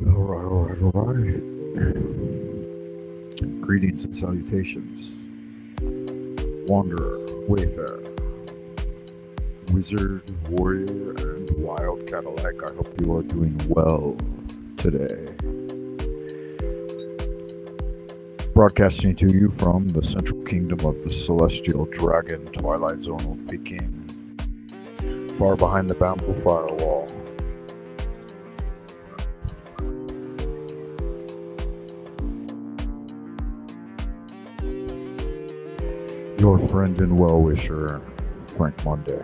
All right. Greetings and salutations, Wanderer, Wayfarer, Wizard, Warrior, and Wild Cadillac. I hope you are doing well today. Broadcasting to you from the central kingdom of the celestial dragon, Twilight Zone of Peking, far behind the bamboo firewall. Your friend and well-wisher, Frank Monday.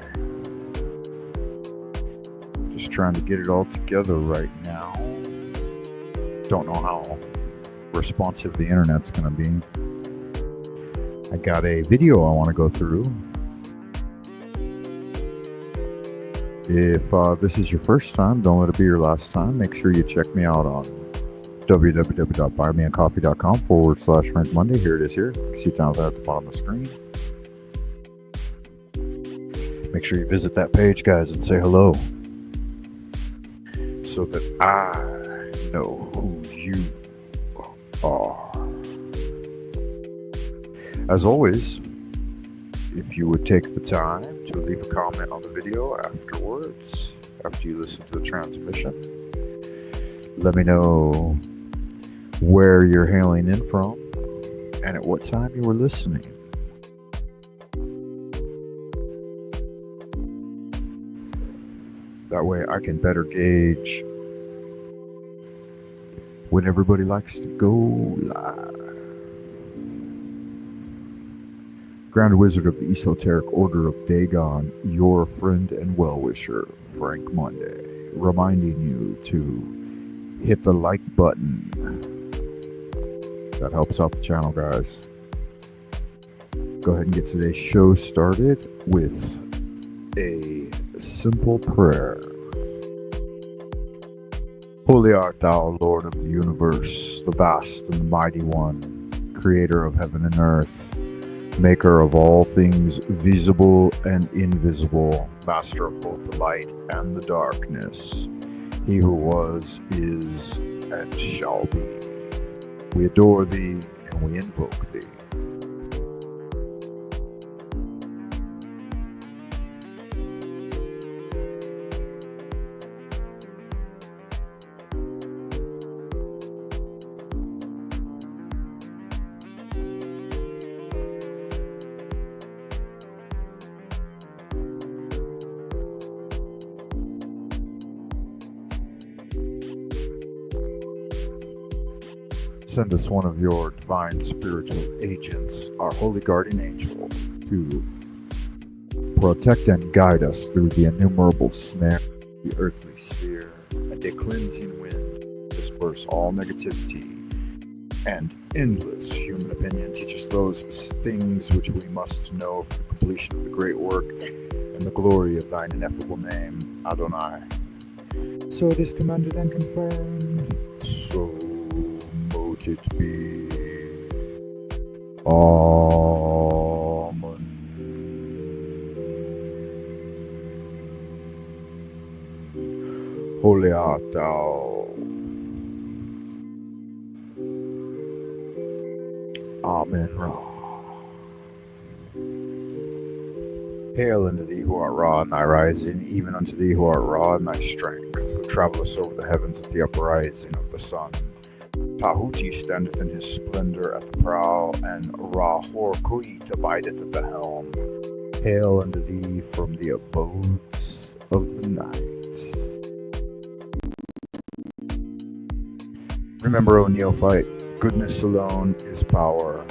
Just trying to get it all together right now. Don't know how responsive the internet's going to be. I got a video I want to go through. If this is your first time, don't let it be your last time. Make sure you check me out on www.buymeacoffee.com/Frank Monday. Here it is here. You see it down there at the bottom of the screen. Make sure you visit that page, guys, and say hello so that I know who you are. As always, if you would take the time to leave a comment on the video afterwards, after you listen to the transmission, let me know where you're hailing in from and at what time you were listening. That way I can better gauge when everybody likes to go live. Grand Wizard of the Esoteric Order of Dagon, your friend and well-wisher, Frank Monday, reminding you to hit the like button. That helps out the channel, guys. Go ahead and get today's show started with a simple prayer. Holy art thou, Lord of the universe, the vast and the mighty one, creator of heaven and earth, maker of all things visible and invisible, master of both the light and the darkness, he who was, is, and shall be. We adore thee and we invoke thee. Send us one of your divine spiritual agents, our holy guardian angel, to protect and guide us through the innumerable snare of the earthly sphere, and a cleansing wind disperse all negativity and endless human opinion. Teach us those things which we must know for the completion of the great work and the glory of thine ineffable name, Adonai. So it is commanded and confirmed. So it be. Amen. Holy art thou. Amen. Hail unto thee who art Ra in thy rising, even unto thee who art Ra in thy strength, who travellest over the heavens at the uprising of the sun. Tahuti standeth in his splendor at the prow, and Ra-Hor-Kuit abideth at the helm. Hail unto thee from the abodes of the night. Remember, O neophyte, goodness alone is power,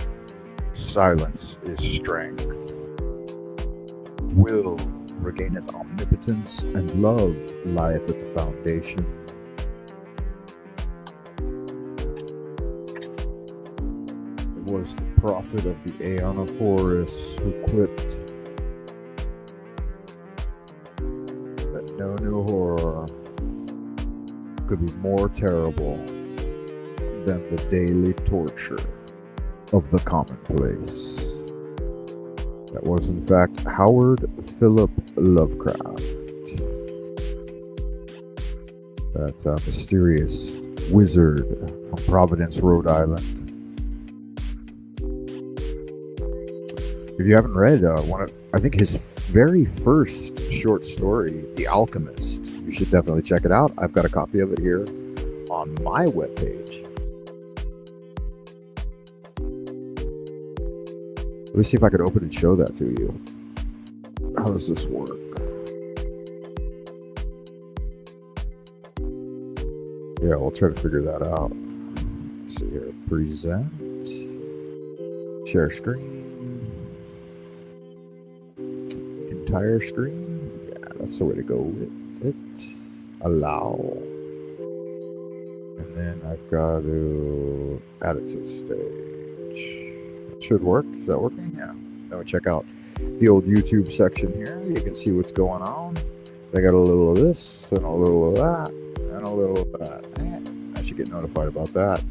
silence is strength. Will regaineth omnipotence, and love lieth at the foundation. Was the prophet of the Aeon of Horus who quipped that no new horror could be more terrible than the daily torture of the commonplace. That was in fact Howard Philip Lovecraft. That mysterious wizard from Providence, Rhode Island. If you haven't read I think his very first short story, The Alchemist, you should definitely check it out. I've got a copy of it here on my webpage. Let me see if I could open and show that to you. How does this work? Yeah, we'll try to figure that out. Let's see here. Present. Share screen. Entire screen. Yeah, that's the way to go with it. Allow. And then I've got to add it to the stage. It should work. Is that working? Yeah. Then we check out the old YouTube section here. You can see what's going on. They got a little of this and a little of that and a little of that. I should get notified about that.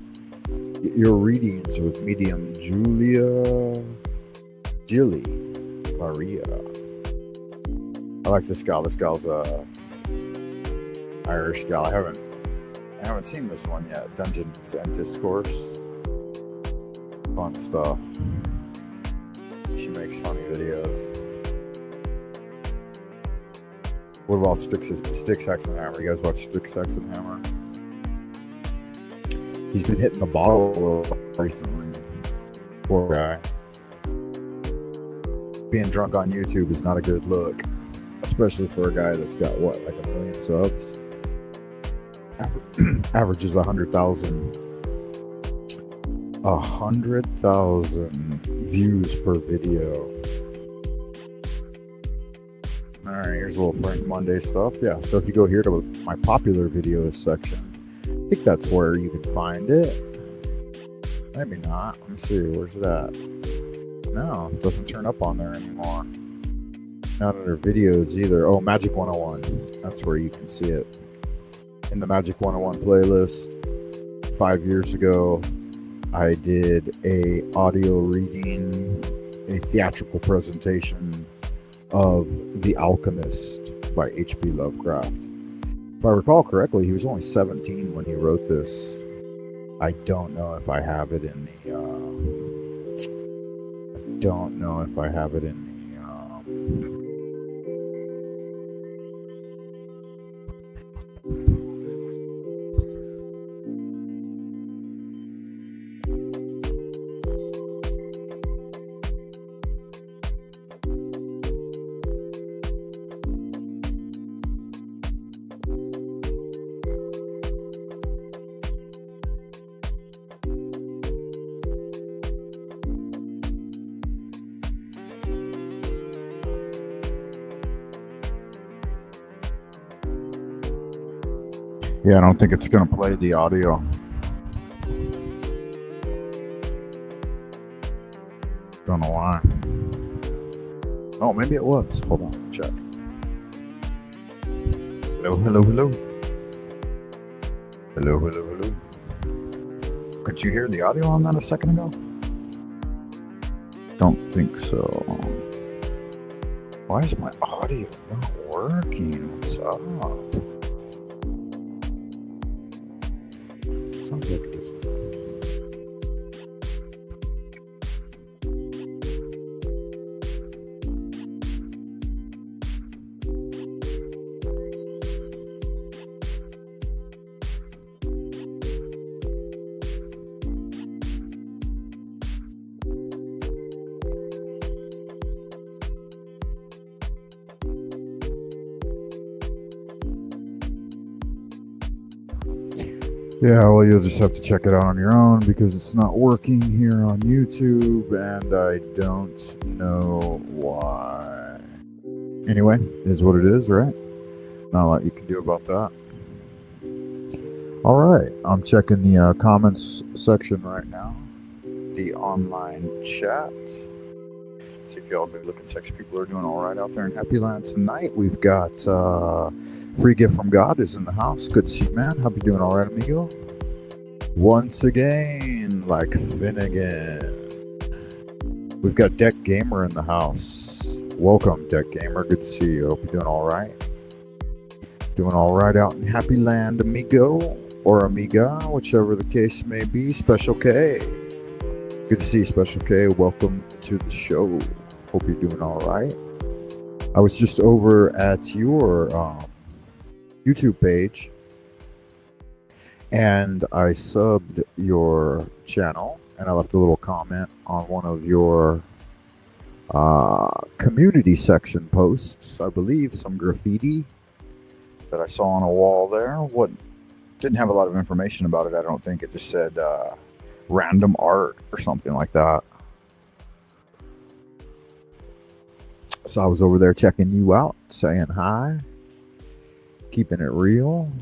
Your readings with medium Gilly Maria. I like this gal. This gal's a Irish gal. I haven't seen this one yet. Dungeons and Discourse. Fun stuff. She makes funny videos. What about Sticks, Hex, and Hammer? You guys watch Sticks, Hex, and Hammer? He's been hitting the bottle a little recently. Poor guy. Being drunk on YouTube is not a good look. Especially for a guy that's got, what, like 1 million subs? Averages 100,000. 100,000 views per video. Alright, here's a little Frank Monday stuff. Yeah, so if you go here to my popular videos section, I think that's where you can find it. Maybe not. Let me see. Where's it at? No, it doesn't turn up on there anymore. Not under videos either. Oh, Magic 101. That's where you can see it. In the Magic 101 playlist, 5 years ago, I did a audio reading, a theatrical presentation of The Alchemist by H.P. Lovecraft. If I recall correctly, he was only 17 when he wrote this. I don't know if I have it in the Yeah, I don't think it's going to play the audio. Don't know why. Oh, maybe it was. Hold on, check. Hello, hello, hello. Hello, hello, hello. Could you hear the audio on that a second ago? Don't think so. Why is my audio not working? What's up? Sounds like it is. Yeah, well, you'll just have to check it out on your own because it's not working here on YouTube, and I don't know why. Anyway, it is what it is, right? Not a lot you can do about that. All right, I'm checking the comments section right now. The online chat. See if y'all good looking sexy people are doing all right out there in Happy Land tonight. We've got Free Gift from God is in the house. Good to see you, man. Hope you're doing all right, amigo. Once again, like Finnegan. We've got Deck Gamer in the house. Welcome, Deck Gamer. Good to see you. Hope you're doing all right. Doing all right out in Happy Land, amigo or amiga, whichever the case may be. Special K. Good to see you, Special K. Welcome to the show. Hope you're doing all right. I was just over at your YouTube page, and I subbed your channel, and I left a little comment on one of your community section posts. I believe some graffiti that I saw on a wall there. What didn't have a lot of information about it, I don't think. It just said random art or something like that. So I was over there checking you out, saying hi, keeping it real.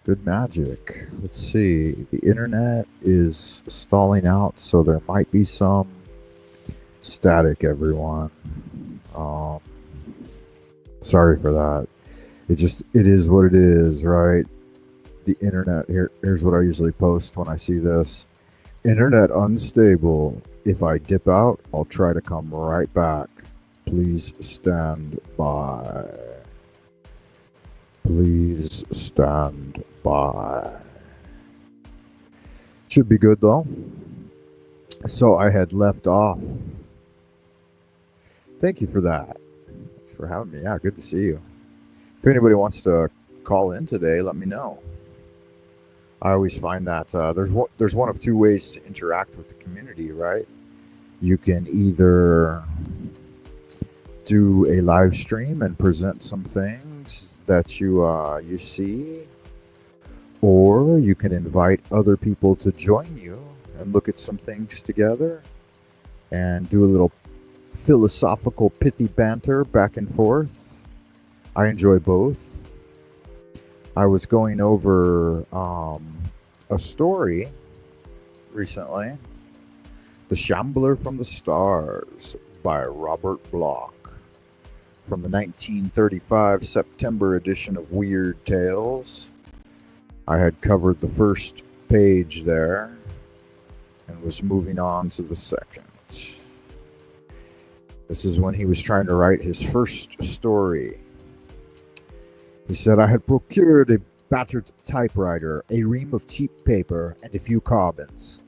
Good magic. Let's see. The internet is stalling out, so there might be some static, everyone. Sorry for that. It is what it is, right? The internet, here's what I usually post when I see this. Internet unstable. If I dip out, I'll try to come right back. Please stand by. Please stand by. Should be good though. So I had left off. Thank you for that. Thanks for having me. Yeah, good to see you. If anybody wants to call in today, let me know. I always find that there's one of two ways to interact with the community, right? You can either do a live stream and present some things that you see, or you can invite other people to join you and look at some things together and do a little philosophical pithy banter back and forth. I enjoy both. I was going over a story recently, The Shambler from the Stars by Robert Bloch, from the 1935 September edition of Weird Tales. I had covered the first page there and was moving on to the second. This is when he was trying to write his first story. He said, I had procured a battered typewriter, a ream of cheap paper, and a few carbons.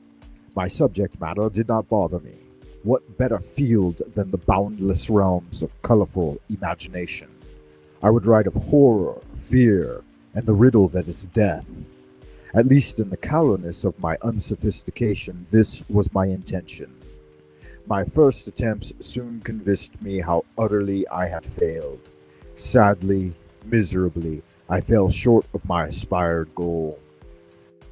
My subject matter did not bother me. What better field than the boundless realms of colorful imagination? I would write of horror, fear, and the riddle that is death. At least in the callousness of my unsophistication, this was my intention. My first attempts soon convinced me how utterly I had failed. Sadly, miserably, I fell short of my aspired goal.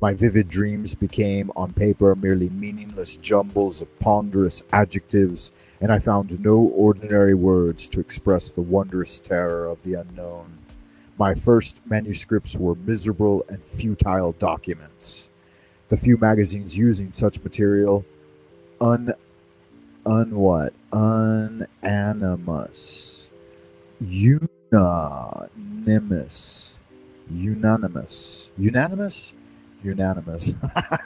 My vivid dreams became, on paper, merely meaningless jumbles of ponderous adjectives, and I found no ordinary words to express the wondrous terror of the unknown. My first manuscripts were miserable and futile documents. The few magazines using such material, unanimous, unanimous.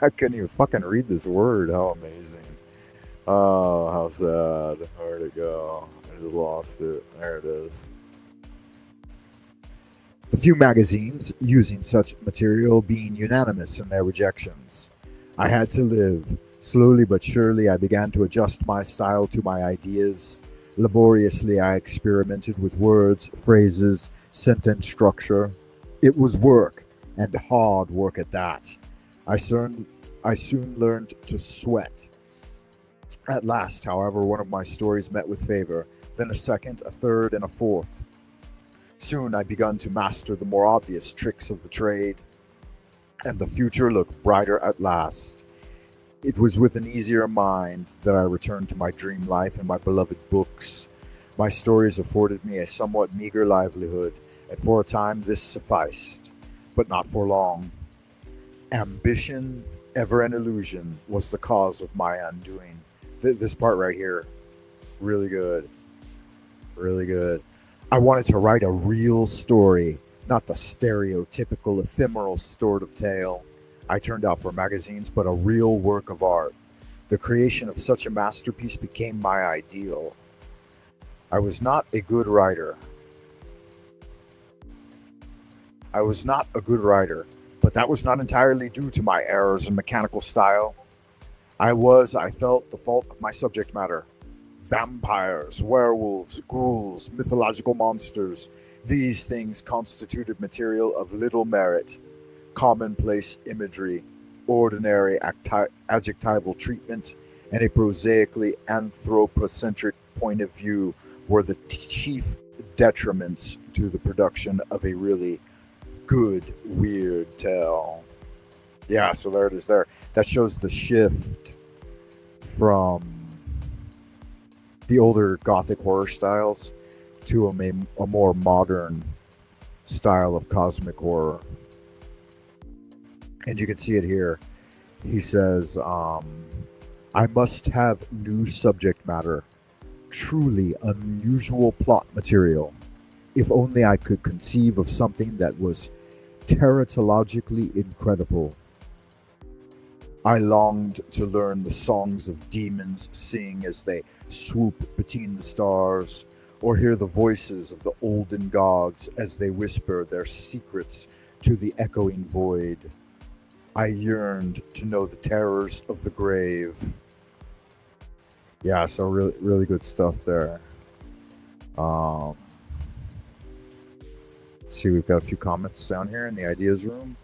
I couldn't even fucking read this word. How amazing. Oh, how sad. Where'd it go? I just lost it. There it is. The few magazines using such material being unanimous in their rejections. I had to live. Slowly but surely, I began to adjust my style to my ideas. Laboriously, I experimented with words, phrases, sentence structure. It was work, and hard work at that. I soon learned to sweat. At last, however, one of my stories met with favor, then a second, a third, and a fourth. Soon I begun to master the more obvious tricks of the trade, and the future looked brighter at last. It was with an easier mind that I returned to my dream life and my beloved books. My stories afforded me a somewhat meager livelihood, and for a time this sufficed, but not for long. Ambition, ever an illusion, was the cause of my undoing. This part right here, really good. Really good. I wanted to write a real story, not the stereotypical ephemeral sort of tale I turned out for magazines, but a real work of art. The creation of such a masterpiece became my ideal. I was not a good writer. I was not a good writer, but that was not entirely due to my errors in mechanical style. I felt, the fault of my subject matter. Vampires, werewolves, ghouls, mythological monsters, these things constituted material of little merit, commonplace imagery, ordinary adjectival treatment, and a prosaically anthropocentric point of view were the chief detriments to the production of a really good, weird tale. Yeah, so there it is there. That shows the shift from the older Gothic horror styles to a more modern style of cosmic horror. And you can see it here. He says, I must have new subject matter, truly unusual plot material. If only I could conceive of something that was teratologically incredible. I longed to learn the songs of demons sing as they swoop between the stars, or hear the voices of the olden gods as they whisper their secrets to the echoing void. I yearned to know the terrors of the grave. Yeah, so really, really good stuff there. Let's see, we've got a few comments down here in the ideas room.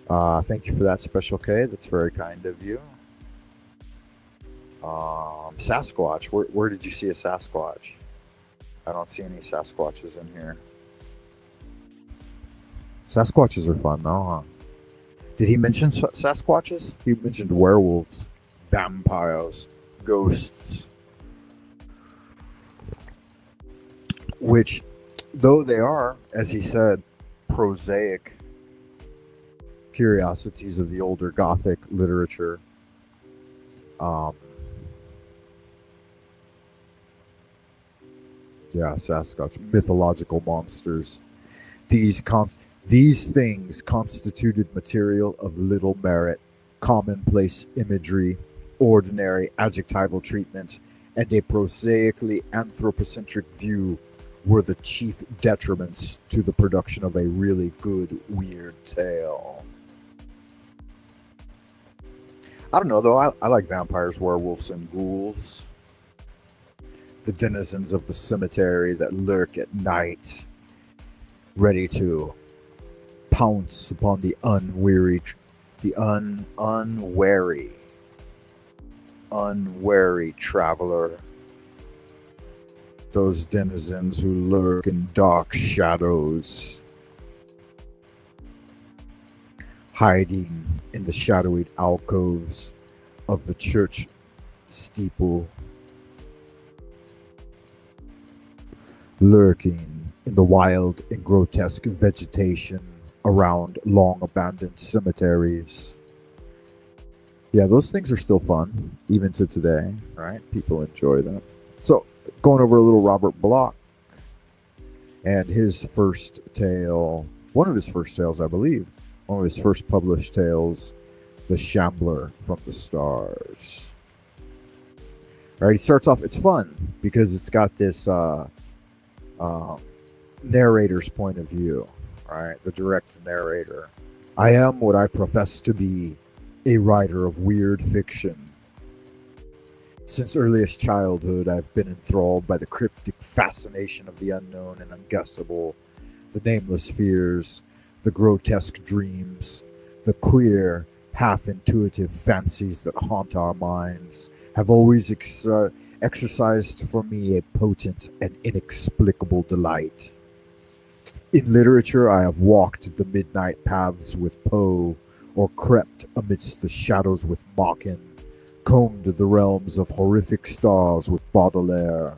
Thank you for that, Special K. That's very kind of you. Sasquatch. Where did you see a Sasquatch? I don't see any Sasquatches in here. Sasquatches are fun, though, huh? Did he mention Sasquatches? He mentioned werewolves, vampires, ghosts. Which, though they are, as he said, prosaic curiosities of the older Gothic literature, yeah, Sasquatch, mythological monsters. These things constituted material of little merit, commonplace imagery, ordinary adjectival treatment, and a prosaically anthropocentric view were the chief detriments to the production of a really good, weird tale. I don't know, though. I like vampires, werewolves, and ghouls. The denizens of the cemetery that lurk at night, ready to pounce upon the unwary traveler. Those denizens who lurk in dark shadows, hiding in the shadowy alcoves of the church steeple, lurking in the wild and grotesque vegetation around long abandoned cemeteries. Yeah, those things are still fun, even to today, right? People enjoy them. So, going over a little Robert Bloch and his first tale, one of his first tales, I believe, one of his first published tales, The Shambler from the Stars. All right, he starts off, it's fun because it's got this narrator's point of view, right? The direct narrator. I am what I profess to be, a writer of weird fiction. Since earliest childhood, I've been enthralled by the cryptic fascination of the unknown and unguessable, the nameless fears, the grotesque dreams, the queer, half-intuitive fancies that haunt our minds have always exercised for me a potent and inexplicable delight. In literature, I have walked the midnight paths with Poe, or crept amidst the shadows with Machen, combed the realms of horrific stars with Baudelaire,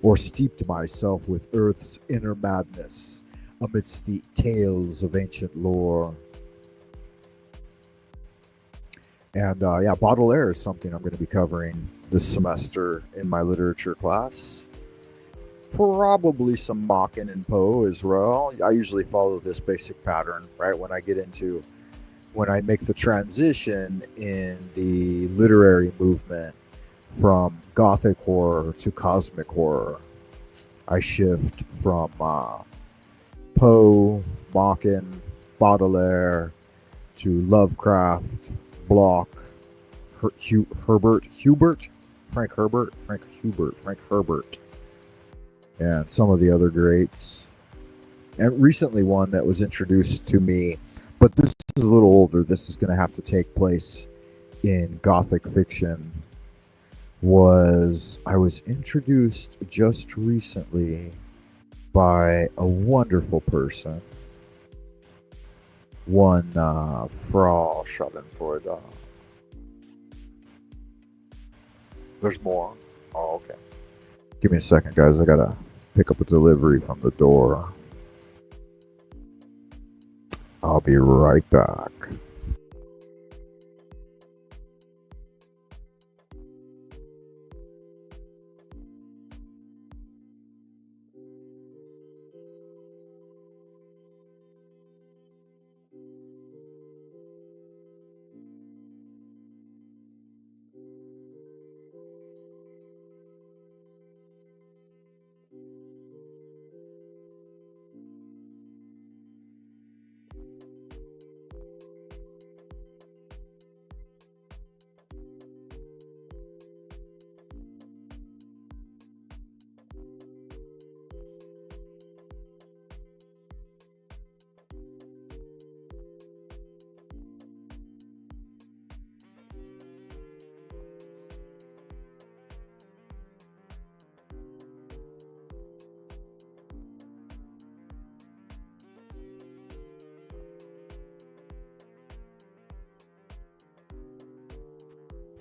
or steeped myself with earth's inner madness amidst the tales of ancient lore. And yeah, Baudelaire is something I'm going to be covering this semester in my literature class. Probably some Machen and Poe as well. I usually follow this basic pattern, right? When I make the transition in the literary movement from Gothic horror to cosmic horror, I shift from Poe, Machen, Baudelaire, to Lovecraft, Bloch, Frank Herbert, and some of the other greats. And recently one that was introduced to me, but this is a little older, this is going to have to take place in Gothic fiction, I was introduced just recently by a wonderful person, one Frau Schadenfreude. There's more? Oh, okay. Give me a second, guys. I gotta pick up a delivery from the door. I'll be right back.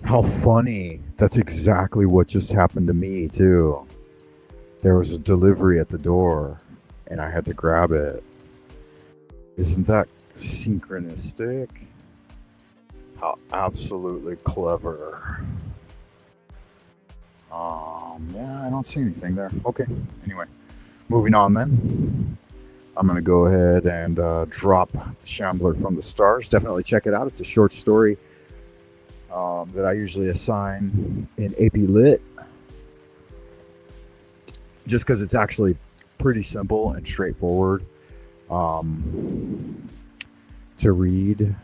How funny. That's exactly what just happened to me, too. There was a delivery at the door, and I had to grab it. Isn't that synchronistic? How absolutely clever. Yeah, I don't see anything there. Okay, anyway. Moving on then. I'm going to go ahead and drop The Shambler from the Stars. Definitely check it out. It's a short story that I usually assign in AP Lit, just because it's actually pretty simple and straightforward to read.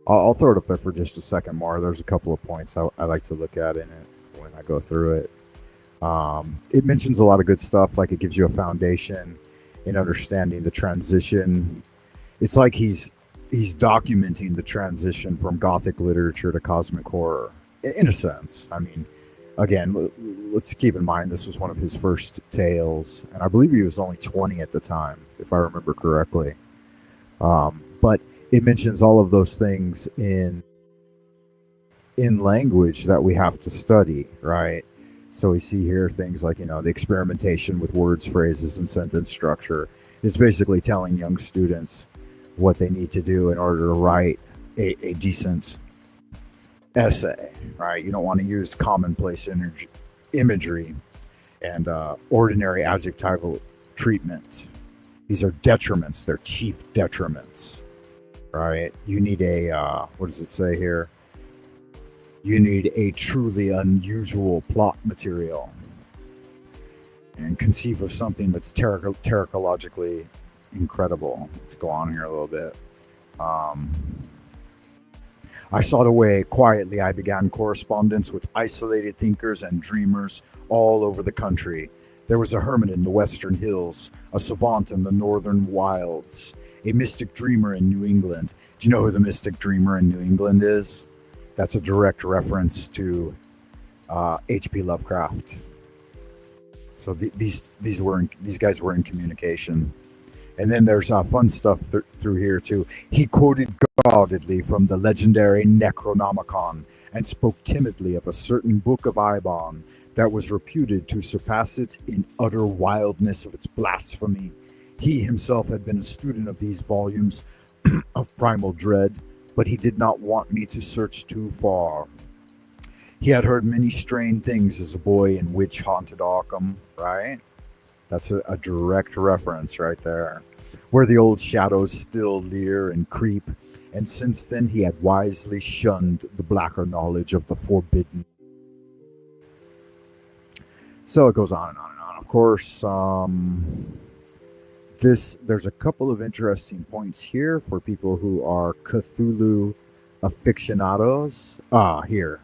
I'll throw it up there for just a second more. There's a couple of points I like to look at in it when I go through it. It mentions a lot of good stuff, like it gives you a foundation in understanding the transition. It's like he's documenting the transition from Gothic literature to cosmic horror, in a sense. I mean, again, let's keep in mind this was one of his first tales, and I believe he was only 20 at the time, if I remember correctly. But it mentions all of those things in language that we have to study, right? So we see here things like, the experimentation with words, phrases, and sentence structure. It's basically telling young students what they need to do in order to write a decent essay, right? You don't want to use commonplace imagery and ordinary adjectival treatment. These are detriments. They're chief detriments, right? You need what does it say here? You need a truly unusual plot material and conceive of something that's terricologically incredible. Let's go on here a little bit. I sought a way. Quietly, I began correspondence with isolated thinkers and dreamers all over the country. There was a hermit in the western hills, a savant in the northern wilds, a mystic dreamer in New England. Do you know who the mystic dreamer in New England is? That's a direct reference to H.P. Lovecraft. So these guys were in communication. And then there's fun stuff through here too. He quoted guardedly from the legendary Necronomicon and spoke timidly of a certain book of Ibon that was reputed to surpass it in utter wildness of its blasphemy. He himself had been a student of these volumes of primal dread, but he did not want me to search too far. He had heard many strange things as a boy in witch-haunted Arkham, right? That's a direct reference right there, where the old shadows still leer and creep, and since then he had wisely shunned the blacker knowledge of the forbidden. So it goes on and on and on. Of course, There's a couple of interesting points here for people who are Cthulhu aficionados. Here.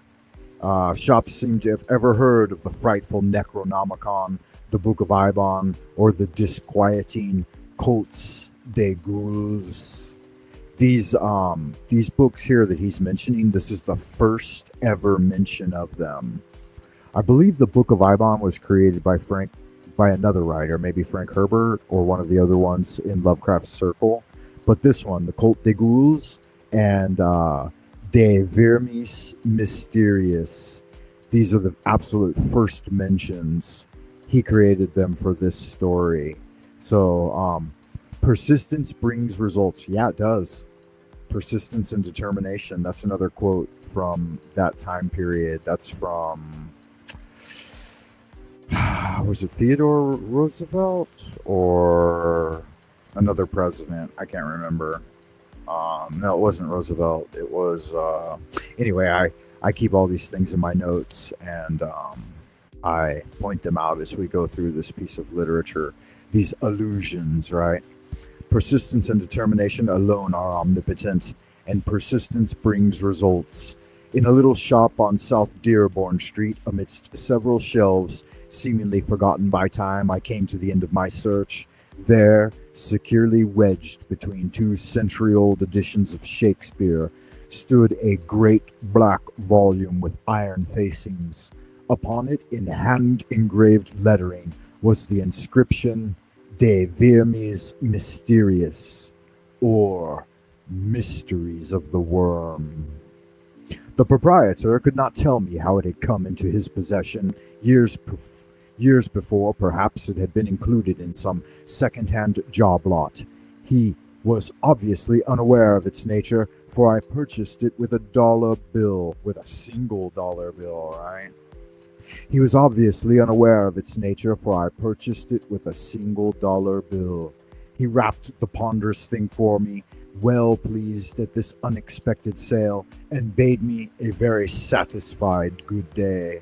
Shops seem to have ever heard of the frightful Necronomicon, the Book of Ibon, or the disquieting Cultes des Ghouls. These books here that he's mentioning, this is the first ever mention of them. I believe the Book of Ibon was created by another writer, maybe Frank Herbert or one of the other ones in Lovecraft's circle. But this one, the Cultes des Ghouls and De Vermis Mysterious, these are the absolute first mentions. He created them for this story. So, persistence brings results. Yeah, it does. Persistence and determination. That's another quote from that time period. That's from, was it Theodore Roosevelt or another president? I can't remember. No, it wasn't Roosevelt. It was, anyway, I keep all these things in my notes, and I point them out as we go through this piece of literature. These allusions, right? Persistence and determination alone are omnipotent, and persistence brings results. In a little shop on South Dearborn Street, amidst several shelves, seemingly forgotten by time, I came to the end of my search. There, securely wedged between two century-old editions of Shakespeare, stood a great black volume with iron facings. Upon it, in hand-engraved lettering, was the inscription De Vermis Mysterious, or Mysteries of the Worm. The proprietor could not tell me how it had come into his possession. Years before, perhaps it had been included in some second-hand job lot. He was obviously unaware of its nature, for I purchased it with a $1 bill, with a single $1 bill, right? He was obviously unaware of its nature, for I purchased it with a single $1 bill. He wrapped the ponderous thing for me, well pleased at this unexpected sale, and bade me a very satisfied good day.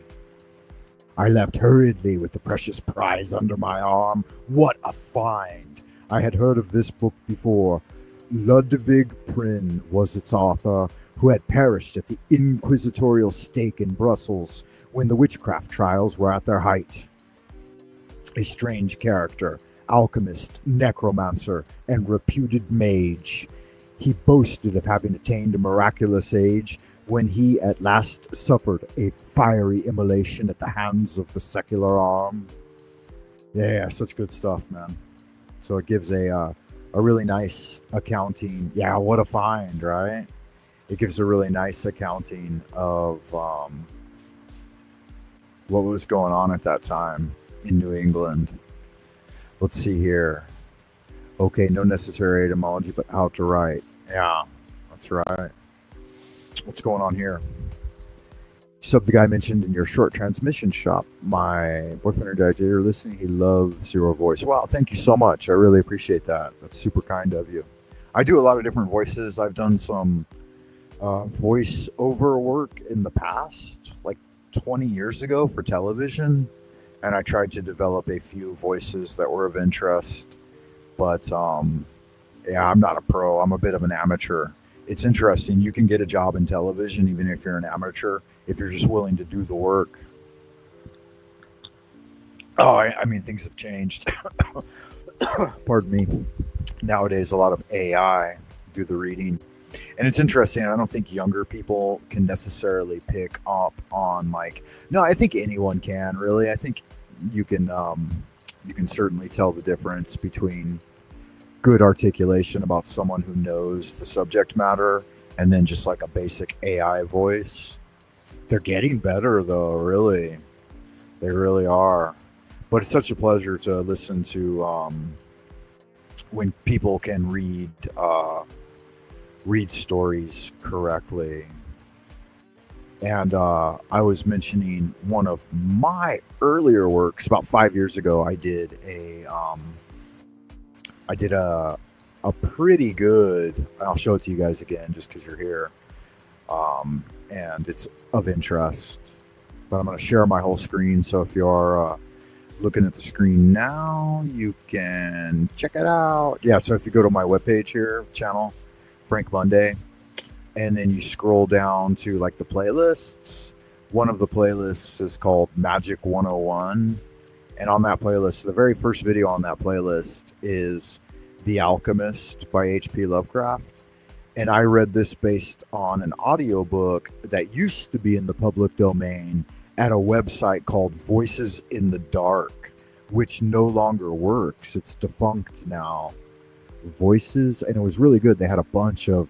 I left hurriedly with the precious prize under my arm. What a find! I had heard of this book before. Ludwig Prynne was its author, who had perished at the inquisitorial stake in Brussels when the witchcraft trials were at their height. A strange character, alchemist, necromancer, and reputed mage. He boasted of having attained a miraculous age when he at last suffered a fiery immolation at the hands of the secular arm. Yeah, such good stuff, man. So it gives a really nice accounting. Yeah, what a find, right? It gives a really nice accounting of what was going on at that time in New England. Let's see here. Okay, no necessary etymology, but how to write. Yeah, that's right. What's going on here? Sub the guy mentioned in your short transmission shop. My boyfriend or JJ are listening. He loves your voice. Wow, thank you so much. I really appreciate that. That's super kind of you. I do a lot of different voices. I've done some voice-over work in the past, like 20 years ago for television, and I tried to develop a few voices that were of interest. But yeah, I'm not a pro. I'm a bit of an amateur. It's interesting. You can get a job in television even if you're an amateur, if you're just willing to do the work. Oh, I mean, things have changed. Pardon me. Nowadays, a lot of AI do the reading. And it's interesting. I don't think younger people can necessarily pick up on, like, no, I think anyone can, really. I think you can certainly tell the difference between good articulation about someone who knows the subject matter and then just like a basic AI voice. They're getting better, though, really. They really are. But it's such a pleasure to listen to when people can read stories correctly. And I was mentioning one of my earlier works about 5 years ago. I did a pretty good, I'll show it to you guys again just because you're here, and it's of interest. But I'm going to share my whole screen, so if you are looking at the screen now, you can check it out. Yeah, so if you go to my webpage here, channel, Frank Monday, and then you scroll down to like the playlists, one of the playlists is called Magic 101. And on that playlist, the very first video on that playlist is The Alchemist by H.P. Lovecraft. And I read this based on an audiobook that used to be in the public domain at a website called Voices in the Dark, which no longer works. It's defunct now. Voices, and it was really good. They had a bunch of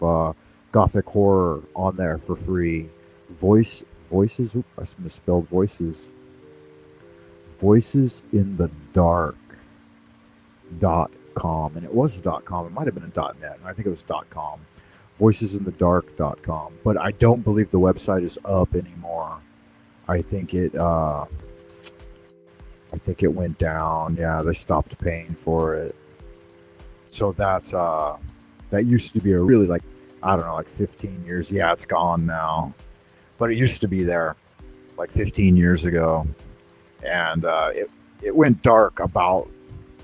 gothic horror on there for free. Voices, oops, I misspelled voices. Voices in the Dark.com, and it was .com. It might have been a .net. I think it was .com. Voicesinthedark.com, but I don't believe the website is up anymore. I think it went down. Yeah, they stopped paying for it. So that used to be a really, like, I don't know, like 15 years. Yeah, it's gone now, but it used to be there like 15 years ago, and it went dark about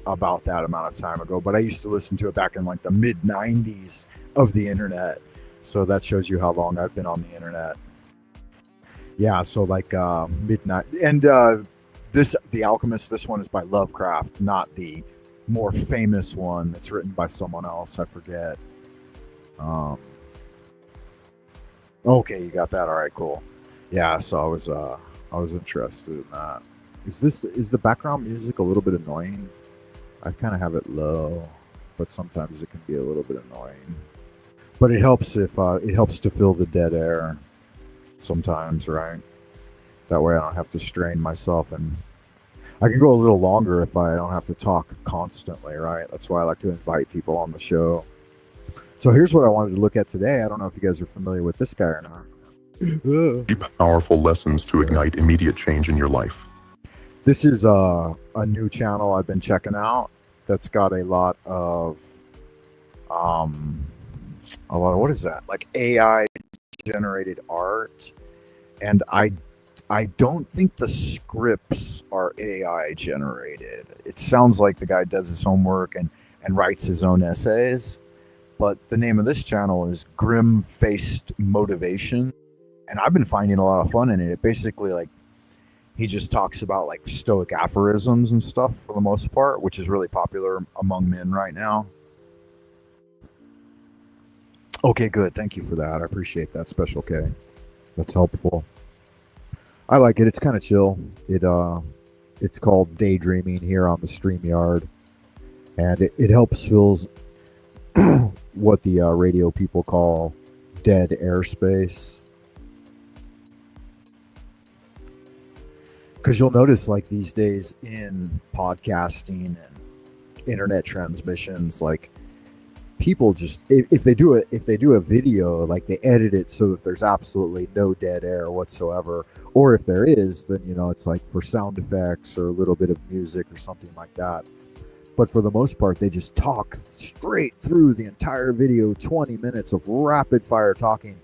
that amount of time ago. But I used to listen to it back in like the mid 90s of the internet. So that shows you how long I've been on the internet. Yeah, so like midnight. And The Alchemist, this one is by Lovecraft, not the more famous one that's written by someone else. I forget. Okay, you got that. All right, cool. Yeah, so I was interested in that. Is the background music a little bit annoying? I kind of have it low, but sometimes it can be a little bit annoying. But it helps if it helps to fill the dead air sometimes, right? That way I don't have to strain myself, and I can go a little longer if I don't have to talk constantly, right? That's why I like to invite people on the show. So here's what I wanted to look at today. I don't know if you guys are familiar with this guy or not. Powerful lessons to ignite immediate change in your life. This is a new channel I've been checking out that's got a lot of what is that? Like AI generated art, and I don't think the scripts are AI generated. It sounds like the guy does his homework and writes his own essays. But the name of this channel is Grim-Faced Motivation, and I've been finding a lot of fun in it. It basically, like, he just talks about like stoic aphorisms and stuff for the most part, which is really popular among men right now. Okay, good. Thank you for that. I appreciate that, Special K. That's helpful. I like it. It's kind of chill. It's called Daydreaming here on the StreamYard, and it helps fills what the radio people call dead airspace. Because you'll notice, like, these days in podcasting and internet transmissions, like, people just, if they do a video, like, they edit it so that there's absolutely no dead air whatsoever. Or if there is, then, you know, it's like for sound effects or a little bit of music or something like that. But for the most part, they just talk straight through the entire video, 20 minutes of rapid fire talking.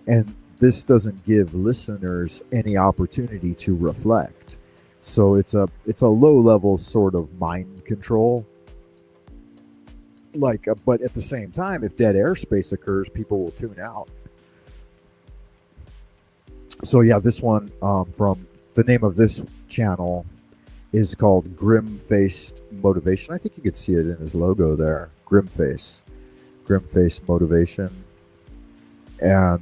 And this doesn't give listeners any opportunity to reflect. So it's a low level sort of mind control. Like, but at the same time, if dead airspace occurs, people will tune out. So yeah, this one from the name of this channel is called Grim-Faced Motivation. I think you could see it in his logo there. Grim-Faced Motivation. And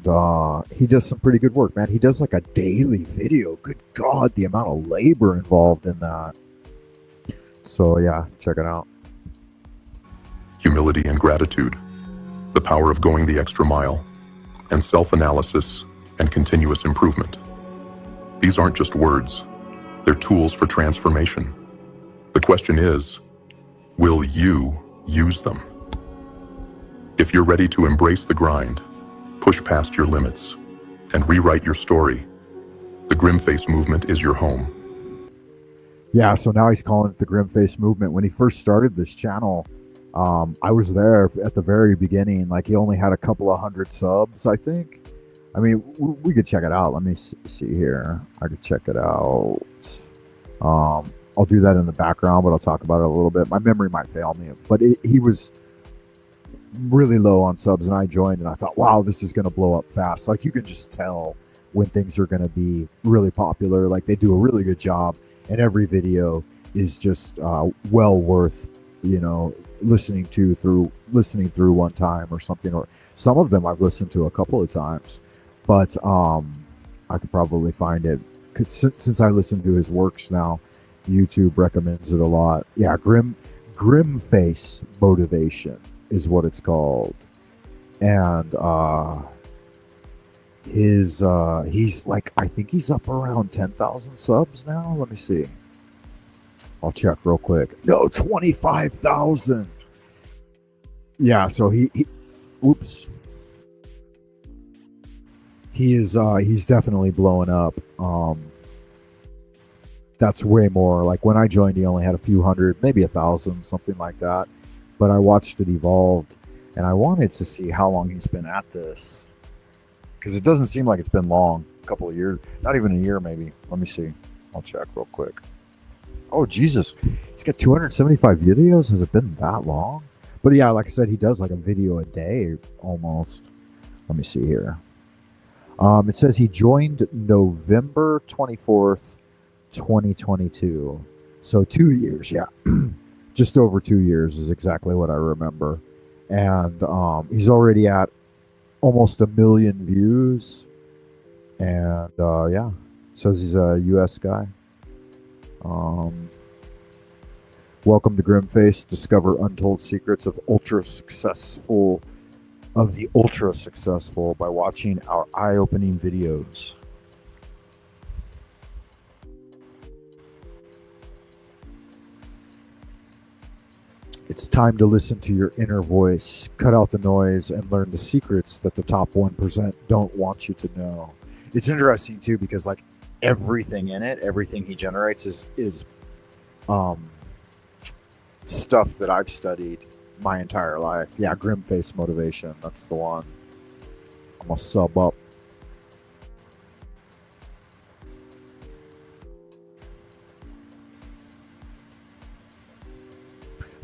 he does some pretty good work, man. He does like a daily video. Good God, the amount of labor involved in that. So yeah, check it out. Humility and gratitude, the power of going the extra mile, and self-analysis and continuous improvement. These aren't just words, they're tools for transformation. The question is, will you use them? If you're ready to embrace the grind, push past your limits, and rewrite your story, the Grimface movement is your home. Yeah, so now he's calling it the Grimface movement. When he first started this channel, I was there at the very beginning. Like, he only had a couple of hundred subs, I think. I mean, we could check it out. Let me see here. I could check it out. I'll do that in the background, but I'll talk about it a little bit. My memory might fail me, but he was really low on subs, and I joined, and I thought, wow, this is going to blow up fast. Like, you can just tell when things are going to be really popular. Like, they do a really good job, and every video is just well worth, listening through one time or something. Or some of them I've listened to a couple of times, but I could probably find it, because since I listen to his works now, YouTube recommends it a lot. Yeah, Grim Face Motivation is what it's called. And he's like, I think he's up around 10,000 subs now. Let me see. I'll check real quick. No, 25,000. Yeah, so he oops. He's definitely blowing up. That's way more. Like, when I joined, he only had a few hundred, maybe 1,000, something like that. But I watched it evolved, and I wanted to see how long he's been at this, because it doesn't seem like it's been long. A couple of years, not even a year, maybe. Let me see. I'll check real quick. Oh, Jesus. He's got 275 videos. Has it been that long? But yeah, like I said, he does like a video a day almost. Let me see here. It says he joined November 24th, 2022. So 2 years, yeah. Just over 2 years is exactly what I remember. And he's already at almost 1 million views. And yeah, says he's a US guy. Welcome to Grimface. Discover untold secrets of the ultra successful by watching our eye-opening videos. It's time to listen to your inner voice, cut out the noise, and learn the secrets that the top 1% don't want you to know. It's interesting too, because like everything in it, everything he generates is stuff that I've studied my entire life. Yeah, Grimface Motivation, that's the one. I'm gonna sub up.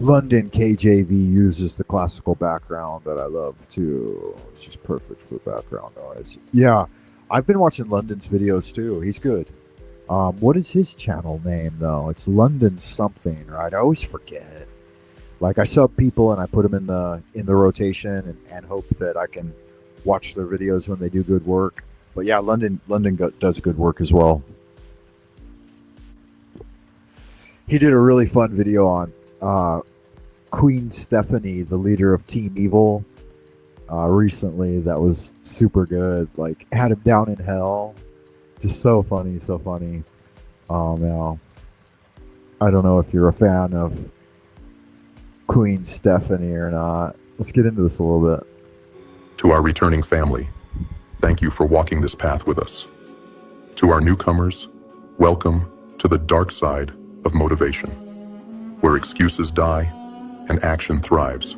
London KJV uses the classical background that I love too. It's just perfect for the background noise. Yeah, I've been watching London's videos too. He's good. What is his channel name though? It's London something, right? I always forget. Like, I sub people and I put them in the rotation and hope that I can watch their videos when they do good work. But yeah, London does good work as well. He did a really fun video on Queen Stephanie, the leader of Team Evil, recently. That was super good. Like, had him down in hell. Just so funny, so funny. Now, I don't know if you're a fan of Queen Stephanie or not. Let's get into this a little bit. To our returning family, thank you for walking this path with us. To our newcomers, welcome to the dark side of motivation, where excuses die and action thrives.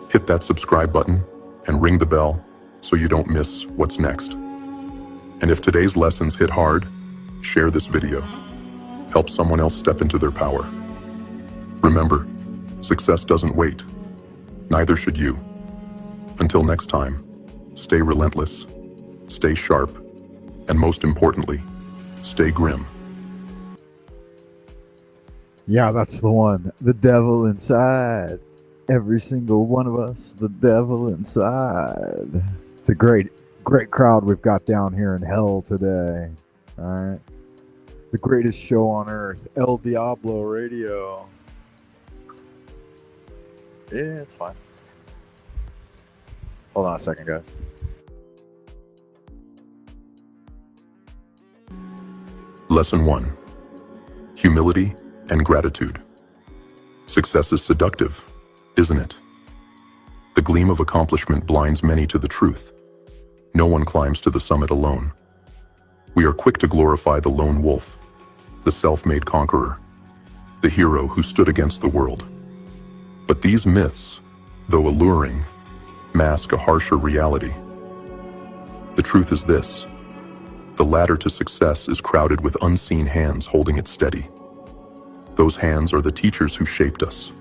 Hit that subscribe button and ring the bell so you don't miss what's next. And if today's lessons hit hard, share this video. Help someone else step into their power. Remember, success doesn't wait. Neither should you. Until next time, stay relentless, stay sharp, and most importantly, stay grim. Yeah, that's the one. The devil inside. Every single one of us, the devil inside. It's a great crowd we've got down here in hell today. All right. The greatest show on earth, El Diablo Radio. Yeah, it's fine. Hold on a second, guys. Lesson 1. Humility and gratitude. Success is seductive, isn't it? The gleam of accomplishment blinds many to the truth. No one climbs to the summit alone. We are quick to glorify the lone wolf, the self-made conqueror, the hero who stood against the world. But these myths, though alluring, mask a harsher reality. The truth is this: the ladder to success is crowded with unseen hands holding it steady. Those hands are the teachers who shaped us.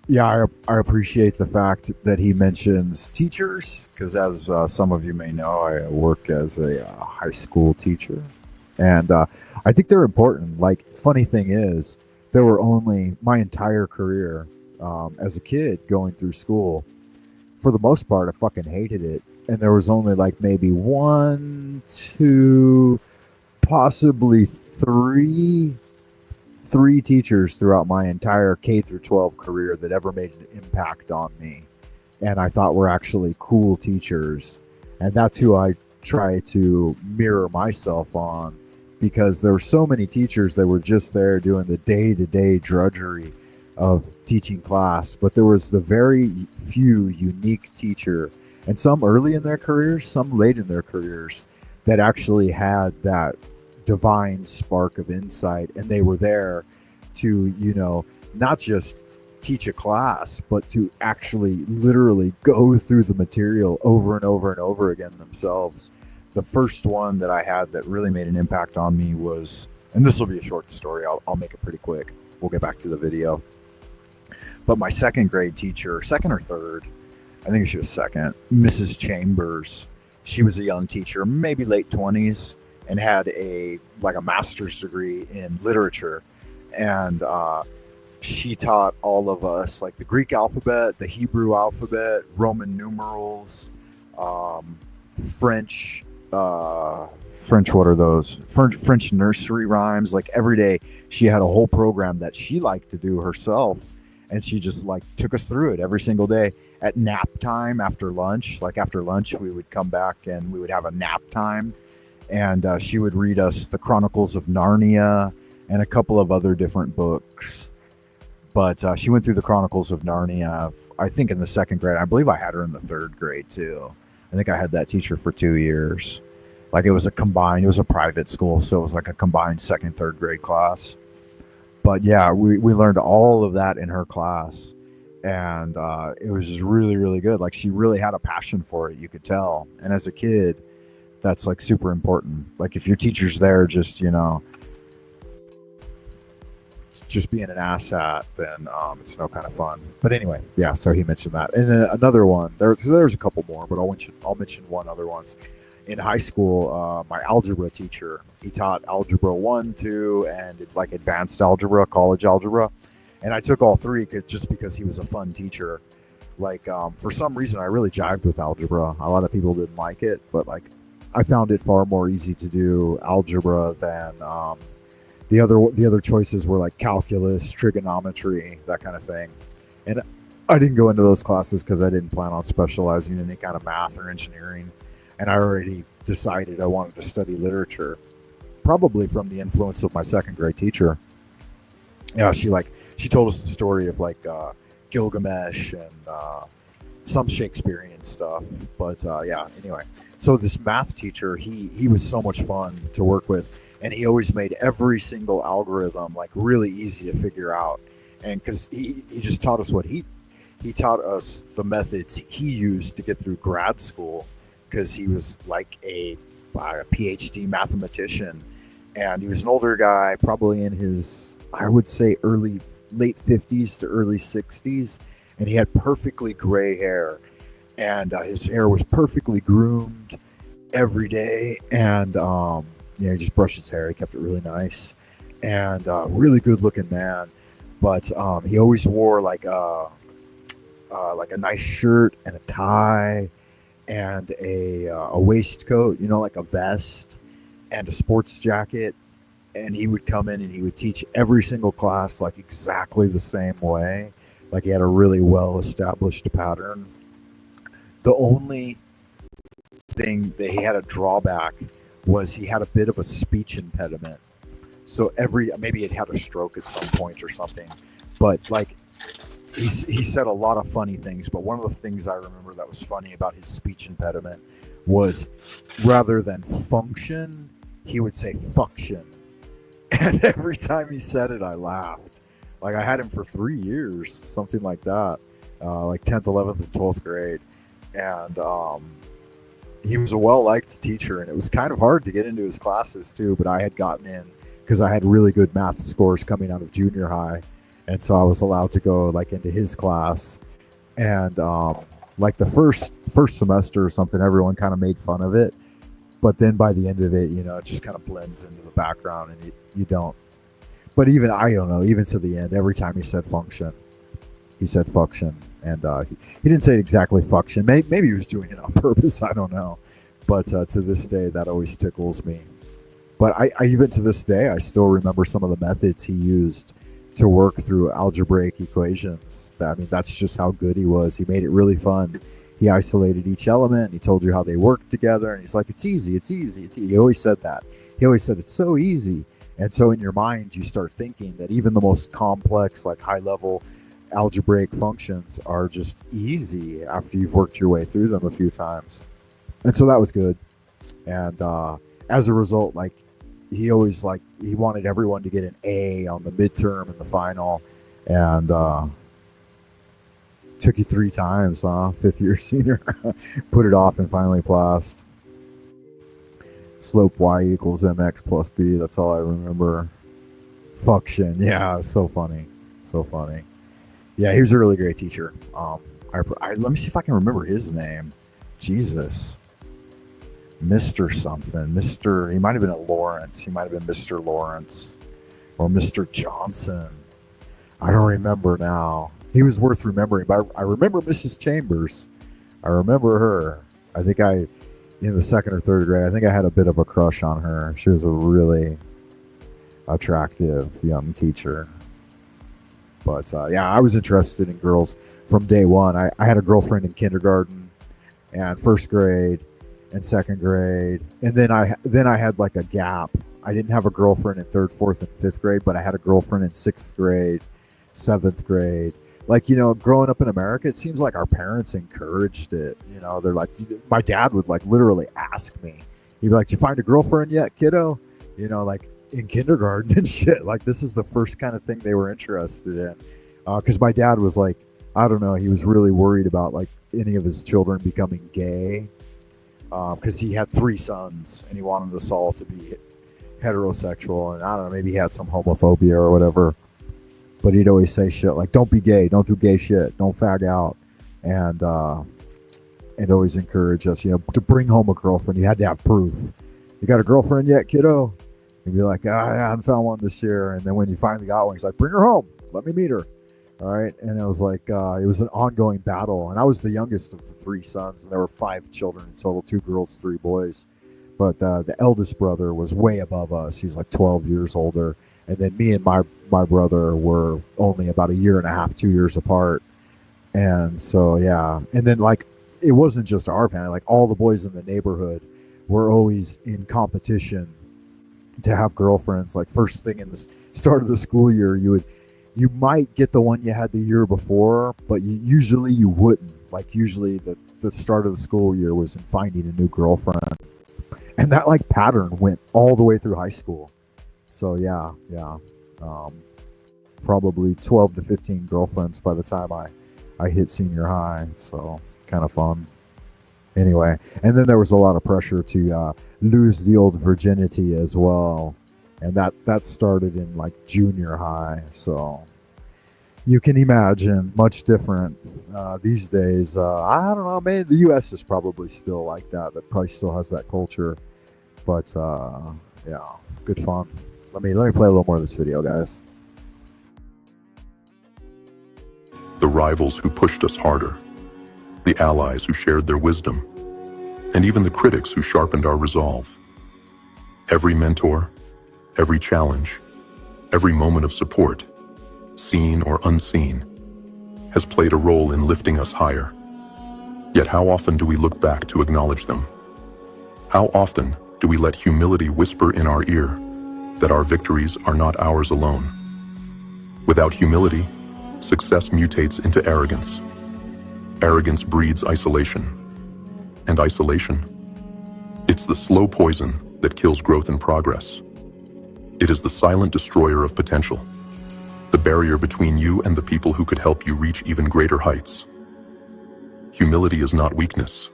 Yeah, I appreciate the fact that he mentions teachers, because as some of you may know, I work as a high school teacher. And I think they're important. Like, funny thing is, there were only my entire career as a kid going through school. For the most part, I fucking hated it. And there was only like maybe one, two, possibly three teachers throughout my entire K through 12 career that ever made an impact on me. And I thought were actually cool teachers. And that's who I try to mirror myself on, because there were so many teachers that were just there doing the day-to-day drudgery of teaching class. But there was the very few unique teacher, and some early in their careers, some late in their careers, that actually had that divine spark of insight, and they were there to, you know, not just teach a class, but to actually literally go through the material over and over and over again themselves. The first one that I had that really made an impact on me was, and this will be a short story, I'll make it pretty quick, we'll get back to the video, but my second grade teacher, second or third, I think she was second, Mrs. Chambers, she was a young teacher, maybe late 20s, and had a master's degree in literature. And she taught all of us like the Greek alphabet, the Hebrew alphabet, Roman numerals, French, what are those? French nursery rhymes. Like every day she had a whole program that she liked to do herself. And she just like took us through it every single day. At nap time after lunch, we would come back and we would have a nap time. And she would read us the Chronicles of Narnia and a couple of other different books. But she went through the Chronicles of Narnia, I think, in the second grade. I believe I had her in the third grade, too. I think I had that teacher for 2 years. Like, it was a private school, so it was like a combined second, third grade class. But, yeah, we learned all of that in her class. And it was just really, really good. Like, she really had a passion for it, you could tell. And as a kid, that's like super important. Like if your teacher's there just, you know, just being an asshat, then it's no kind of fun. But anyway, yeah, so he mentioned that. And then another one, there's a couple more, but I'll mention one other ones. In high school, my algebra teacher, he taught algebra 1, 2, and it's like advanced algebra, college algebra. And I took all three just because he was a fun teacher. Like for some reason, I really jived with algebra. A lot of people didn't like it, but like I found it far more easy to do algebra than the other choices were like calculus, trigonometry, that kind of thing. And I didn't go into those classes because I didn't plan on specializing in any kind of math or engineering. And I already decided I wanted to study literature, probably from the influence of my second grade teacher. Yeah, she told us the story of like Gilgamesh and some Shakespearean stuff. But yeah, anyway, so this math teacher, he was so much fun to work with, and he always made every single algorithm like really easy to figure out. And because he just taught us he taught us the methods he used to get through grad school, because he was like a PhD mathematician, and he was an older guy, probably in his, I would say, late 50s to early 60s, and he had perfectly gray hair, and his hair was perfectly groomed every day, and he just brushed his hair. He kept it really nice, and really good looking man. But he always wore like a nice shirt and a tie and a waistcoat, like a vest and a sports jacket. And he would come in and he would teach every single class like exactly the same way. Like he had a really well-established pattern. The only thing that he had a drawback was he had a bit of a speech impediment. So maybe he'd had a stroke at some point or something, but like he said a lot of funny things. But one of the things I remember that was funny about his speech impediment was, rather than function, he would say fuction. And every time he said it, I laughed. Like I had him for 3 years, something like that, like 10th, 11th, and 12th grade. And he was a well-liked teacher, and it was kind of hard to get into his classes too, but I had gotten in because I had really good math scores coming out of junior high, and so I was allowed to go like into his class. And like the first semester or something, everyone kind of made fun of it, but then by the end of it, you know, it just kind of blends into the background, and you don't. But even I don't know, even to the end, every time he said function, he said function, and he didn't say it exactly function. Maybe he was doing it on purpose. I don't know. But to this day, that always tickles me. But I even to this day, I still remember some of the methods he used to work through algebraic equations. I mean, that's just how good he was. He made it really fun. He isolated each element. He told you how they worked together. And he's like, it's easy, it's easy, it's easy. He always said that. He always said, it's so easy. And so in your mind, you start thinking that even the most complex, like high-level algebraic functions are just easy after you've worked your way through them a few times. And so that was good. And as a result, like, he always he wanted everyone to get an A on the midterm and the final, and took you 3 times, huh? 5th year senior, put it off and finally passed. Slope y equals mx plus b. That's all I remember. Function, yeah, it was so funny, so funny. Yeah, he was a really great teacher. Let me see if I can remember his name. Jesus. Mr. something. He might have been a Lawrence. He might have been Mr. Lawrence or Mr. Johnson. I don't remember now. He was worth remembering, but I remember Mrs. Chambers. I remember her. I think in the 2nd or 3rd grade, I think I had a bit of a crush on her. She was a really attractive young teacher. But yeah, I was interested in girls from day one. I had a girlfriend in kindergarten and 1st grade and 2nd grade, and then I had like a gap. I didn't have a girlfriend in 3rd, 4th, and 5th grade, but I had a girlfriend in 6th grade, 7th grade. Like, you know, growing up in America, it seems like our parents encouraged it. You know, they're like, my dad would like literally ask me. He'd be like, "Did you find a girlfriend yet, kiddo?" You know, like in kindergarten and shit. Like, this is the first kind of thing they were interested in. Because my dad was like, I don't know, he was really worried about like any of his children becoming gay. Because he had 3 sons and he wanted us all to be heterosexual, and I don't know, maybe he had some homophobia or whatever, but he'd always say shit like, don't be gay, don't do gay shit, don't fag out, and always encourage us, you know, to bring home a girlfriend. You had to have proof. You got a girlfriend yet, kiddo? He'd be like, I haven't found one this year. And then when you finally got one, he's like, bring her home, let me meet her. All right. And it was like, it was an ongoing battle. And I was the youngest of the 3 sons, and there were 5 children in total, 2 girls, 3 boys. But the eldest brother was way above us. He was like 12 years older. And then me and my brother were only about 1.5 years, 2 years apart. And so, yeah. And then like, it wasn't just our family, like all the boys in the neighborhood were always in competition to have girlfriends. Like first thing in the start of the school year, you might get the one you had the year before, but usually you wouldn't. Like usually the start of the school year was in finding a new girlfriend. And that like pattern went all the way through high school. So yeah. Probably 12 to 15 girlfriends by the time I hit senior high. So kind of fun. Anyway, and then there was a lot of pressure to lose the old virginity as well. And that started in like junior high. So you can imagine, much different these days. I don't know, man. The U.S. is probably still like that. That probably still has that culture. But yeah, good fun. Let me play a little more of this video, guys. The rivals who pushed us harder, the allies who shared their wisdom, and even the critics who sharpened our resolve. Every mentor, every challenge, every moment of support, seen or unseen, has played a role in lifting us higher. Yet how often do we look back to acknowledge them? How often do we let humility whisper in our ear that our victories are not ours alone? Without humility, success mutates into arrogance. Arrogance breeds isolation. And isolation, it's the slow poison that kills growth and progress. It is the silent destroyer of potential, the barrier between you and the people who could help you reach even greater heights. Humility is not weakness.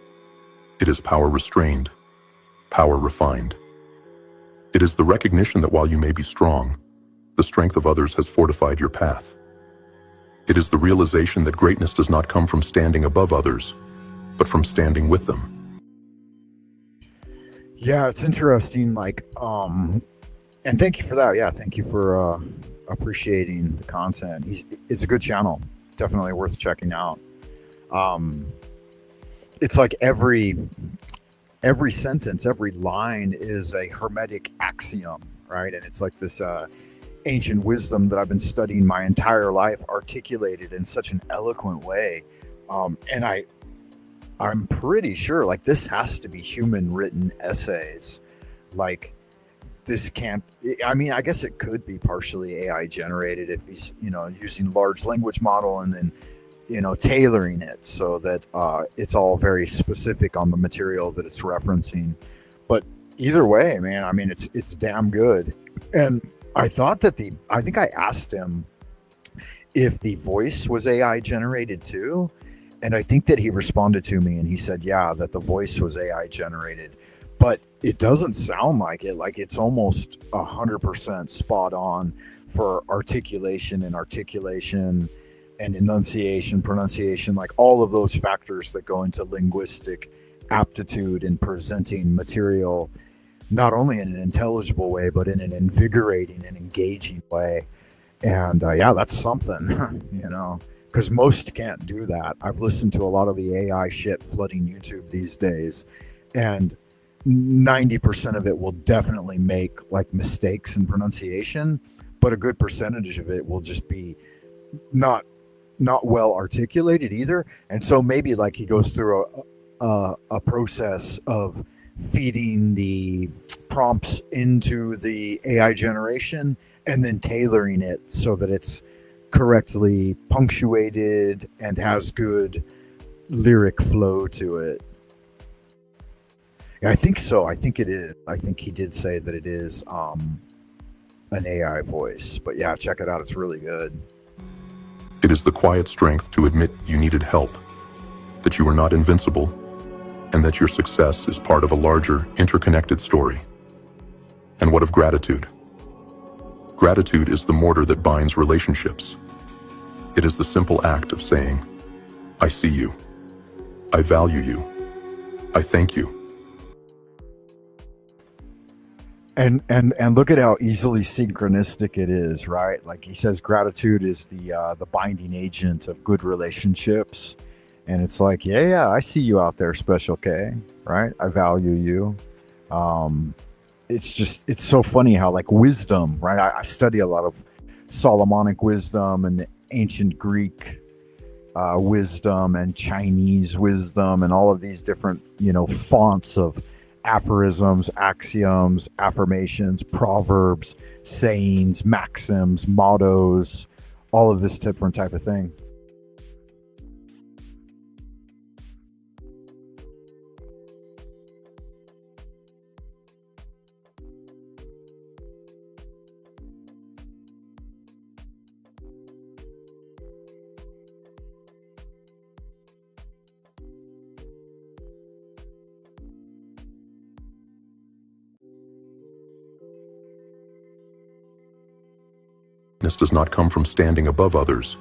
It is power restrained, power refined. It is the recognition that while you may be strong, the strength of others has fortified your path. It is the realization that greatness does not come from standing above others, but from standing with them. Yeah, it's interesting. And thank you for that. Yeah, thank you for appreciating the content. It's a good channel, definitely worth checking out. It's like every sentence, every line is a hermetic axiom, right? And it's like this ancient wisdom that I've been studying my entire life, articulated in such an eloquent way. And I'm pretty sure like this has to be human written essays. Like this can't, I mean, I guess it could be partially AI generated if he's, using large language model and then, tailoring it so that it's all very specific on the material that it's referencing. But either way, man, I mean, it's damn good. And I thought that I think I asked him if the voice was AI generated too. And I think that he responded to me and he said, yeah, that the voice was AI generated, but it doesn't sound like it. Like it's almost 100% spot on for articulation and enunciation, pronunciation, like all of those factors that go into linguistic aptitude in presenting material, not only in an intelligible way, but in an invigorating and engaging way. And yeah, that's something, because most can't do that. I've listened to a lot of the AI shit flooding YouTube these days, and 90% of it will definitely make like mistakes in pronunciation, but a good percentage of it will just be not well articulated either. And so maybe like he goes through a process of feeding the prompts into the AI generation and then tailoring it so that it's correctly punctuated and has good lyric flow to it. Yeah, I think so. I think it is. I think he did say that it is an AI voice. But yeah, check it out. It's really good. It is the quiet strength to admit you needed help, that you are not invincible, and that your success is part of a larger, interconnected story. And what of gratitude? Gratitude is the mortar that binds relationships. It is the simple act of saying, I see you. I value you. I thank you. And look at how easily synchronistic it is, right? Like he says, gratitude is the binding agent of good relationships. And it's like, yeah, I see you out there, Special K, right? I value you. It's so funny how like wisdom, right? I study a lot of Solomonic wisdom and the ancient Greek wisdom and Chinese wisdom and all of these different, fonts of aphorisms, axioms, affirmations, proverbs, sayings, maxims, mottos, all of this different type of thing. Does not come from standing above others,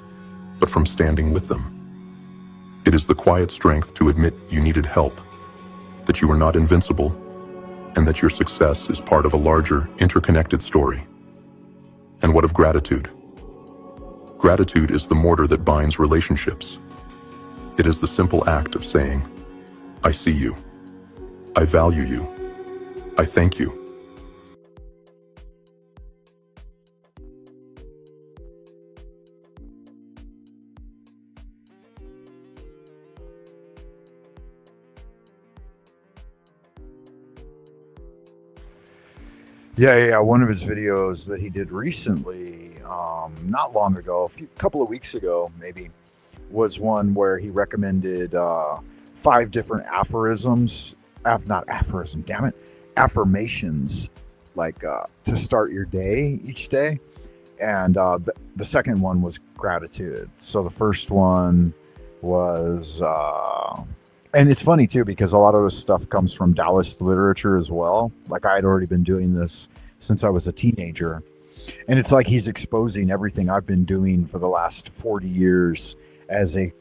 but from standing with them. It is the quiet strength to admit you needed help, that you are not invincible, and that your success is part of a larger, interconnected story. And what of gratitude? Gratitude is the mortar that binds relationships. It is the simple act of saying, I see you. I value you. I thank you. Yeah. One of his videos that he did recently, not long ago, couple of weeks ago, maybe, was one where he recommended 5 different affirmations, like to start your day each day. And the second one was gratitude. So the first one was, And it's funny too, because a lot of this stuff comes from Taoist literature as well. Like I had already been doing this since I was a teenager. And it's like he's exposing everything I've been doing for the last 40 years as a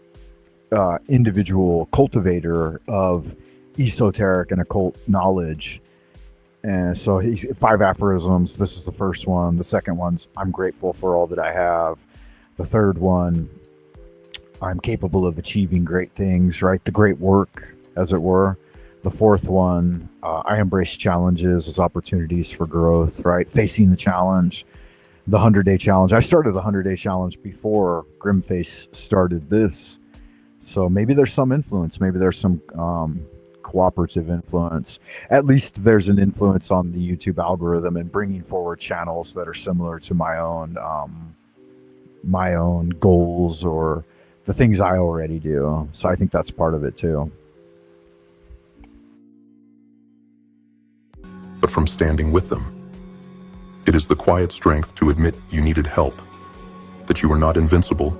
individual cultivator of esoteric and occult knowledge. And so he's 5 aphorisms. This is the first one. The second one's I'm grateful for all that I have. The third one, I'm capable of achieving great things, right? The great work, as it were. The fourth one, I embrace challenges as opportunities for growth, right? Facing the challenge. The 100-day challenge. I started the 100-day challenge before Grimface started this. So maybe there's some influence. Maybe there's some cooperative influence. At least there's an influence on the YouTube algorithm and bringing forward channels that are similar to my own goals or the things I already do. So I think that's part of it too. But from standing with them, it is the quiet strength to admit you needed help, that you are not invincible,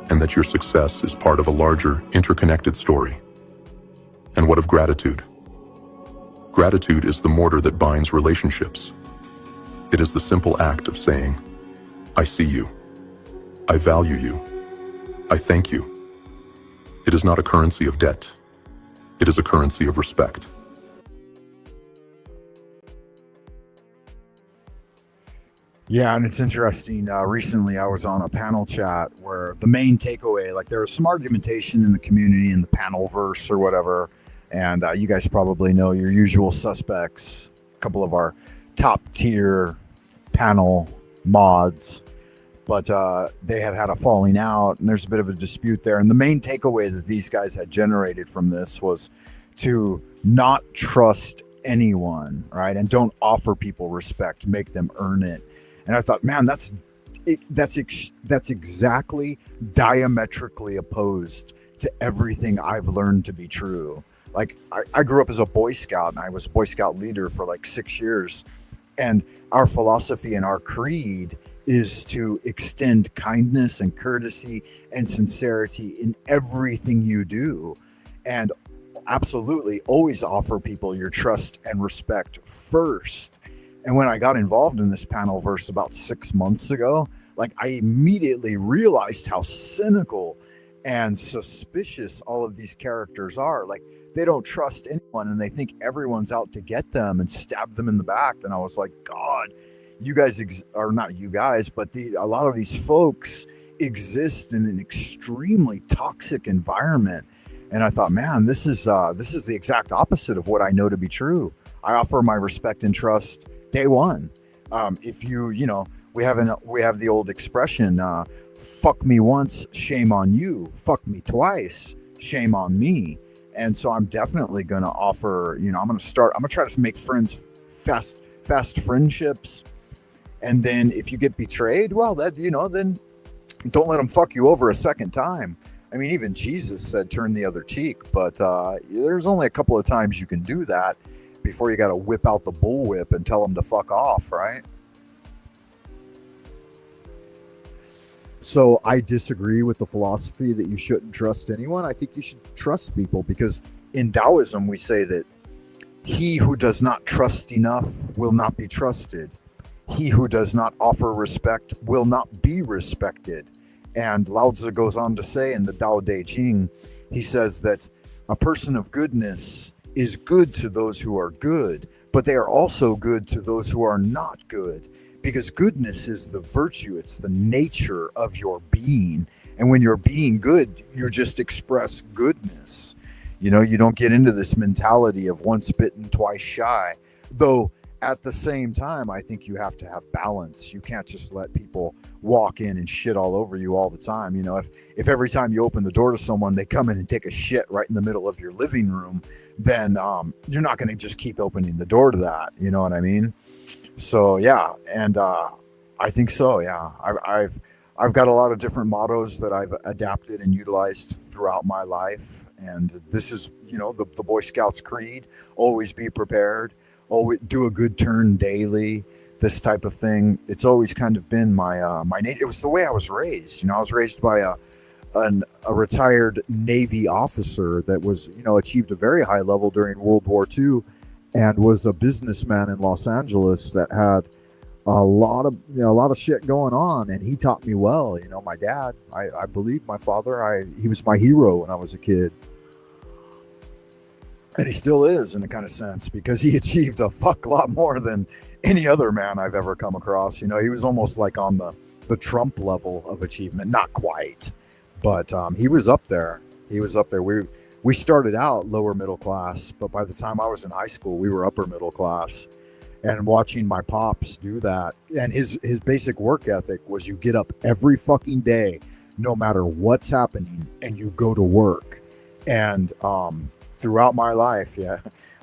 and that your success is part of a larger, interconnected story. And what of gratitude? Gratitude is the mortar that binds relationships. It is the simple act of saying, I see you. I value you. I thank you. It is not a currency of debt. It is a currency of respect. Yeah, and it's interesting. Recently, I was on a panel chat where the main takeaway, like there was some argumentation in the community in the panel verse or whatever, and you guys probably know your usual suspects, a couple of our top tier panel mods, but they had a falling out, and there's a bit of a dispute there. And the main takeaway that these guys had generated from this was to not trust anyone, right? And don't offer people respect, make them earn it. And I thought, man, that's exactly diametrically opposed to everything I've learned to be true. Like I grew up as a Boy Scout, and I was a Boy Scout leader for like 6 years. And our philosophy and our creed is to extend kindness and courtesy and sincerity in everything you do. And absolutely always offer people your trust and respect first. And when I got involved in this panel verse about 6 months ago, like I immediately realized how cynical and suspicious all of these characters are. Like they don't trust anyone and they think everyone's out to get them and stab them in the back. And I was like, God, you guys are not you guys, but a lot of these folks exist in an extremely toxic environment. And I thought, man, this is the exact opposite of what I know to be true. I offer my respect and trust day one. If we have the old expression, fuck me once, shame on you. Fuck me twice, shame on me. And so I'm definitely going to offer, I'm going to try to make friends, fast friendships. And then if you get betrayed, well, then don't let them fuck you over a second time. I mean, even Jesus said, turn the other cheek, but there's only a couple of times you can do that before you got to whip out the bullwhip and tell them to fuck off, right? So I disagree with the philosophy that you shouldn't trust anyone. I think you should trust people, because in Taoism, we say that he who does not trust enough will not be trusted. He who does not offer respect will not be respected. And Lao Tzu goes on to say in the Tao Te Ching, he says that a person of goodness is good to those who are good, but they are also good to those who are not good, because goodness is the virtue. It's the nature of your being. And when you're being good, you just express goodness. You don't get into this mentality of once bitten, twice shy. Though at the same time, I think you have to have balance. You can't just let people walk in and shit all over you all the time. If every time you open the door to someone, they come in and take a shit right in the middle of your living room, then you're not going to just keep opening the door to that. You know what I mean? So yeah, and I think so. Yeah, I've got a lot of different mottos that I've adapted and utilized throughout my life, and this is the Boy Scouts creed: always be prepared. Always do a good turn daily, this type of thing. It's always kind of been my nature. It was the way I was raised. I was raised by a retired Navy officer that was, achieved a very high level during World War II, and was a businessman in Los Angeles that had a lot of shit going on. And he taught me well. My dad, I believe my father, he was my hero when I was a kid. And he still is, in a kind of sense, because he achieved a fuck lot more than any other man I've ever come across. He was almost like on the Trump level of achievement. Not quite, but he was up there. We started out lower middle class, but by the time I was in high school, we were upper middle class. And watching my pops do that, and his basic work ethic was you get up every fucking day, no matter what's happening, and you go to work. And throughout my life,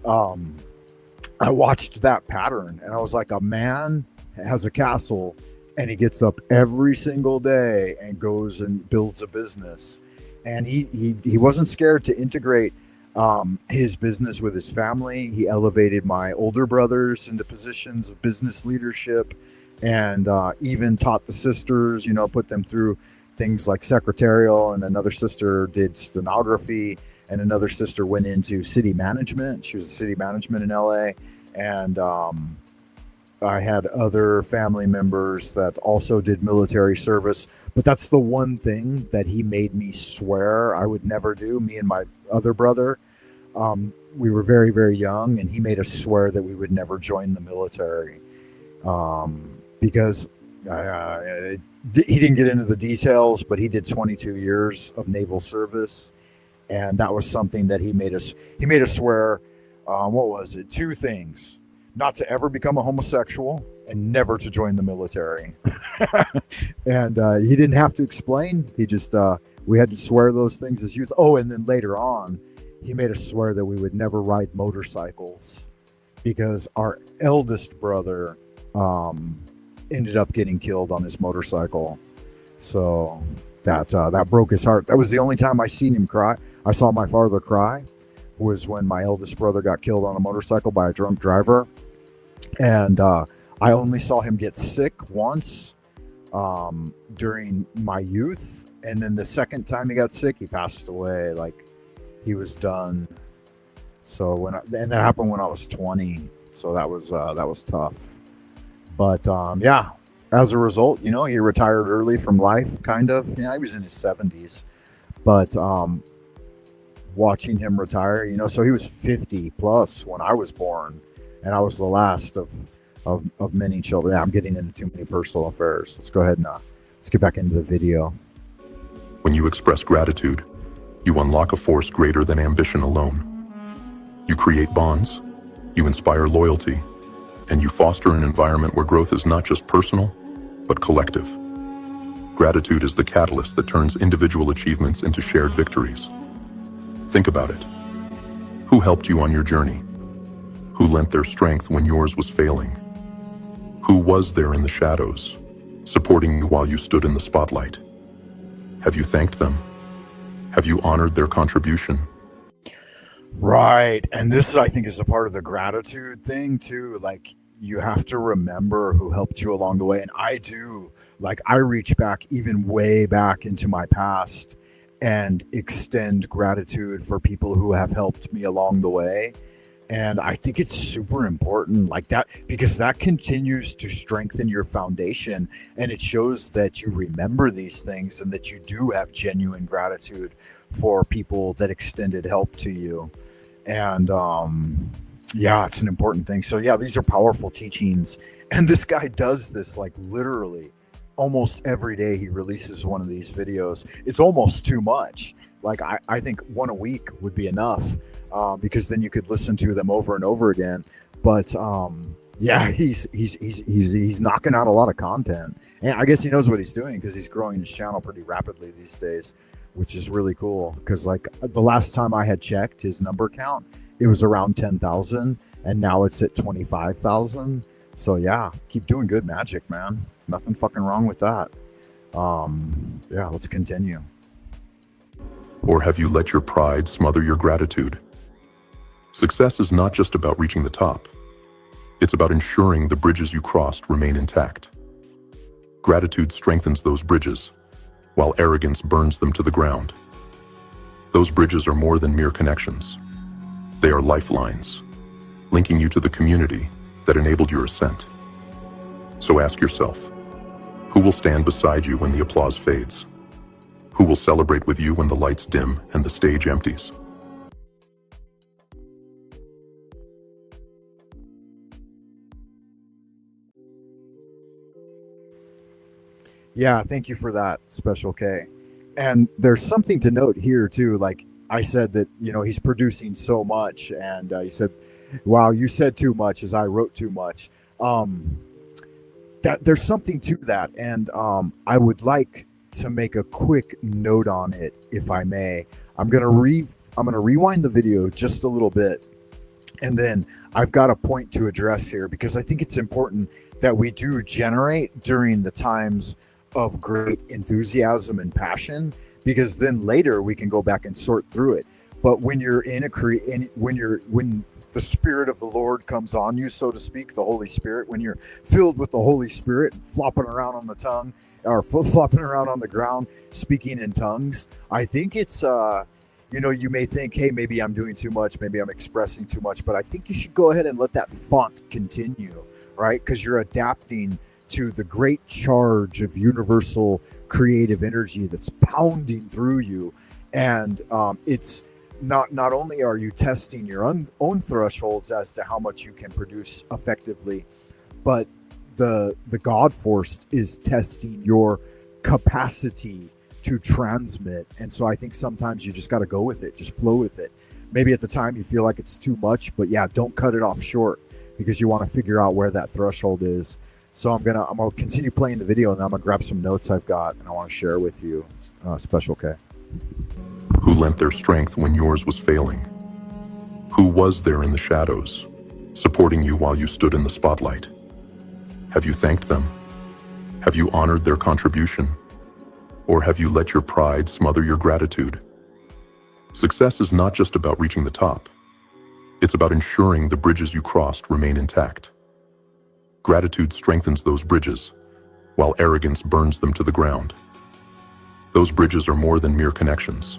I watched that pattern, and I was like, a man has a castle, and he gets up every single day and goes and builds a business. And he wasn't scared to integrate his business with his family. He elevated my older brothers into positions of business leadership, and even taught the sisters, put them through things like secretarial, and another sister did stenography, and another sister went into city management. She was a city management in LA. And I had other family members that also did military service. But that's the one thing that he made me swear I would never do, me and my other brother. We were very, very young, and he made us swear that we would never join the military, because he didn't get into the details, but he did 22 years of naval service. And that was something that he made us swear, what was it? 2 things: not to ever become a homosexual, and never to join the military. And he didn't have to explain. He just, we had to swear those things as youth. Oh, and then later on, he made us swear that we would never ride motorcycles, because our eldest brother ended up getting killed on his motorcycle. So that broke his heart. That was the only time I seen him cry. I saw my father cry, was when my eldest brother got killed on a motorcycle by a drunk driver. And I only saw him get sick once during my youth. And then the second time he got sick, he passed away. Like, he was done. So and that happened when I was 20. So that was tough. But as a result, he retired early from life, kind of. He was in his 70s. But watching him retire, so he was 50 plus when I was born, and I was the last of many children. I'm getting into too many personal affairs. Let's go ahead and let's get back into the video. When you express gratitude, you unlock a force greater than ambition alone. You create bonds, you inspire loyalty, and you foster an environment where growth is not just personal, but collective. Gratitude is the catalyst that turns individual achievements into shared victories. Think about it. Who helped you on your journey? Who lent their strength when yours was failing? Who was there in the shadows, supporting you while you stood in the spotlight? Have you thanked them? Have you honored their contribution? Right. And this, I think, is a part of the gratitude thing too. Like, you have to remember who helped you along the way. And I do. Like, I reach back, even way back into my past, and extend gratitude for people who have helped me along the way. And I think it's super important, like that, because that continues to strengthen your foundation, and it shows that you remember these things and that you do have genuine gratitude for people that extended help to you. And it's an important thing. So these are powerful teachings, and this guy does this like literally almost every day. He releases one of these videos. It's almost too much. Like, I think one a week would be enough, because then you could listen to them over and over again. But he's knocking out a lot of content, and I guess he knows what he's doing, because he's growing his channel pretty rapidly these days, which is really cool. Because like the last time I had checked his number count, it was around 10,000, and now it's at 25,000. So keep doing good magic, man. Nothing fucking wrong with that. Let's continue. Or have you let your pride smother your gratitude? Success is not just about reaching the top. It's about ensuring the bridges you crossed remain intact. Gratitude strengthens those bridges, while arrogance burns them to the ground. Those bridges are more than mere connections. They are lifelines, linking you to the community that enabled your ascent. So ask yourself, who will stand beside you when the applause fades? Who will celebrate with you when the lights dim and the stage empties? Yeah, thank you for that, Special K. And there's something to note here too. Like I said that, he's producing so much, and he said, wow, you said too much as I wrote too much. That there's something to that. And I would like to make a quick note on it, if I may. I'm gonna rewind the video just a little bit, and then I've got a point to address here, because I think it's important that we do generate during the times of great enthusiasm and passion, because then later we can go back and sort through it. But when you're when the Spirit of the Lord comes on you, so to speak, the Holy Spirit, when you're filled with the Holy Spirit and flopping around on the tongue, or flopping around on the ground, speaking in tongues, I think it's, you may think, hey, maybe I'm doing too much, maybe I'm expressing too much, but I think you should go ahead and let that font continue, right? Because you're adapting to the great charge of universal creative energy that's pounding through you. And it's not only are you testing your own thresholds as to how much you can produce effectively, but the God Force is testing your capacity to transmit. And so I think sometimes you just got to go with it, just flow with it. Maybe at the time you feel like it's too much, but yeah, don't cut it off short, because you want to figure out where that threshold is. So I'm gonna continue playing the video, and then I'm gonna grab some notes I've got and I want to share with you, Special K. Who lent their strength when yours was failing? Who was there in the shadows, supporting you while you stood in the spotlight? Have you thanked them? Have you honored their contribution? Or have you let your pride smother your gratitude? Success is not just about reaching the top. It's about ensuring the bridges you crossed remain intact. Gratitude strengthens those bridges, while arrogance burns them to the ground. Those bridges are more than mere connections.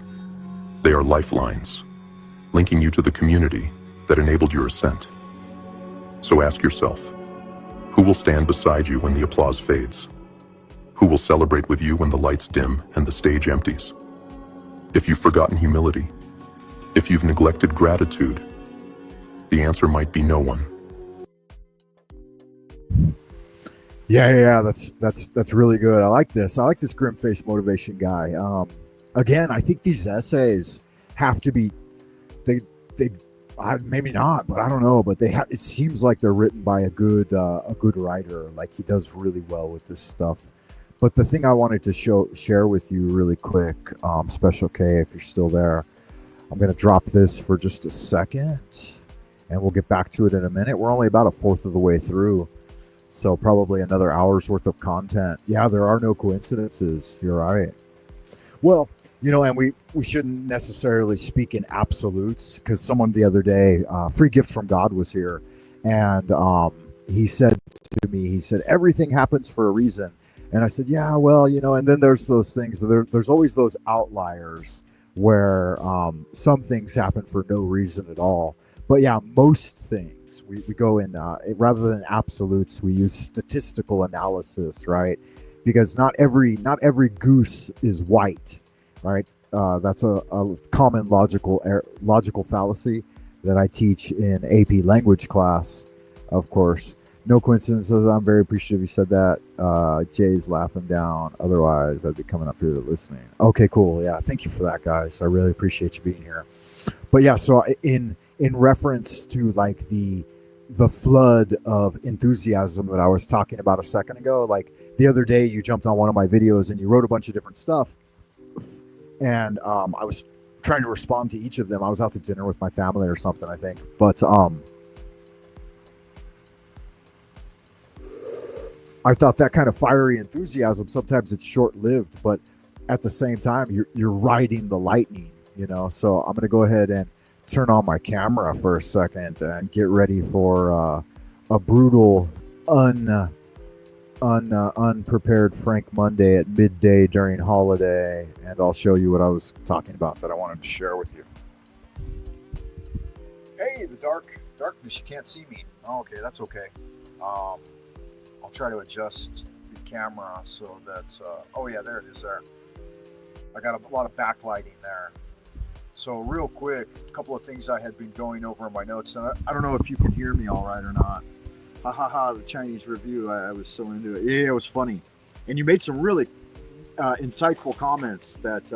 They are lifelines, linking you to the community that enabled your ascent. So ask yourself, who will stand beside you when the applause fades? Who will celebrate with you when the lights dim and the stage empties? If you've forgotten humility, if you've neglected gratitude, the answer might be no one. Yeah, that's really good. I like this. I like this grim face motivation guy. Again, I think these essays have to be, maybe not, but I don't know. But it seems like they're written by a good writer. Like, he does really well with this stuff. But the thing I wanted to share with you really quick, Special K, if you're still there, I'm going to drop this for just a second, and we'll get back to it in a minute. We're only about a fourth of the way through, so probably another hour's worth of content. Yeah, there are no coincidences. You're right. Well, and we shouldn't necessarily speak in absolutes, because someone the other day, Free Gift from God, was here, and he said to me, he said, everything happens for a reason. And I said, yeah, well, and then there's those things, there's always those outliers where some things happen for no reason at all. But yeah, most things, we go in, rather than absolutes, we use statistical analysis, right? Because not every goose is white, right? That's a common logical fallacy that I teach in AP language class, of course. No coincidences. I'm very appreciative you said that. Jay's laughing down. Otherwise, I'd be coming up here listening. Okay, cool. Yeah, thank you for that, guys. I really appreciate you being here. But yeah, so in reference to like the flood of enthusiasm that I was talking about a second ago, like the other day you jumped on one of my videos and you wrote a bunch of different stuff, and I was trying to respond to each of them. I was out to dinner with my family or something, I think. But I thought that kind of fiery enthusiasm, sometimes it's short-lived, but at the same time, you're riding the lightning, So I'm going to go ahead and turn on my camera for a second and get ready for a brutal, unprepared Frank Monday at midday during holiday, and I'll show you what I was talking about that I wanted to share with you. Hey, the darkness, you can't see me. Oh, okay, that's okay. I'll try to adjust the camera so that, oh yeah, there it is there. I got a lot of backlighting there. So real quick, a couple of things I had been going over in my notes, and I don't know if you can hear me all right or not. Ha ha ha, the Chinese review, I was so into it. Yeah, it was funny. And you made some really insightful comments that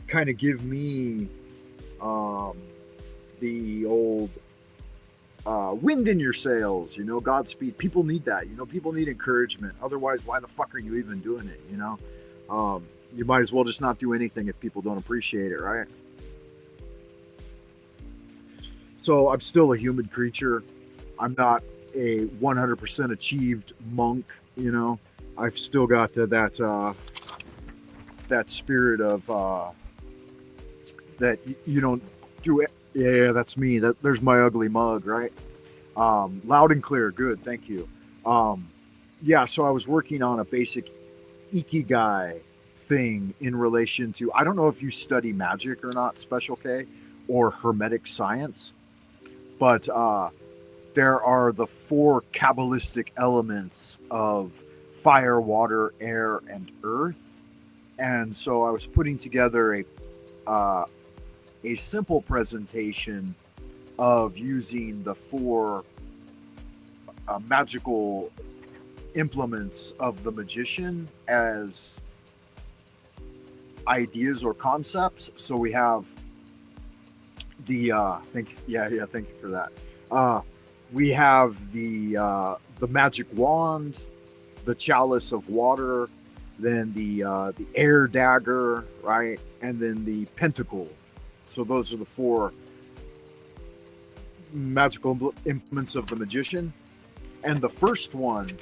kind of give me the old wind in your sails, you know, Godspeed. People need that, you know, people need encouragement. Otherwise, why the fuck are you even doing it, you know? You might as well just not do anything if people don't appreciate it, right? So I'm still a human creature. I'm not a 100% achieved monk, you know. I've still got that spirit of that you don't do it. Yeah, that's me. There's my ugly mug, right? Loud and clear. Good, thank you. Yeah, so I was working on a basic ikigai thing in relation to, I don't know if you study magic or not, Special K, or Hermetic science, but there are the 4 Kabbalistic elements of fire, water, air, and earth. And so I was putting together a simple presentation of using the 4 magical implements of the magician as ideas or concepts. So we have the thank you for that. We have the magic wand, the chalice of water, then the air dagger, right, and then the pentacle. So those are the 4 magical implements of the magician. And the first one,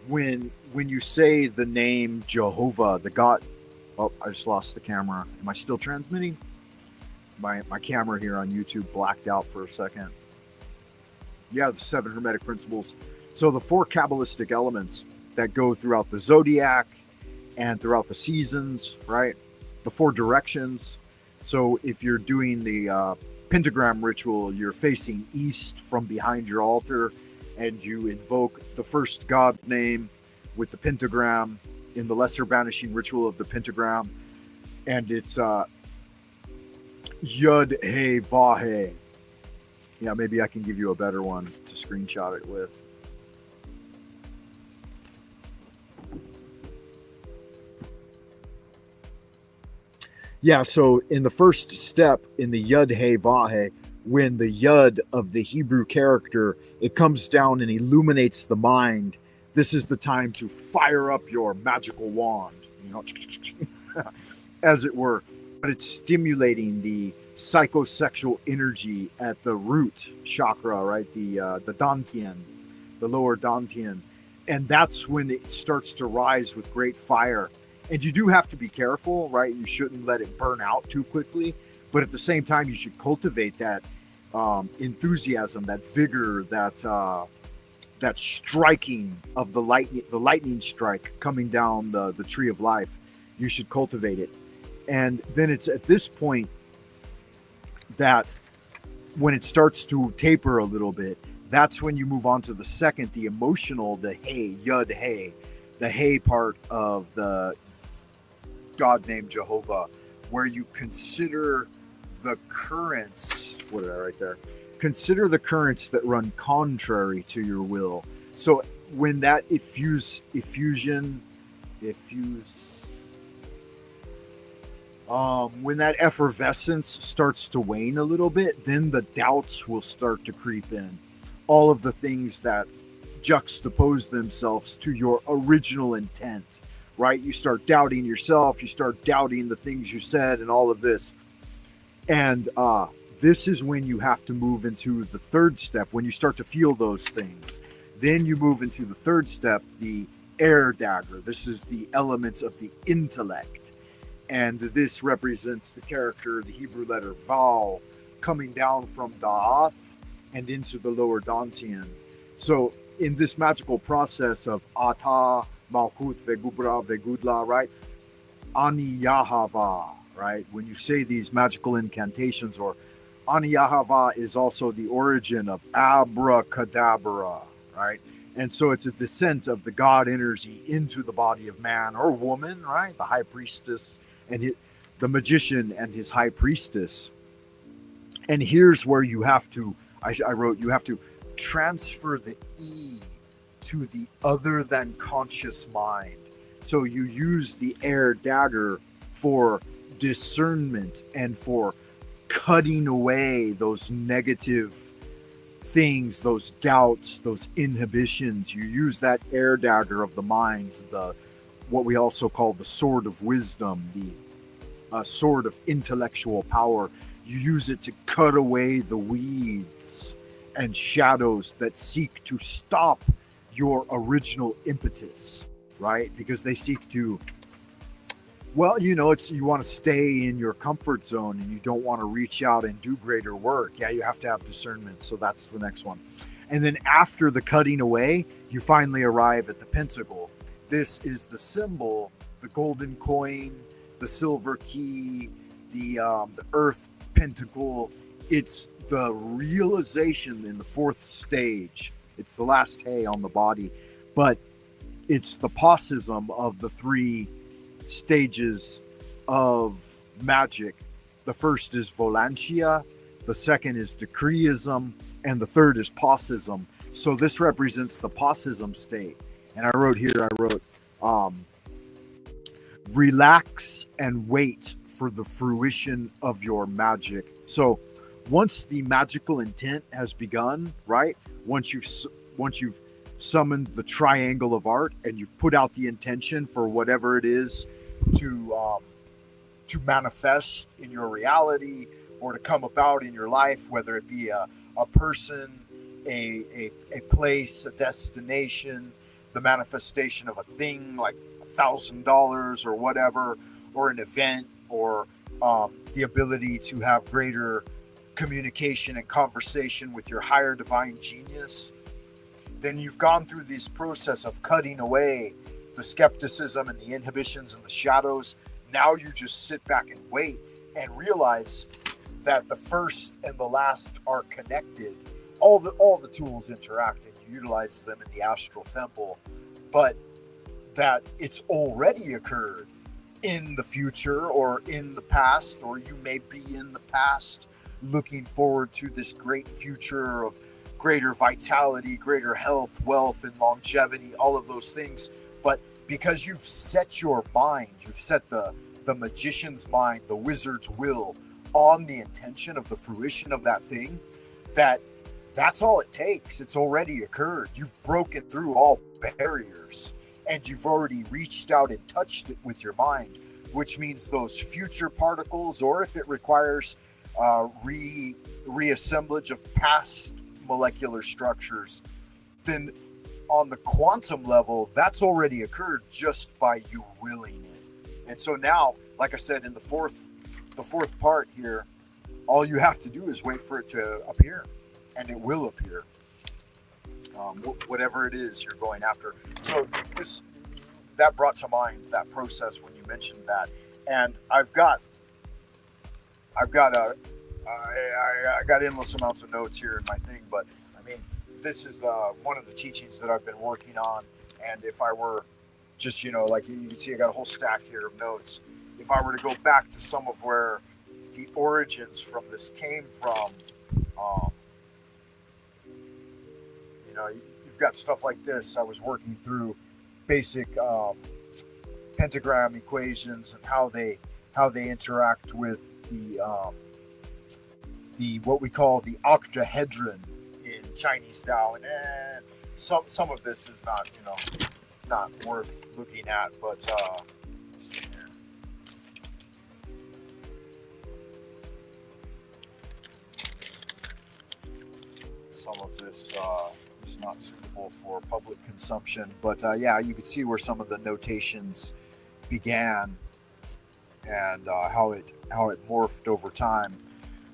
when you say the name Jehovah, the God. Oh, I just lost the camera. Am I still transmitting? My camera here on YouTube blacked out for a second. Yeah, the 7 Hermetic principles. So the 4 Kabbalistic elements that go throughout the zodiac and throughout the seasons, right? The 4 directions. So if you're doing the pentagram ritual, you're facing east from behind your altar, and you invoke the first god name with the pentagram in the lesser banishing ritual of the pentagram, and it's Yud He Vahe. Yeah, maybe I can give you a better one to screenshot it with. Yeah, so in the first step in the Yud He Vahe, when the Yud of the Hebrew character, it comes down and illuminates the mind, this is the time to fire up your magical wand, you know, as it were. But it's stimulating the psychosexual energy at the root chakra, right? The Dantian, the lower Dantian. And that's when it starts to rise with great fire. And you do have to be careful, right? You shouldn't let it burn out too quickly. But at the same time, you should cultivate that enthusiasm, that vigor, that striking of the lightning strike coming down the tree of life. You should cultivate it. And then it's at this point that when it starts to taper a little bit, that's when you move on to the second, the emotional, the Hey, Yud Hey, the Hey part of the God named Jehovah, where you consider the currents. What did I write there? Consider the currents that run contrary to your will. So when that when that effervescence starts to wane a little bit, then the doubts will start to creep in. All of the things that juxtapose themselves to your original intent, right? You start doubting yourself, you start doubting the things you said and all of this. And this is when you have to move into the third step, when you start to feel those things. Then you move into the third step, the air dagger. This is the elements of the intellect. And this represents the character, the Hebrew letter Vav, coming down from Da'ath and into the lower Dantian. So in this magical process of Ata, Malkut, Vegubra, Vegudla, right? Aniyahava, right? When you say these magical incantations, or Aniyahava is also the origin of abracadabra, right? And so it's a descent of the God energy into the body of man or woman, right? The high priestess and the magician and his high priestess. And here's where you have to, I wrote, you have to transfer the E to the other than conscious mind. So you use the air dagger for discernment and for cutting away those negative things, those doubts, those inhibitions. You use that air dagger of the mind, what we also call the sword of wisdom, the sword of intellectual power. You use it to cut away the weeds and shadows that seek to stop your original impetus, right? Because they seek to, well, you want to stay in your comfort zone and you don't want to reach out and do greater work. Yeah, you have to have discernment. So that's the next one. And then after the cutting away, you finally arrive at the pentacle. This is the symbol, the golden coin, the silver key, the earth pentacle. It's the realization in the fourth stage. It's the last hay on the body, but it's the paucism of the three stages of magic. The first is volantia, the second is decreeism, and the third is paucism. So this represents the paucism state. And I wrote here, relax and wait for the fruition of your magic. So once the magical intent has begun, right? Once you've summoned the triangle of art and you've put out the intention for whatever it is to manifest in your reality or to come about in your life, whether it be a person, a place, a destination, the manifestation of a thing like $1,000 or whatever, or an event, or the ability to have greater communication and conversation with your higher divine genius, then you've gone through this process of cutting away the skepticism and the inhibitions and the shadows. Now you just sit back and wait and realize that the first and the last are connected. All the tools interact and you utilize them in the astral temple, but that it's already occurred in the future or in the past, or you may be in the past looking forward to this great future of greater vitality, greater health, wealth, and longevity, all of those things. But because you've set your mind, you've set the magician's mind, the wizard's will on the intention of the fruition of that thing, that's all it takes. It's already occurred. You've broken through all barriers and you've already reached out and touched it with your mind, which means those future particles, or if it requires reassemblage of past molecular structures, then on the quantum level, that's already occurred just by you willing it. And so now, like I said, in the fourth part here, all you have to do is wait for it to appear, and it will appear. Whatever it is you're going after. So that brought to mind that process when you mentioned that, and I got endless amounts of notes here in my thing, but I mean, this is one of the teachings that I've been working on. And if I were just, like you can see, I got a whole stack here of notes. If I were to go back to some of where the origins from this came from, you've got stuff like this. I was working through basic pentagram equations and how they interact with the what we call the octahedron in Chinese Tao, and some of this is not worth looking at, but let's see here. Some of this is not suitable for public consumption, but yeah, you can see where some of the notations began and how it morphed over time.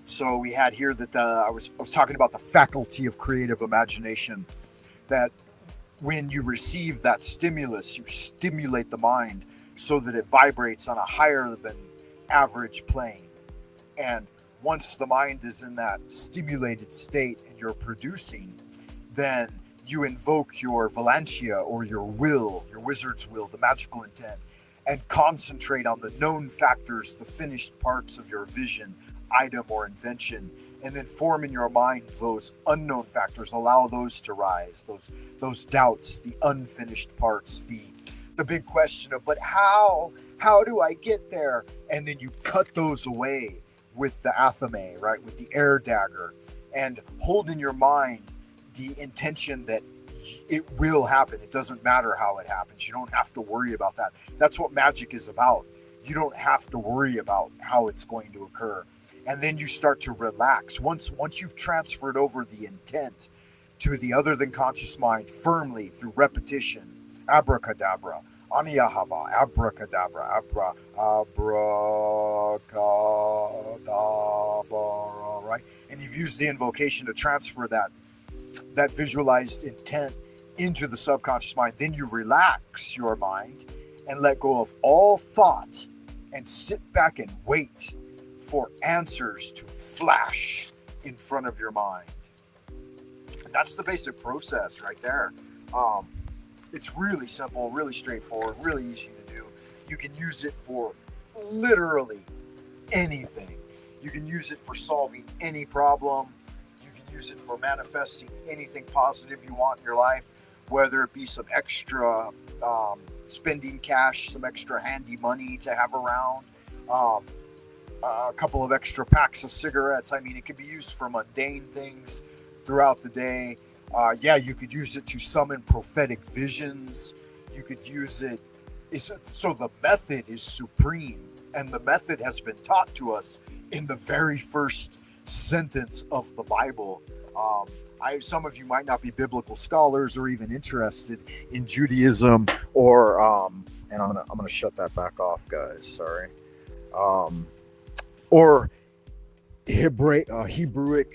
So we had here that I was talking about the faculty of creative imagination, that when you receive that stimulus, you stimulate the mind so that it vibrates on a higher than average plane. And once the mind is in that stimulated state and you're producing, then you invoke your Valantia, or your will, your wizard's will, the magical intent, and concentrate on the known factors, the finished parts of your vision, item, or invention, and then form in your mind those unknown factors. Allow those to rise, those doubts, the unfinished parts, the big question of, but how do I get there? And then you cut those away with the athame, right, with the air dagger, and hold in your mind the intention that it will happen. It doesn't matter how it happens. You don't have to worry about that. That's what magic is about. You don't have to worry about how it's going to occur. And then you start to relax. Once you've transferred over the intent to the other than conscious mind firmly through repetition, abracadabra, aniyahava, abracadabra, abracadabra, right? And you've used the invocation to transfer that visualized intent into the subconscious mind. Then you relax your mind and let go of all thought and sit back and wait for answers to flash in front of your mind. And that's the basic process right there. It's really simple, really straightforward, really easy to do. You can use it for literally anything. You can use it for solving any problem. Use it for manifesting anything positive you want in your life, whether it be some extra spending cash, some extra handy money to have around, a couple of extra packs of cigarettes. I mean, it could be used for mundane things throughout the day. You could use it to summon prophetic visions. You could use it. So the method is supreme, and the method has been taught to us in the very first sentence of the Bible. Some of you might not be biblical scholars or even interested in Judaism, or and I'm gonna shut that back off, guys. Sorry. Or Hebrewic,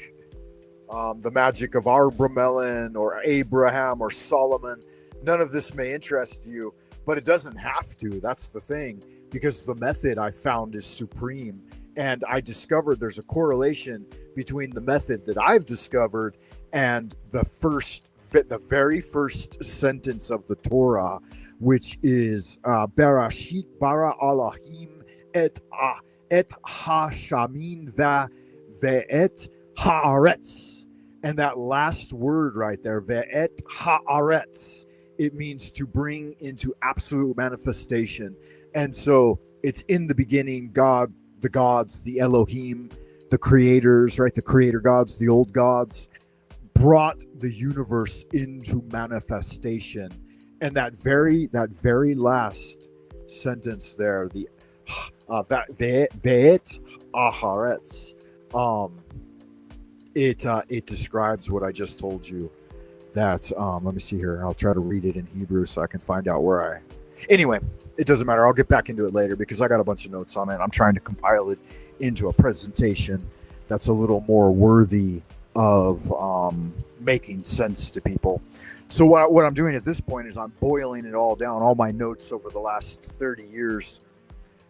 the magic of Abramelin or Abraham or Solomon. None of this may interest you, but it doesn't have to. That's the thing, because the method I found is supreme. And I discovered there's a correlation between the method that I've discovered and the very first sentence of the Torah, which is Berashit bara Elohim et ha-shamin ve'et haaretz. And that last word right there, ve'et haaretz, it means to bring into absolute manifestation. And so it's in the beginning, God, the gods, the Elohim, the creators, right? The creator gods, the old gods, brought the universe into manifestation. And that very last sentence there, the ve'et aharetz, it describes what I just told you. That let me see here. I'll try to read it in Hebrew so I can find out where Anyway, it doesn't matter. I'll get back into it later because I got a bunch of notes on it. I'm trying to compile it into a presentation that's a little more worthy of making sense to people. So what I'm doing at this point is I'm boiling it all down, all my notes over the last 30 years,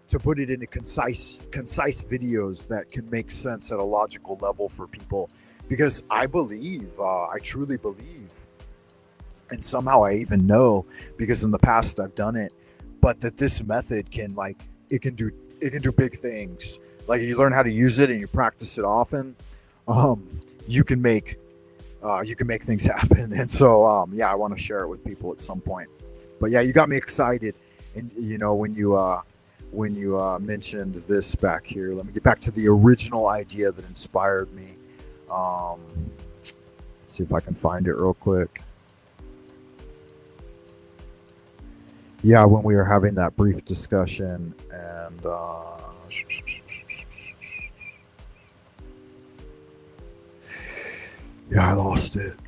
to put it into concise videos that can make sense at a logical level for people. Because I believe, I truly believe, and somehow I even know, because in the past I've done it, but that this method can do big things. Like, you learn how to use it and you practice it often, you can make things happen. And so I want to share it with people at some point. But yeah, you got me excited, and when you mentioned this back here, let me get back to the original idea that inspired me. Let's see if I can find it real quick. Yeah, when we were having that brief discussion, and I lost it.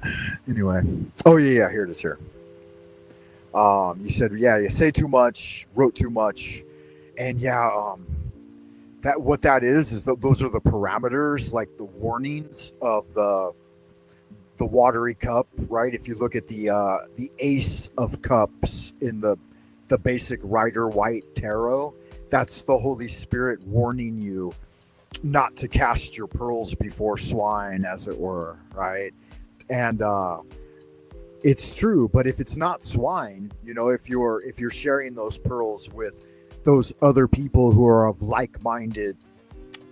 Anyway, here it is here. You said, you say too much, wrote too much, and what that is those are the parameters, like the warnings of the the watery cup, right? If you look at the Ace of Cups in the basic Rider White tarot, that's the Holy Spirit warning you not to cast your pearls before swine, as it were, right? And it's true, but if it's not swine, if you're sharing those pearls with those other people who are of like-minded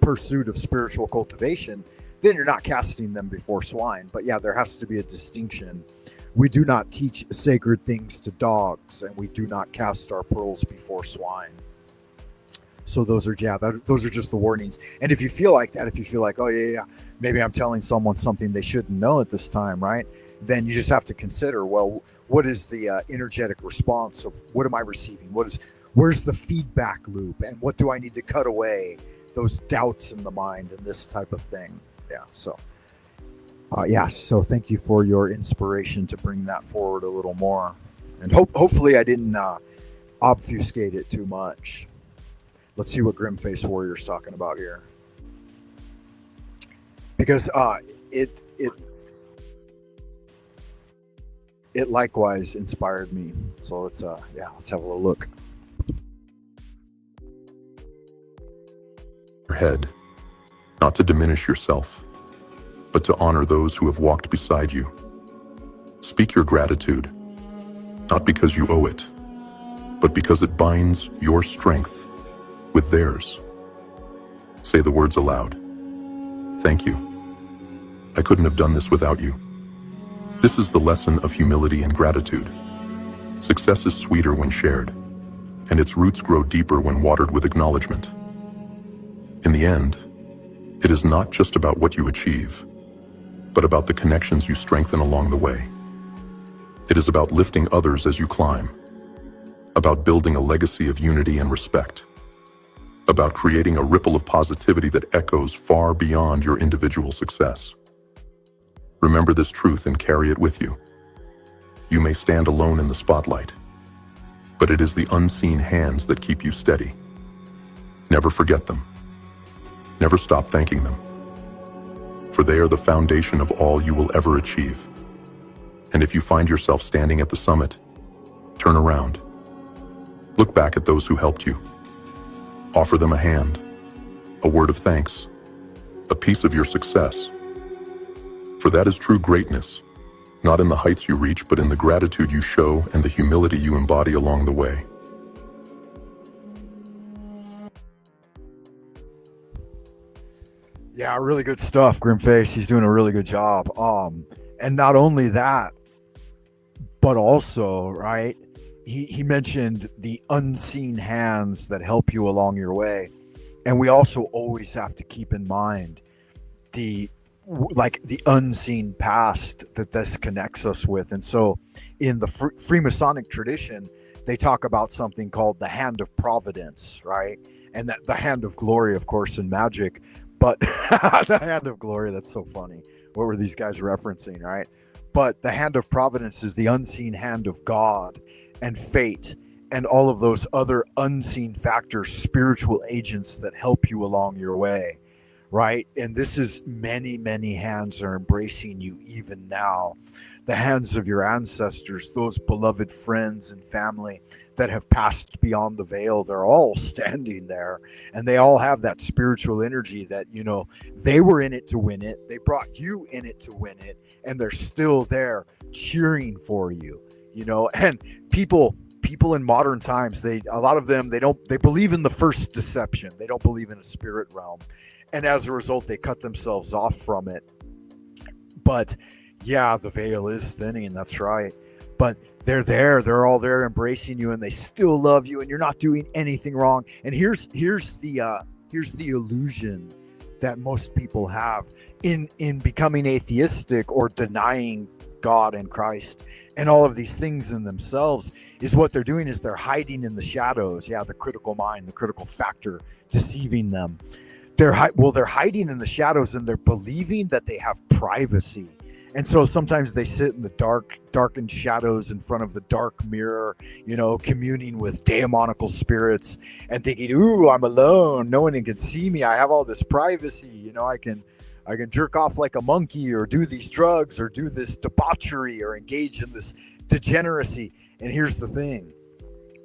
pursuit of spiritual cultivation, then you're not casting them before swine. But yeah, there has to be a distinction. We do not teach sacred things to dogs, and we do not cast our pearls before swine. So those are just the warnings. And if you feel like that, if you feel like, oh yeah, maybe I'm telling someone something they shouldn't know at this time, right? Then you just have to consider, well, what is the energetic response of what am I receiving? Where's the feedback loop, and what do I need to cut away? Those doubts in the mind and this type of thing. Yeah. So, so thank you for your inspiration to bring that forward a little more, and hopefully I didn't obfuscate it too much. Let's see what Grimface Warrior's talking about here, because it likewise inspired me. So let's have a little look. Your head, not to diminish yourself, but to honor those who have walked beside you. Speak your gratitude, not because you owe it, but because it binds your strength with theirs. Say the words aloud. Thank you. I couldn't have done this without you. This is the lesson of humility and gratitude. Success is sweeter when shared, and its roots grow deeper when watered with acknowledgement. In the end, it is not just about what you achieve, but about the connections you strengthen along the way. It is about lifting others as you climb, about building a legacy of unity and respect, about creating a ripple of positivity that echoes far beyond your individual success. Remember this truth and carry it with you. You may stand alone in the spotlight, but it is the unseen hands that keep you steady. Never forget them. Never stop thanking them, for they are the foundation of all you will ever achieve. And if you find yourself standing at the summit, turn around. Look back at those who helped you. Offer them a hand, a word of thanks, a piece of your success. For that is true greatness, not in the heights you reach, but in the gratitude you show and the humility you embody along the way. Yeah, really good stuff, Grimface. He's doing a really good job. And not only that, but also, right, he mentioned the unseen hands that help you along your way. And we also always have to keep in mind the unseen past that this connects us with. And so in the Freemasonic tradition, they talk about something called the hand of providence, right? And that the hand of glory, of course, in magic. But the hand of glory, that's so funny. What were these guys referencing, right? But the hand of providence is the unseen hand of God and fate and all of those other unseen factors, spiritual agents that help you along your way, right? And this is many, many hands are embracing you even now. The hands of your ancestors, those beloved friends and family that have passed beyond the veil, they're all standing there, and they all have that spiritual energy that, they were in it to win it. They brought you in it to win it, and they're still there cheering for you, and people in modern times, a lot of them, they believe in the first deception. They don't believe in a spirit realm. And as a result, they cut themselves off from it. But yeah, the veil is thinning. That's right. But they're there. They're all there embracing you, and they still love you, and you're not doing anything wrong. And here's the illusion that most people have in becoming atheistic or denying God and Christ and all of these things in themselves. Is what they're doing is they're hiding in the shadows. Yeah, the critical mind, the critical factor deceiving them. They're hiding in the shadows, and they're believing that they have privacy. And so sometimes they sit in the darkened shadows in front of the dark mirror, communing with demonical spirits and thinking, ooh, I'm alone. No one can see me. I have all this privacy. I I can jerk off like a monkey, or do these drugs, or do this debauchery, or engage in this degeneracy. And here's the thing.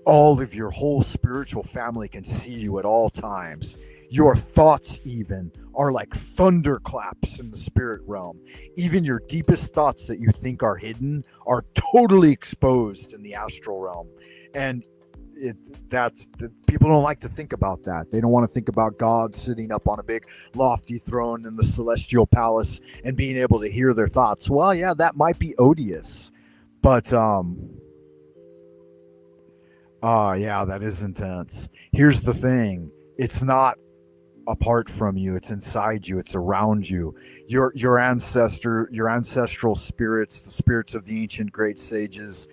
All of your whole spiritual family can see you at all times. Your thoughts even are like thunderclaps in the spirit realm. Even your deepest thoughts that you think are hidden are totally exposed in the astral realm. And people don't like to think about that. They don't want to think about God sitting up on a big lofty throne in the celestial palace and being able to hear their thoughts. Well, yeah, that might be odious, but yeah, that is intense. Here's the thing. It's not apart from you. It's inside you. It's around you. Your ancestral spirits, the spirits of the ancient great sages,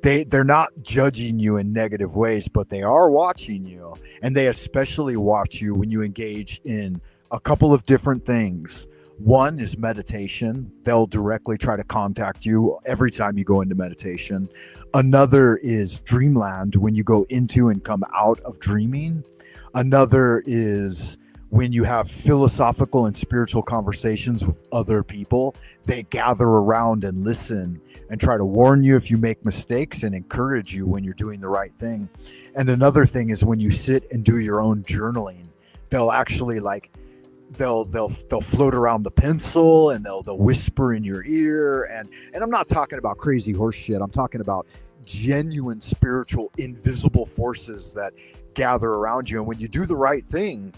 they're not judging you in negative ways, but they are watching you. And they especially watch you when you engage in a couple of different things. One is meditation. They'll directly try to contact you every time you go into meditation. Another is Dreamland, when you go into and come out of dreaming. Another is when you have philosophical and spiritual conversations with other people. They gather around and listen and try to warn you if you make mistakes and encourage you when you're doing the right thing. And another thing is when you sit and do your own journaling. They'll actually they'll float around the pencil, and they'll whisper in your ear, and I'm not talking about crazy horse shit. I'm talking about genuine spiritual invisible forces that gather around you. And when you do the right thing,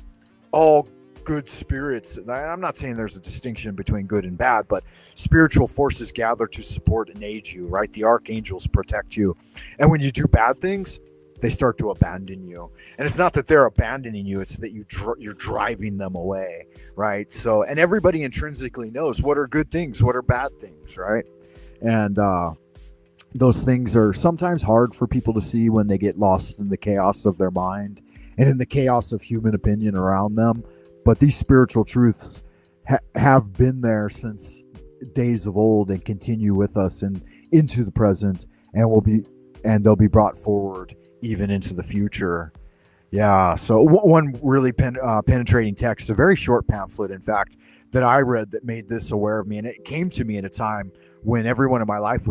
all good spirits, and I'm not saying there's a distinction between good and bad, but spiritual forces gather to support and aid you, right? The archangels protect you. And when you do bad things, they start to abandon you. And it's not that they're abandoning you, it's that you're driving them away, right? So, and everybody intrinsically knows what are good things, what are bad things, right? And those things are sometimes hard for people to see when they get lost in the chaos of their mind and in the chaos of human opinion around them. But these spiritual truths have been there since days of old and continue with us and into the present, and they'll be brought forward even into the future. Yeah, so one really penetrating text, a very short pamphlet, in fact, that I read that made this aware of me, and it came to me at a time when everyone in my life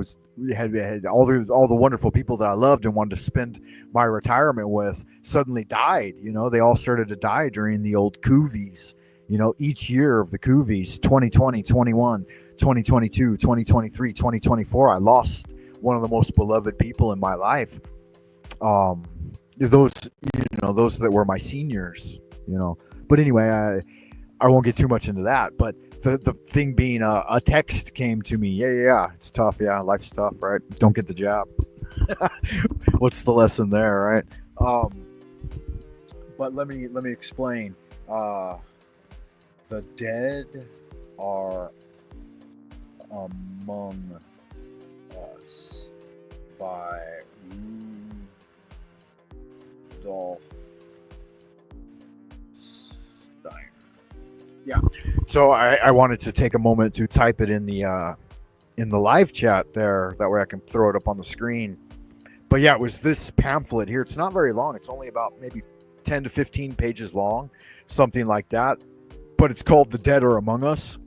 had all the wonderful people that I loved and wanted to spend my retirement with suddenly died. You know, they all started to die during the old Kuvis. You know, each year of the Kuvis, 2020, 21, 2022, 2023, 2024, I lost one of the most beloved people in my life. Those that were my seniors, but anyway, I won't get too much into that, but the thing being a text came to me. Yeah, it's tough. Yeah, life's tough, right? Don't get the job. What's the lesson there, right? But let me explain. The dead are among us by Rudolph Steiner. Yeah. So I wanted to take a moment to type it in the live chat there. That way I can throw it up on the screen. But yeah, it was this pamphlet here. It's not very long. It's only about maybe 10 to 15 pages long, something like that. But it's called The Dead Are Among Us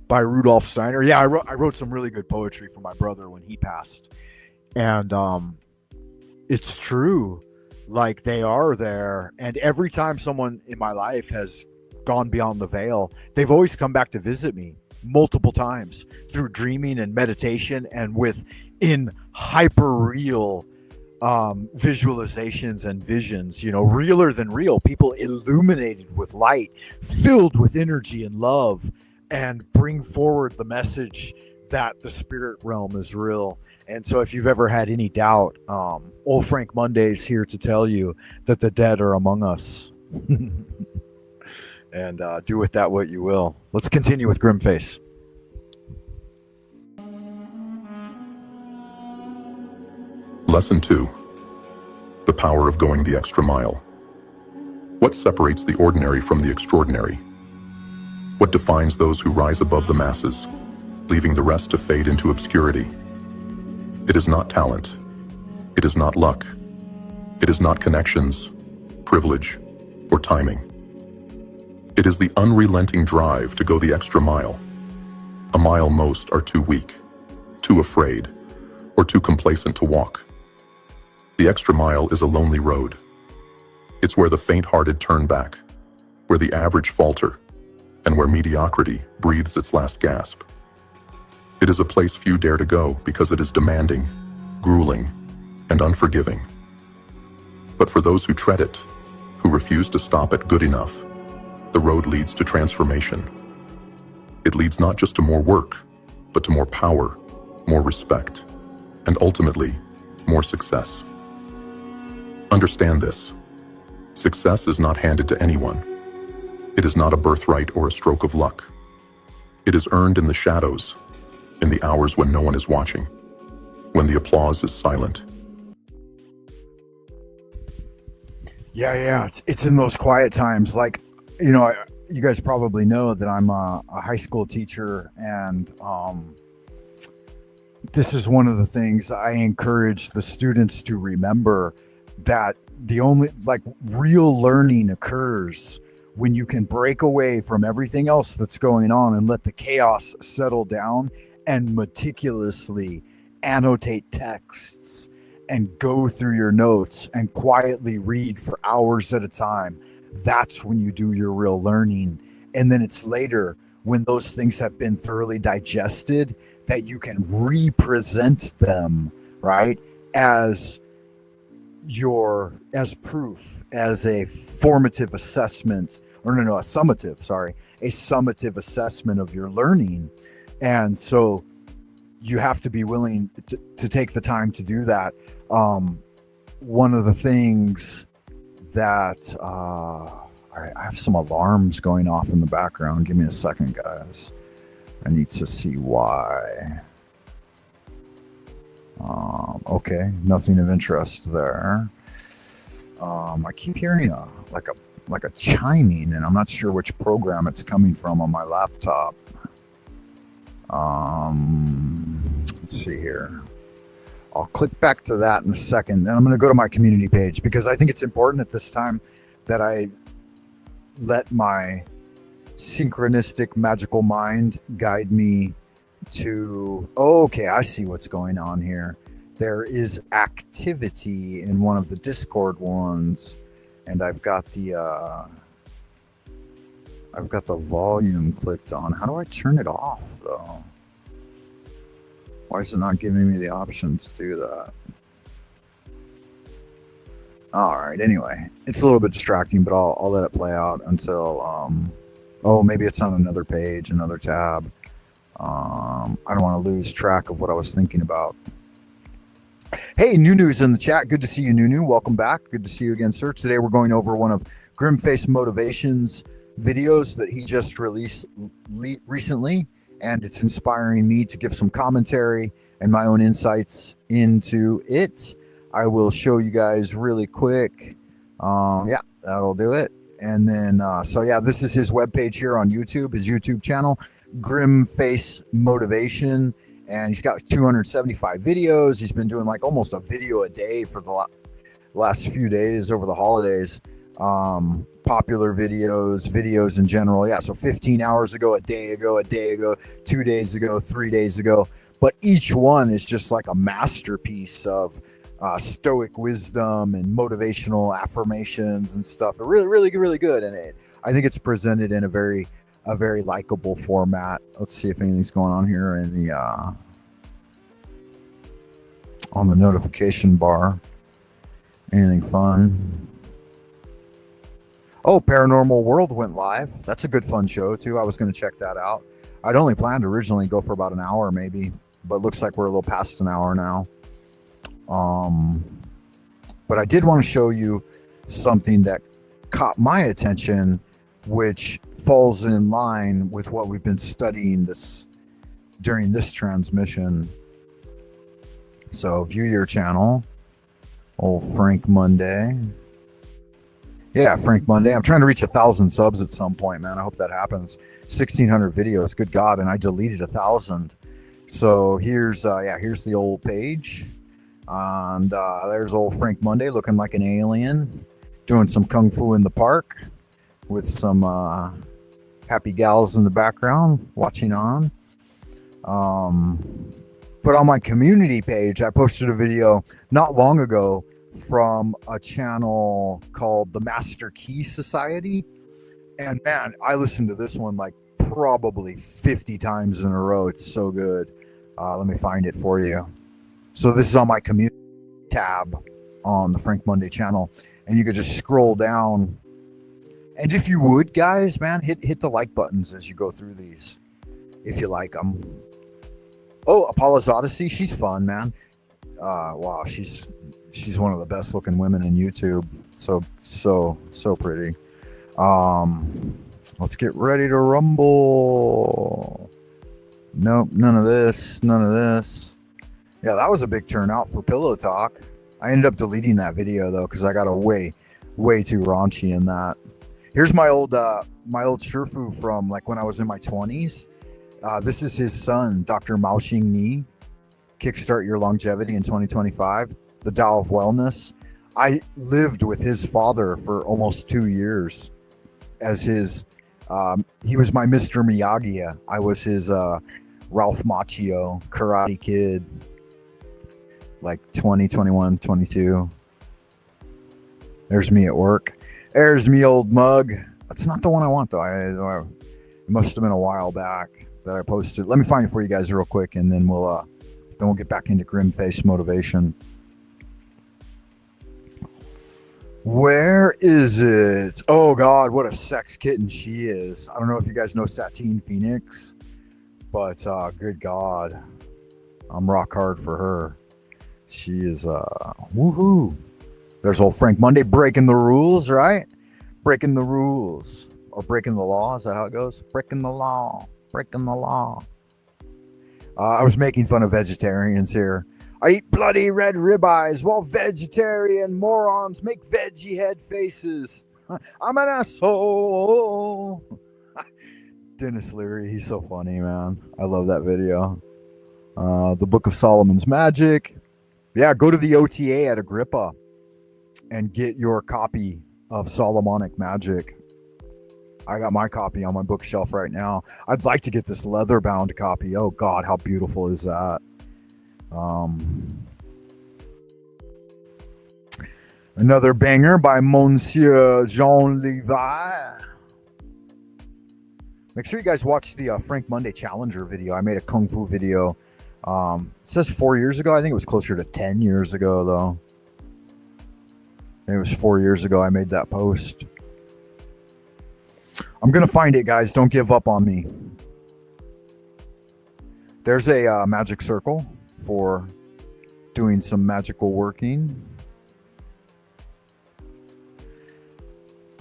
by Rudolph Steiner. Yeah, I wrote some really good poetry for my brother when he passed. And it's true. Like, they are there. And every time someone in my life has gone beyond the veil, they've always come back to visit me multiple times through dreaming and meditation and in hyper real visualizations and visions, realer than real, people illuminated with light, filled with energy and love, and bring forward the message that the spirit realm is real. And so if you've ever had any doubt, old Frank Monday's here to tell you that the dead are among us. And do with that what you will. Let's continue with Grimface. Lesson 2. The power of going the extra mile. What separates the ordinary from the extraordinary? What defines those who rise above the masses, leaving the rest to fade into obscurity? It is not talent. It is not luck. It is not connections, privilege, or timing. It is the unrelenting drive to go the extra mile. A mile most are too weak, too afraid, or too complacent to walk. The extra mile is a lonely road. It's where the faint-hearted turn back, where the average falter, and where mediocrity breathes its last gasp. It is a place few dare to go because it is demanding, grueling, and unforgiving. But for those who tread it, who refuse to stop at good enough, the road leads to transformation. It leads not just to more work, but to more power, more respect, and ultimately, more success. Understand this. Success is not handed to anyone. It is not a birthright or a stroke of luck. It is earned in the shadows, in the hours when no one is watching, when the applause is silent. Yeah. It's in those quiet times. Like, you guys probably know that I'm a high school teacher, and this is one of the things I encourage the students to remember, that the only real learning occurs when you can break away from everything else that's going on and let the chaos settle down and meticulously annotate texts and go through your notes and quietly read for hours at a time. That's when you do your real learning. And then it's later, when those things have been thoroughly digested, that you can represent them, right, as proof, as a formative assessment, a summative assessment of your learning. And so you have to be willing to take the time to do that. One of the things that all right, I have some alarms going off in the background. Give me a second, guys. I need to see why. Okay, nothing of interest there. I keep hearing a chiming, and I'm not sure which program it's coming from on my laptop. Let's see here. I'll click back to that in a second. Then I'm going to go to my community page, because I think it's important at this time that I let my synchronistic magical mind guide me to, okay, I see what's going on here. There is activity in one of the Discord ones, and I've got the volume clicked on. How do I turn it off though? Why is it not giving me the option to do that? All right, anyway, it's a little bit distracting, but I'll let it play out until maybe it's on another page, another tab. I don't want to lose track of what I was thinking about. Hey, Nunu's in the chat. Good to see you, Nunu. Welcome back. Good to see you again, sir. Today we're going over one of Grimface Motivation's videos that he just released recently, and it's inspiring me to give some commentary and my own insights into it. I will show you guys really quick. Yeah, that'll do it. And then, this is his webpage here on YouTube, his YouTube channel, Grimface Motivation. And he's got 275 videos. He's been doing like almost a video a day for the last few days over the holidays. Popular videos in general. Yeah, so 15 hours ago, a day ago, 2 days ago, 3 days ago. But each one is just like a masterpiece of stoic wisdom and motivational affirmations and stuff. Really good. And I think it's presented in a very likable format. Let's see if anything's going on here in the on the notification bar. Anything fun? Oh, Paranormal World went live. That's a good fun show too. I was going to check that out. I'd only planned to originally go for about an hour maybe, but it looks like we're a little past an hour now. But I did want to show you something that caught my attention, which falls in line with what we've been studying during this transmission. So view your channel, old Frank Monday. Yeah, Frank Monday. I'm trying to reach 1,000 subs at some point, man. I hope that happens. 1,600 videos, good God, and I deleted 1,000. So here's the old page, and there's old Frank Monday looking like an alien, doing some kung fu in the park. with some happy gals in the background watching on. But on my community page, I posted a video not long ago from a channel called the Master Key Society. And man, I listened to this one like probably 50 times in a row. It's so good. Let me find it for you. So this is on my community tab on the Frank Monday channel. And you could just scroll down. And if you would, guys, man, hit the like buttons as you go through these, if you like them. Oh, Apollo's Odyssey, she's fun, man. Wow, she's one of the best looking women in YouTube. So pretty. Let's get ready to rumble. Nope, none of this. Yeah, that was a big turnout for Pillow Talk. I ended up deleting that video though because I got way too raunchy in that. Here's my old Shifu from like when I was in my 20s. This is his son, Dr. Mao Xing Ni. Kickstart your longevity in 2025. The Tao of Wellness. I lived with his father for almost 2 years as his, he was my Mr. Miyagi. I was his Ralph Macchio, Karate Kid, like 20, 21, 22. There's me at work. There's me, old mug. That's not the one I want, though. It must have been a while back that I posted. Let me find it for you guys real quick, and then we'll get back into grim face motivation. Where is it? Oh God, what a sex kitten she is. I don't know if you guys know Satine Phoenix, but good God, I'm rock hard for her. She is woohoo. There's old Frank Monday breaking the rules, right? Breaking the rules. Or breaking the law. Is that how it goes? Breaking the law. Breaking the law. I was making fun of vegetarians here. I eat bloody red ribeyes while vegetarian morons make veggie head faces. I'm an asshole. Dennis Leary, he's so funny, man. I love that video. The Book of Solomon's Magic. Yeah, go to the OTA at Agrippa and get your copy of Solomonic Magic. I got my copy on my bookshelf right now. I'd like to get this leather-bound copy. Oh God, how beautiful is that? Another banger by Monsieur Jean Levi. Make sure you guys watch the Frank Monday Challenger video. I made a Kung Fu video. It says 4 years ago. I think it was closer to 10 years ago, though. It was 4 years ago I made that post. I'm going to find it, guys. Don't give up on me. There's a magic circle for doing some magical working.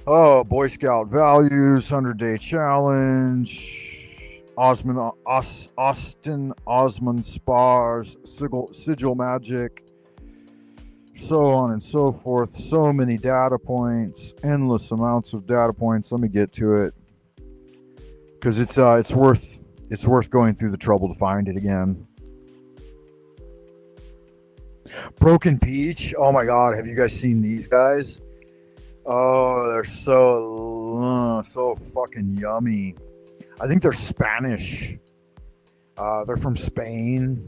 Oh, Boy Scout values, 100-day challenge, Austin Osmond spars, sigil magic, so on and so forth. So many data points, endless amounts of data points. Let me get to it because it's worth going through the trouble to find it again. Broken Peach. Oh my God, have you guys seen these guys? Oh, they're so fucking yummy. I think they're Spanish. They're from Spain,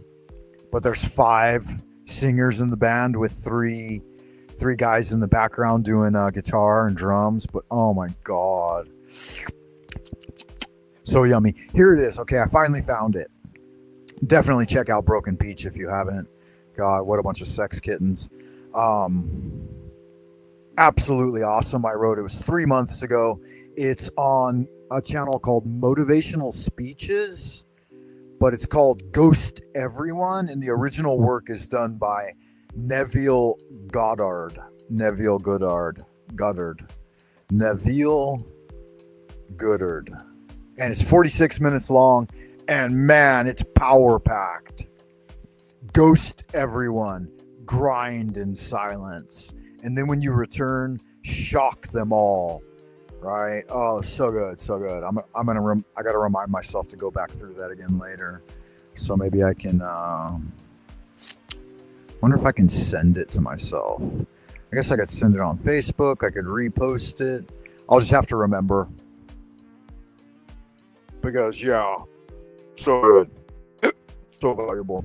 but there's 5 singers in the band with three guys in the background doing guitar and drums. But oh my God, so yummy. Here it is. Okay, I finally found it. Definitely check out Broken Peach if you haven't. God, what a bunch of sex kittens. Absolutely awesome. I wrote it was 3 months ago. It's on a channel called Motivational Speeches, but it's called Ghost Everyone, and the original work is done by Neville Goddard. Neville Goddard. And it's 46 minutes long, and man, it's power packed. Ghost everyone, grind in silence, and then when you return, shock them all. Right? Oh, so good, so good. I gotta remind myself to go back through that again later. So maybe I can. Wonder if I can send it to myself. I guess I could send it on Facebook. I could repost it. I'll just have to remember. Because, yeah, so good. So valuable.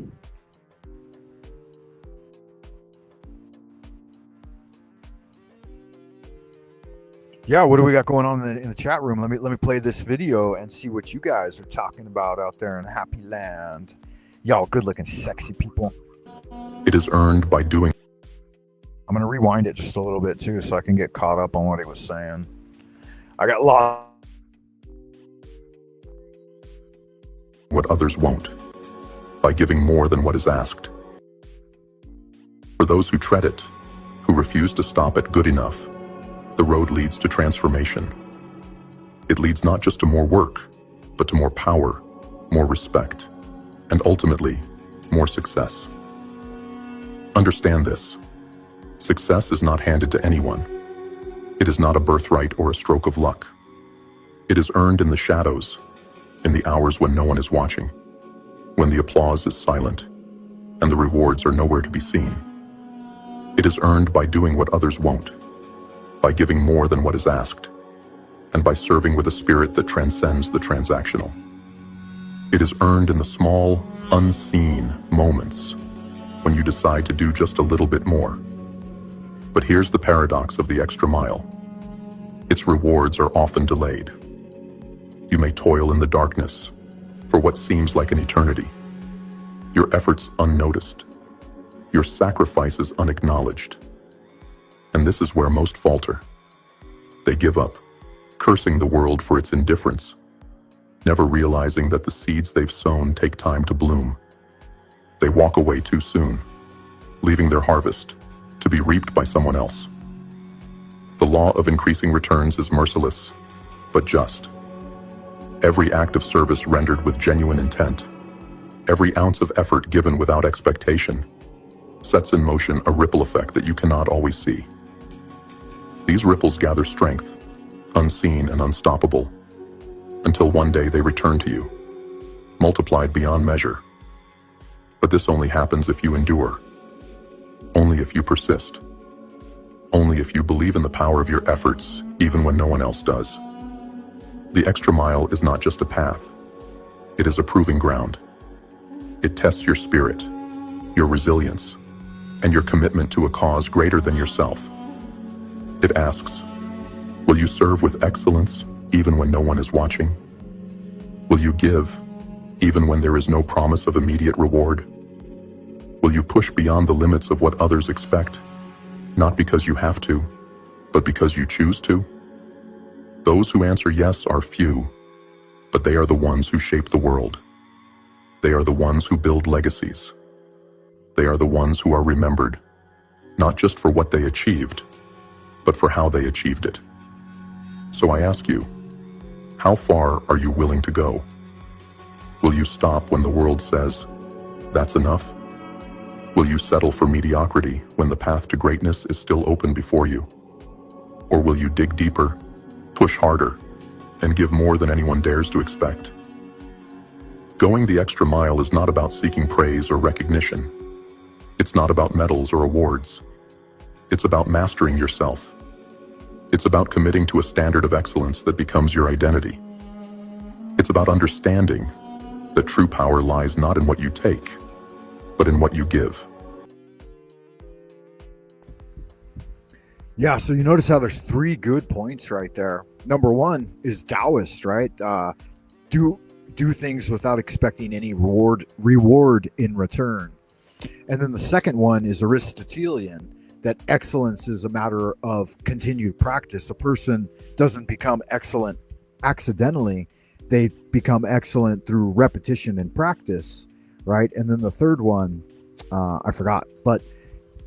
Yeah, what do we got going on in the chat room? Let me play this video and see what you guys are talking about out there in Happy Land. Y'all good-looking, sexy people. It is earned by doing. I'm going to rewind it just a little bit, too, so I can get caught up on what he was saying. I got lost. What others won't, by giving more than what is asked. For those who tread it, who refuse to stop at good enough, the road leads to transformation. It leads not just to more work, but to more power, more respect, and ultimately, more success. Understand this. Success is not handed to anyone. It is not a birthright or a stroke of luck. It is earned in the shadows, in the hours when no one is watching, when the applause is silent, and the rewards are nowhere to be seen. It is earned by doing what others won't, by giving more than what is asked, and by serving with a spirit that transcends the transactional. It is earned in the small, unseen moments when you decide to do just a little bit more. But here's the paradox of the extra mile. Its rewards are often delayed. You may toil in the darkness for what seems like an eternity. Your efforts unnoticed. Your sacrifices unacknowledged. And this is where most falter. They give up, cursing the world for its indifference, never realizing that the seeds they've sown take time to bloom. They walk away too soon, leaving their harvest to be reaped by someone else. The law of increasing returns is merciless, but just. Every act of service rendered with genuine intent, every ounce of effort given without expectation, sets in motion a ripple effect that you cannot always see. These ripples gather strength, unseen and unstoppable, until one day they return to you, multiplied beyond measure. But this only happens if you endure, only if you persist, only if you believe in the power of your efforts, even when no one else does. The extra mile is not just a path, it is a proving ground. It tests your spirit, your resilience, and your commitment to a cause greater than yourself. It asks, will you serve with excellence even when no one is watching? Will you give even when there is no promise of immediate reward? Will you push beyond the limits of what others expect, not because you have to, but because you choose to? Those who answer yes are few, but they are the ones who shape the world. They are the ones who build legacies. They are the ones who are remembered, not just for what they achieved, but for how they achieved it. So I ask you, how far are you willing to go? Will you stop when the world says, that's enough? Will you settle for mediocrity when the path to greatness is still open before you? Or will you dig deeper, push harder, and give more than anyone dares to expect? Going the extra mile is not about seeking praise or recognition. It's not about medals or awards. It's about mastering yourself. It's about committing to a standard of excellence that becomes your identity. It's about understanding that true power lies not in what you take, but in what you give. Yeah, so you notice how there's 3 good points right there. Number 1 is Taoist, right? Do things without expecting any reward in return. And then the second one is Aristotelian, that excellence is a matter of continued practice. A person doesn't become excellent accidentally. They become excellent through repetition and practice, right? And then the third one, I forgot, but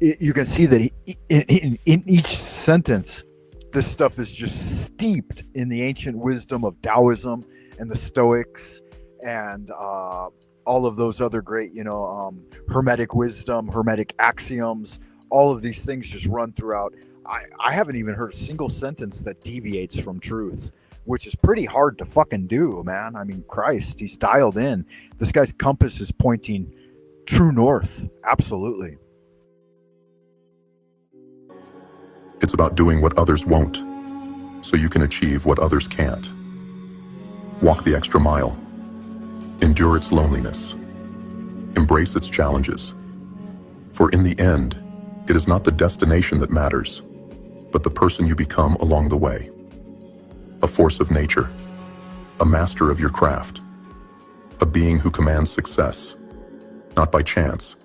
you can see that in each sentence, this stuff is just steeped in the ancient wisdom of Taoism and the Stoics and all of those other great, Hermetic wisdom, Hermetic axioms. All of these things just run throughout. I haven't even heard a single sentence that deviates from truth, which is pretty hard to fucking do, man. I mean, Christ, he's dialed in. This guy's compass is pointing true north. Absolutely. It's about doing what others won't, so you can achieve what others can't. Walk the extra mile. Endure its loneliness. Embrace its challenges. For in the end, it is not the destination that matters, but the person you become along the way. A force of nature, a master of your craft, a being who commands success, not by chance.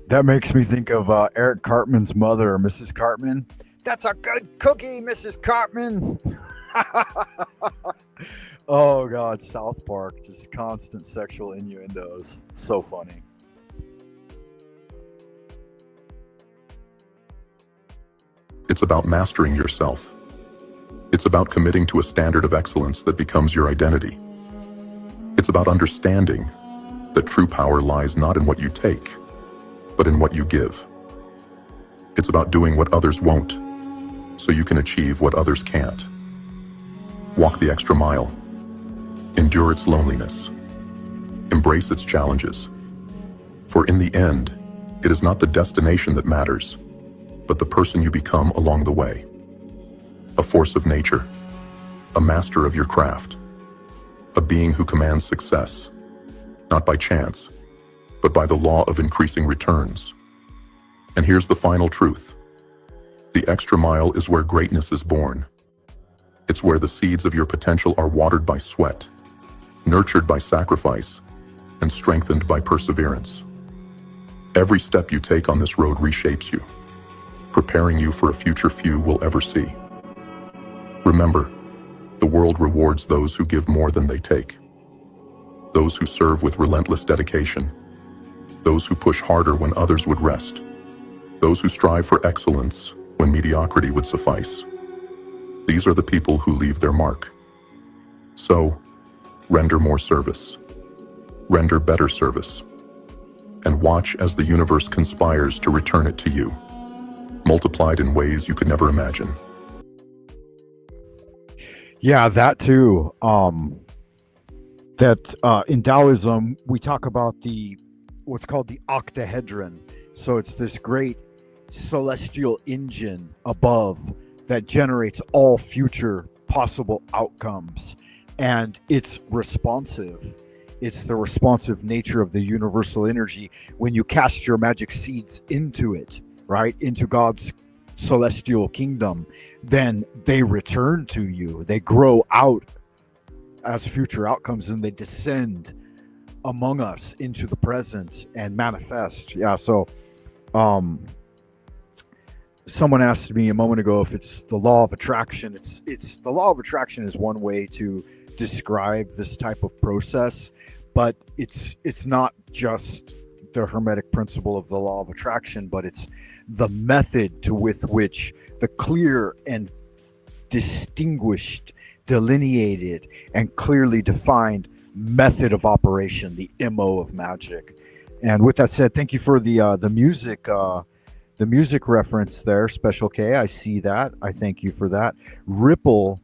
That makes me think of Eric Cartman's mother, Mrs. Cartman. That's a good cookie, Mrs. Cartman. Oh, God, South Park, just constant sexual innuendos. So funny. It's about mastering yourself. It's about committing to a standard of excellence that becomes your identity. It's about understanding that true power lies not in what you take, but in what you give. It's about doing what others won't, so you can achieve what others can't. Walk the extra mile. Endure its loneliness. Embrace its challenges. For in the end, it is not the destination that matters, but the person you become along the way. A force of nature, a master of your craft, a being who commands success, not by chance, but by the law of increasing returns. And here's the final truth. The extra mile is where greatness is born. It's where the seeds of your potential are watered by sweat, nurtured by sacrifice, and strengthened by perseverance. Every step you take on this road reshapes you, preparing you for a future few will ever see. Remember, the world rewards those who give more than they take, those who serve with relentless dedication, those who push harder when others would rest, those who strive for excellence when mediocrity would suffice. These are the people who leave their mark. So, render more service, render better service, and watch as the universe conspires to return it to you, multiplied in ways you could never imagine. Yeah, that too. In Taoism, we talk about what's called the octahedron. So it's this great celestial engine above that generates all future possible outcomes. And it's responsive. It's the responsive nature of the universal energy. When you cast your magic seeds into it, right, into God's celestial kingdom, then they return to you. They grow out as future outcomes and they descend among us into the present and manifest. Yeah, so someone asked me a moment ago if it's the law of attraction. It's the law of attraction is one way to describe this type of process, but it's not just the hermetic principle of the law of attraction, but it's the method with which the clear and distinguished, delineated, and clearly defined method of operation, the MO of magic. And with that said, thank you for the music reference there, Special K. I see that. I thank you for that. Ripple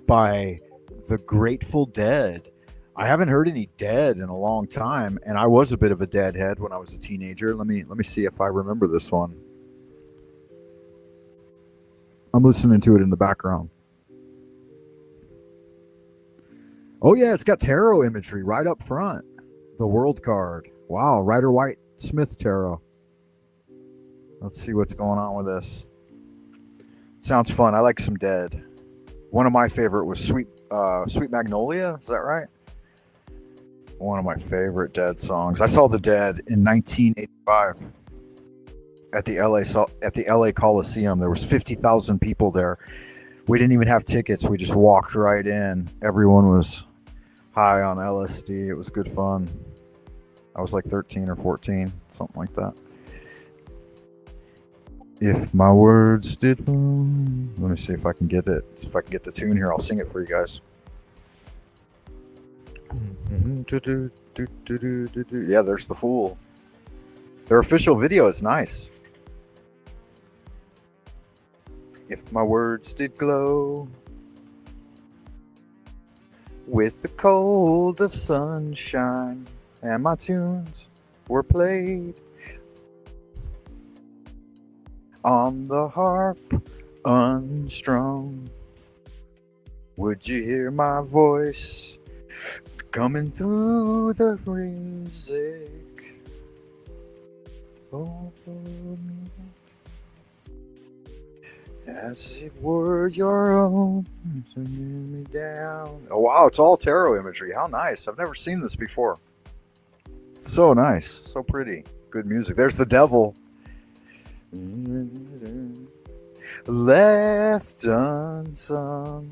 by the Grateful Dead. I haven't heard any Dead in a long time, and I was a bit of a Deadhead when I was a teenager. Let me see if I remember this one. I'm listening to it in the background. Oh yeah, it's got tarot imagery right up front. The World card. Wow, Rider White Smith tarot. Let's see what's going on with this. Sounds fun. I like some Dead. One of my favorite was Sweet Magnolia. Is that right? One of my favorite Dead songs. I saw the Dead in 1985 at the LA Coliseum. There was 50,000 people there. We didn't even have tickets. We just walked right in. Everyone was high on LSD. It was good fun. I was like 13 or 14, something like that. If my words did... Let me see if I can get it. If I can get the tune here, I'll sing it for you guys. Yeah, there's the Fool. Their official video is nice. If my words did glow with the cold of sunshine and my tunes were played on the harp unstrung. Would you hear my voice coming through the music? Oh, as it were your own, turning me down. Oh wow, it's all tarot imagery. How nice. I've never seen this before. So nice. So pretty. Good music. There's the devil. Left unsung.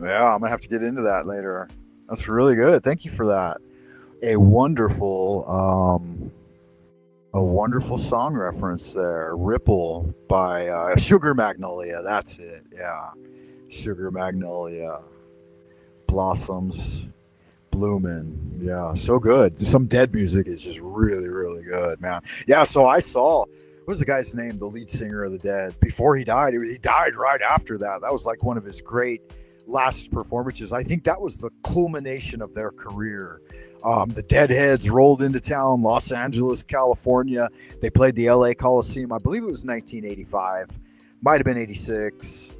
Yeah, I'm gonna have to get into that later. That's really good. Thank you for that. A wonderful song reference there. Ripple by Sugar Magnolia. That's it. Yeah, Sugar Magnolia blossoms blooming. Yeah, so good. Some Dead music is just really, really good, man. Yeah, so I saw, what was the guy's name, the lead singer of the Dead? Before he died, he died right after that. That was like one of his great last performances. I think that was the culmination of their career. The Deadheads rolled into town, Los Angeles, California. They played the LA Coliseum. I believe it was 1985. Might have been 86.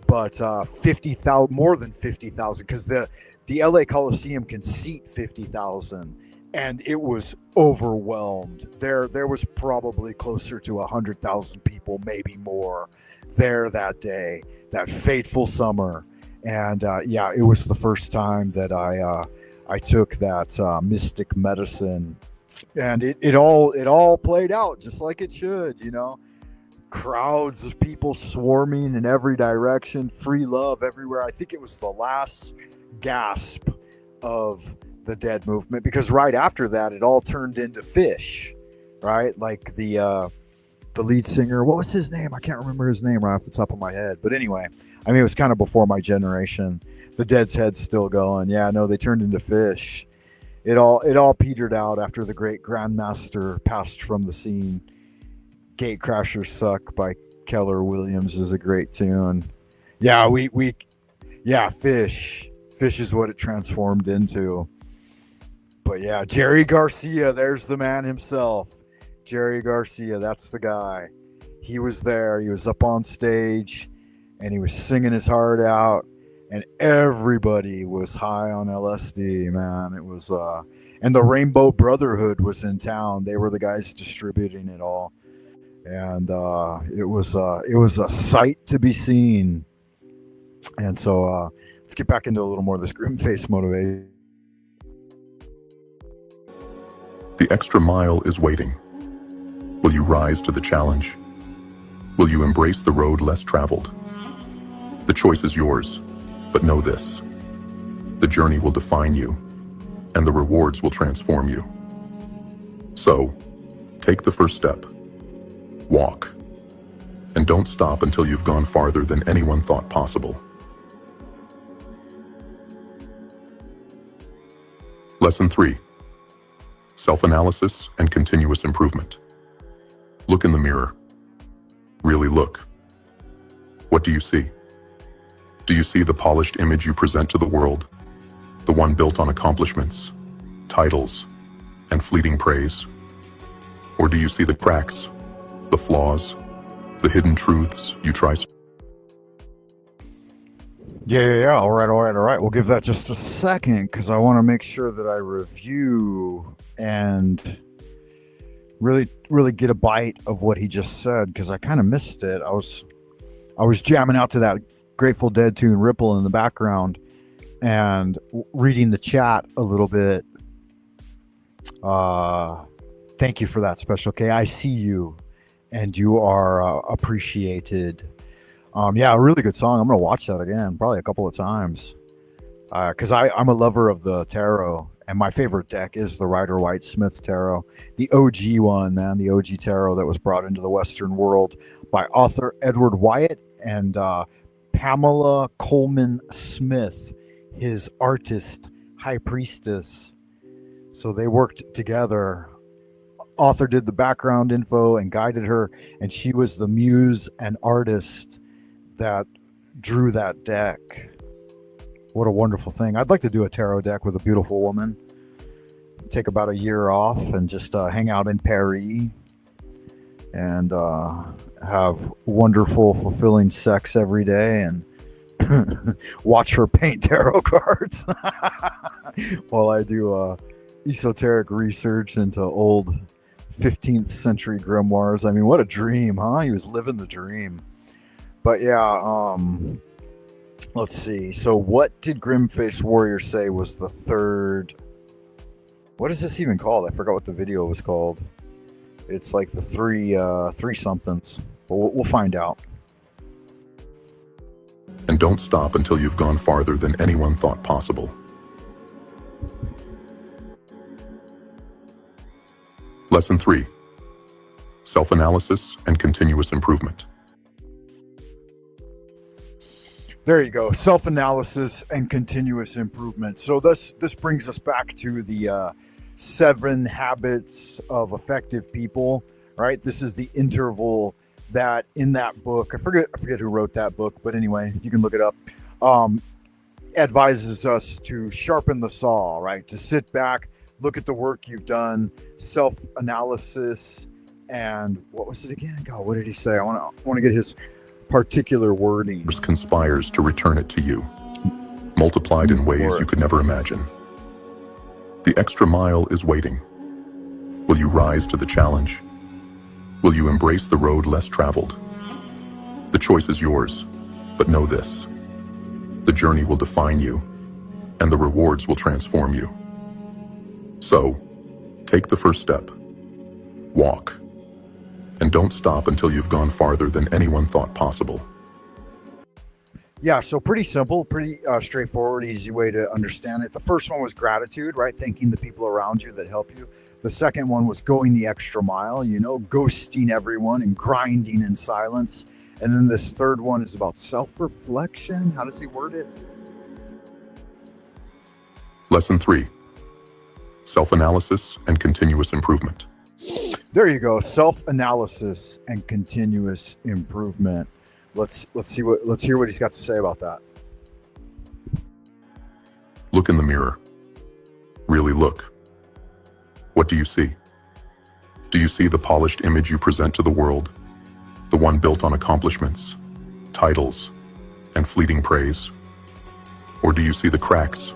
But 50,000, more than 50,000, because the LA Coliseum can seat 50,000, and it was overwhelmed. There was probably closer to 100,000 people, maybe more, there that day, that fateful summer. And yeah, it was the first time that I took that mystic medicine, and it all played out just like it should, you know. Crowds of people swarming in every direction, free love everywhere. I think it was the last gasp of the Dead movement, because right after that it all turned into Fish, right? Like the lead singer, what was his name? I can't remember his name right off the top of my head, but anyway, I mean, it was kind of before my generation. The Dead's head's still going. Yeah, no, they turned into Fish. It all petered out after the great Grandmaster passed from the scene. Gatecrashers Suck by Keller Williams is a great tune. Yeah, Fish is what it transformed into. But yeah, Jerry Garcia, there's the man himself. Jerry Garcia, that's the guy. He was there. He was up on stage, and he was singing his heart out, and everybody was high on LSD, man. It was and the Rainbow Brotherhood was in town. They were the guys distributing it all. And it was a sight to be seen. And so let's get back into a little more of this grim face motivation. The extra mile is waiting. Will you rise to the challenge? Will you embrace the road less traveled? The choice is yours, but know this: the journey will define you, and the rewards will transform you. So, take the first step. Walk. And don't stop until you've gone farther than anyone thought possible. Lesson 3. Self-analysis and continuous improvement. Look in the mirror. Really look. What do you see? Do you see the polished image you present to the world? The one built on accomplishments, titles, and fleeting praise? Or do you see the cracks, the flaws, the hidden truths you try? Yeah. All right. We'll give that just a second, because I want to make sure that I review and really get a bite of what he just said, because I kind of missed it. I was jamming out to that Grateful Dead tune Ripple in the background and reading the chat a little bit. Thank you for that, Special K. I see you, and you are appreciated. Yeah, a really good song. I'm going to watch that again, probably a couple of times, because I'm a lover of the tarot, and my favorite deck is the Rider-Waite-Smith tarot, the OG one, man, the OG tarot that was brought into the Western world by author Edward Wyatt and Pamela Coleman Smith, his artist high priestess. So they worked together. Author did the background info and guided her, and she was the muse and artist that drew that deck. What a wonderful thing. I'd like to do a tarot deck with a beautiful woman. Take about a year off and just hang out in Paris and have wonderful, fulfilling sex every day and watch her paint tarot cards while I do esoteric research into old 15th century grimoires. I mean, what a dream, huh? He was living the dream. But yeah, let's see. So what did Grimface Warrior say was the third? What is this even called? I forgot what the video was called. It's like the three somethings. But we'll find out. And don't stop until you've gone farther than anyone thought possible. Lesson 3. Self-analysis and continuous improvement. There you go. Self-analysis and continuous improvement. So this brings us back to the 7 habits of effective people, right? This is the interval that in that book, I forget who wrote that book, but anyway, you can look it up, advises us to sharpen the saw, right? To sit back, look at the work you've done, self-analysis, and what was it again? God, what did he say? I want to get his particular wording. Conspires to return it to you, multiplied in ways you could never imagine. The extra mile is waiting. Will you rise to the challenge? Will you embrace the road less traveled? The choice is yours, but know this. The journey will define you, and the rewards will transform you. So, take the first step. Walk. And don't stop until you've gone farther than anyone thought possible. Yeah, so pretty simple, pretty straightforward, easy way to understand it. The first one was gratitude, right? Thanking the people around you that help you. The second one was going the extra mile, ghosting everyone and grinding in silence. And then this third one is about self-reflection. How does he word it? Lesson 3. Self-analysis and continuous improvement. There you go. Self-analysis and continuous improvement. Let's hear what he's got to say about that. Look in the mirror. Really look. What do you see? Do you see the polished image you present to the world? The one built on accomplishments, titles, and fleeting praise? Or do you see the cracks,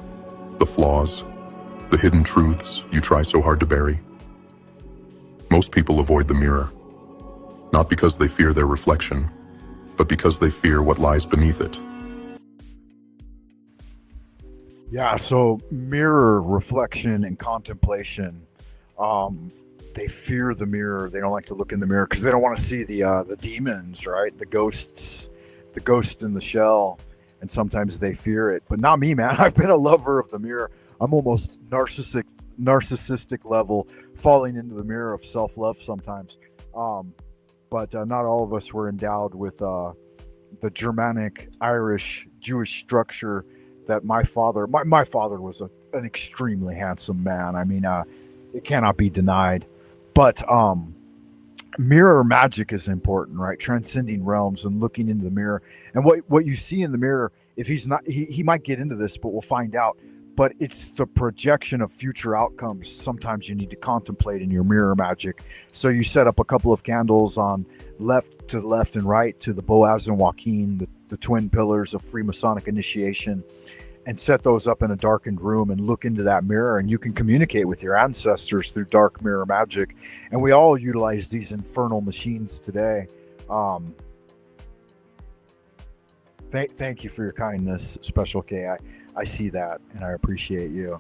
the flaws, the hidden truths you try so hard to bury? Most people avoid the mirror, not because they fear their reflection, but because they fear what lies beneath it. Yeah, so mirror reflection and contemplation, they fear the mirror. They don't like to look in the mirror because they don't want to see the demons, right? The ghosts, the ghost in the shell, and sometimes they fear it. But not me, man. I've been a lover of the mirror. I'm almost narcissistic level, falling into the mirror of self-love sometimes. But not all of us were endowed with the Germanic, Irish, Jewish structure that my father was an extremely handsome man. I mean, it cannot be denied. But mirror magic is important, right? Transcending realms and looking into the mirror. And what you see in the mirror, if he's not, he might get into this, but we'll find out. But it's the projection of future outcomes. Sometimes you need to contemplate in your mirror magic. So you set up a couple of candles on left and right to the Boaz and Joaquin, the twin pillars of Freemasonic initiation, and set those up in a darkened room and look into that mirror, and you can communicate with your ancestors through dark mirror magic. And we all utilize these infernal machines today. Thank you for your kindness, Special K. I see that, and I appreciate you.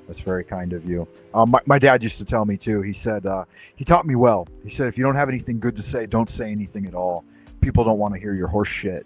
That's very kind of you. My dad used to tell me, too. He said, he taught me well. He said, if you don't have anything good to say, don't say anything at all. People don't want to hear your horse shit,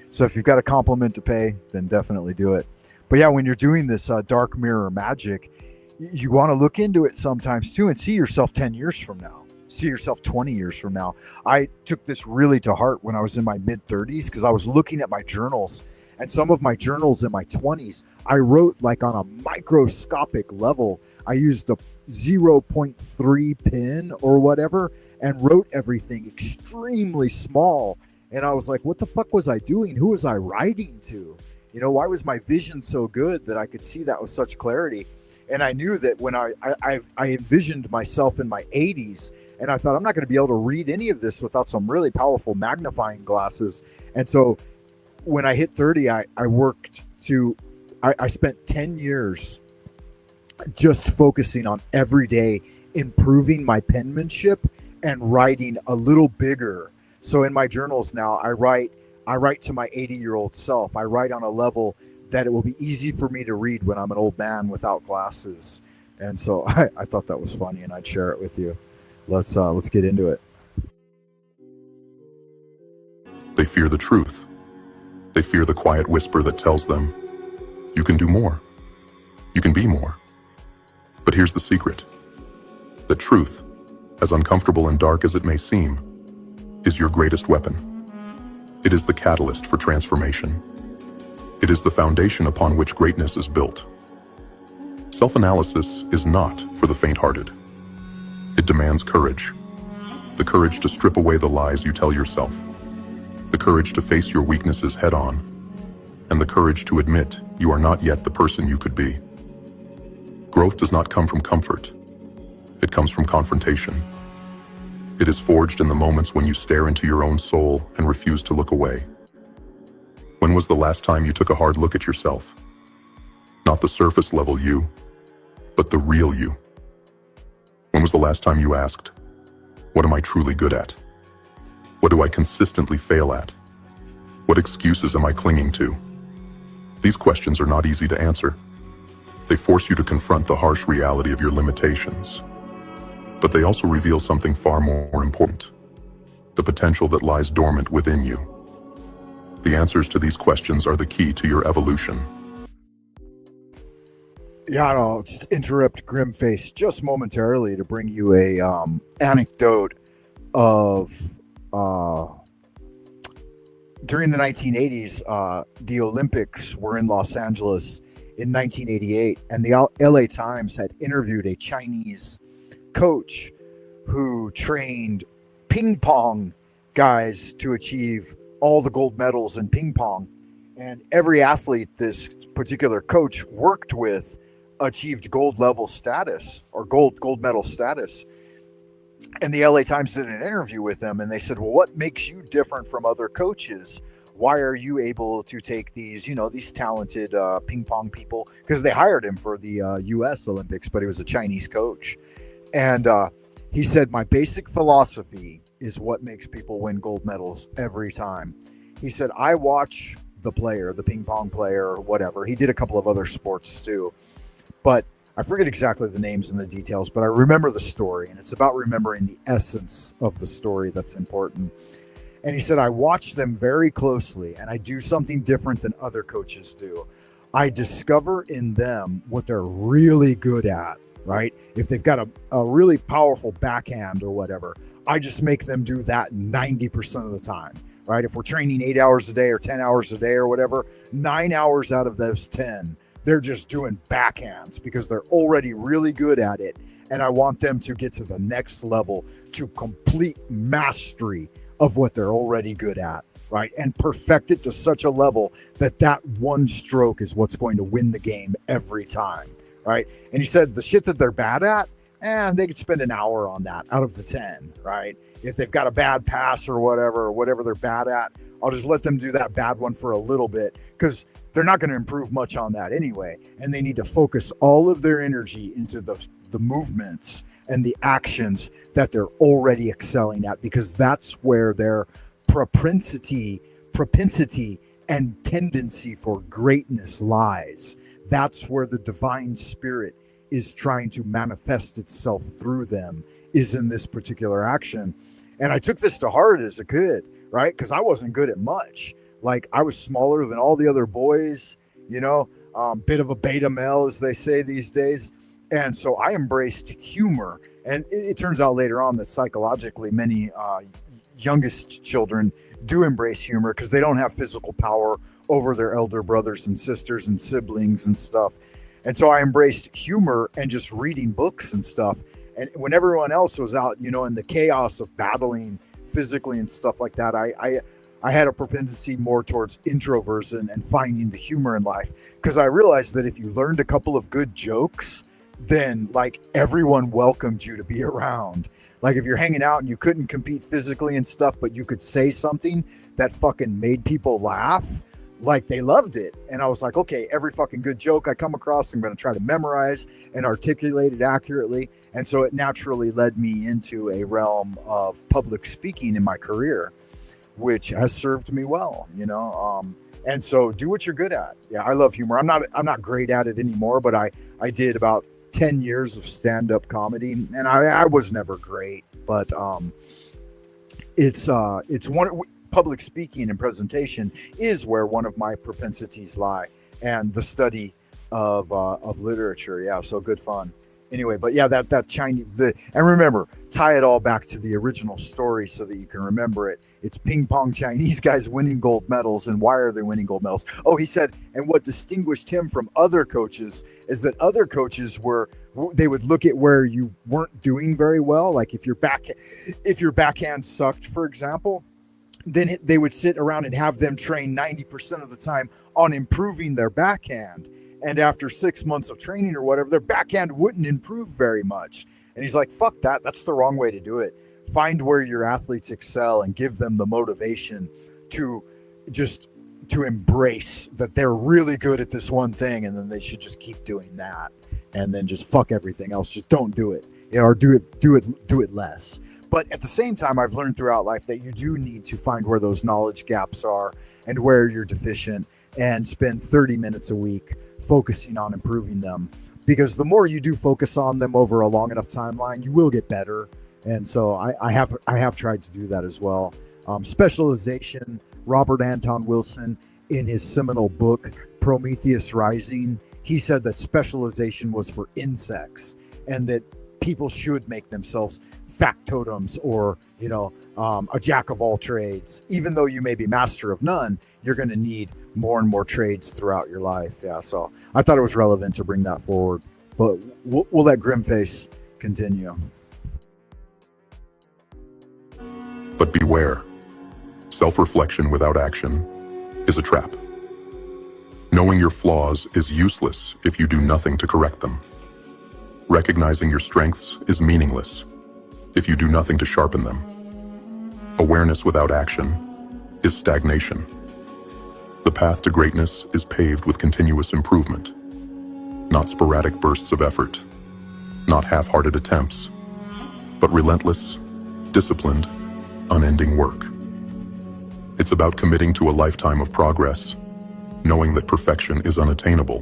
So if you've got a compliment to pay, then definitely do it. But yeah, when you're doing this dark mirror magic, you want to look into it sometimes, too, and see yourself 10 years from now. See yourself 20 years from now. I took this really to heart when I was in my mid-30s because I was looking at my journals, and some of my journals in my 20s, I wrote like on a microscopic level. I used a 0.3 pen or whatever and wrote everything extremely small. And I was like, what the fuck was I doing? Who was I writing to? Why was my vision so good that I could see that with such clarity? And I knew that when I envisioned myself in my 80s, and I thought, I'm not going to be able to read any of this without some really powerful magnifying glasses. And so when I hit 30, I spent 10 years just focusing on every day improving my penmanship and writing a little bigger. So in my journals now, I write to my 80-year-old self. I write on a level that it will be easy for me to read when I'm an old man without glasses. And so I thought that was funny, and I'd share it with you. Let's get into it. They fear the truth. They fear the quiet whisper that tells them, you can do more. You can be more. But here's the secret. The truth, as uncomfortable and dark as it may seem, is your greatest weapon. It is the catalyst for transformation. It is the foundation upon which greatness is built. Self-analysis is not for the faint-hearted. It demands courage. The courage to strip away the lies you tell yourself. The courage to face your weaknesses head-on. And the courage to admit you are not yet the person you could be. Growth does not come from comfort. It comes from confrontation. It is forged in the moments when you stare into your own soul and refuse to look away. When was the last time you took a hard look at yourself? Not the surface level you, but the real you. When was the last time you asked, what am I truly good at? What do I consistently fail at? What excuses am I clinging to? These questions are not easy to answer. They force you to confront the harsh reality of your limitations. But they also reveal something far more important, the potential that lies dormant within you. The answers to these questions are the key to your evolution. Yeah, I'll just interrupt Grimface just momentarily to bring you a anecdote of during the 1980s, the Olympics were in Los Angeles in 1988, and the LA Times had interviewed a Chinese coach who trained ping pong guys to achieve all the gold medals in ping pong. And every athlete this particular coach worked with achieved gold level status or gold medal status. And the LA Times did an interview with them, and they said, well, what makes you different from other coaches? Why are you able to take these, these talented ping pong people? Because they hired him for the US Olympics, but he was a Chinese coach. And he said, my basic philosophy is what makes people win gold medals every time. He said, I watch the player, the ping pong player, or whatever. He did a couple of other sports too, but I forget exactly the names and the details, but I remember the story, and it's about remembering the essence of the story that's important. And he said, I watch them very closely, and I do something different than other coaches do. I discover in them what they're really good at, right? If they've got a really powerful backhand or whatever, I just make them do that 90% of the time, right? If we're training 8 hours a day or 10 hours a day or whatever, 9 hours out of those 10, they're just doing backhands because they're already really good at it. And I want them to get to the next level, to complete mastery of what they're already good at, right? And perfect it to such a level that that one stroke is what's going to win the game every time, right? And he said the shit that they're bad at, they could spend an hour on that out of the 10, right? If they've got a bad pass or whatever they're bad at, I'll just let them do that bad one for a little bit because they're not going to improve much on that anyway. And they need to focus all of their energy into the movements and the actions that they're already excelling at, because that's where their propensity and tendency for greatness lies. That's where the divine spirit is trying to manifest itself through them, is in this particular action. And I took this to heart as a kid, right? Because I wasn't good at much. Like, I was smaller than all the other boys, bit of a beta male, as they say these days. And so I embraced humor. And it turns out later on that psychologically many youngest children do embrace humor because they don't have physical power over their elder brothers and sisters and siblings and stuff. And so I embraced humor and just reading books and stuff. And when everyone else was out, in the chaos of battling physically and stuff like that, I had a propensity more towards introversion and finding the humor in life, because I realized that if you learned a couple of good jokes, then like everyone welcomed you to be around. Like if you're hanging out and you couldn't compete physically and stuff, but you could say something that fucking made people laugh, like they loved it. And I was like, okay, every fucking good joke I come across, I'm going to try to memorize and articulate it accurately. And so it naturally led me into a realm of public speaking in my career, which has served me well, you know. And so do what you're good at. Yeah, I love humor. I'm not great at it anymore, but I did about 10 years of stand-up comedy, and I was never great, but it's one. Public speaking and presentation is where one of my propensities lie, and the study of literature. Yeah, so good fun. Anyway, but yeah, that Chinese, and remember, tie it all back to the original story so that you can remember it. It's ping pong Chinese guys winning gold medals, and why are they winning gold medals? Oh, he said, and what distinguished him from other coaches is that other coaches they would look at where you weren't doing very well, like if your backhand sucked, for example. Then they would sit around and have them train 90% of the time on improving their backhand. And after 6 months of training or whatever, their backhand wouldn't improve very much. And he's like, fuck that. That's the wrong way to do it. Find where your athletes excel and give them the motivation to embrace that they're really good at this one thing. And then they should just keep doing that. And then just fuck everything else. Just don't do it. Or do it less. But at the same time, I've learned throughout life that you do need to find where those knowledge gaps are and where you're deficient, and spend 30 minutes a week focusing on improving them. Because the more you do focus on them over a long enough timeline, you will get better. And so I have tried to do that as well. Specialization. Robert Anton Wilson, in his seminal book Prometheus Rising, he said that specialization was for insects, and that people should make themselves factotums, or, you know, a jack of all trades. Even though you may be master of none, you're going to need more and more trades throughout your life. Yeah, so I thought it was relevant to bring that forward. But we'll let Grimface continue. But beware. Self-reflection without action is a trap. Knowing your flaws is useless if you do nothing to correct them. Recognizing your strengths is meaningless if you do nothing to sharpen them. Awareness without action is stagnation. The path to greatness is paved with continuous improvement, not sporadic bursts of effort, not half-hearted attempts, but relentless, disciplined, unending work. It's about committing to a lifetime of progress, knowing that perfection is unattainable,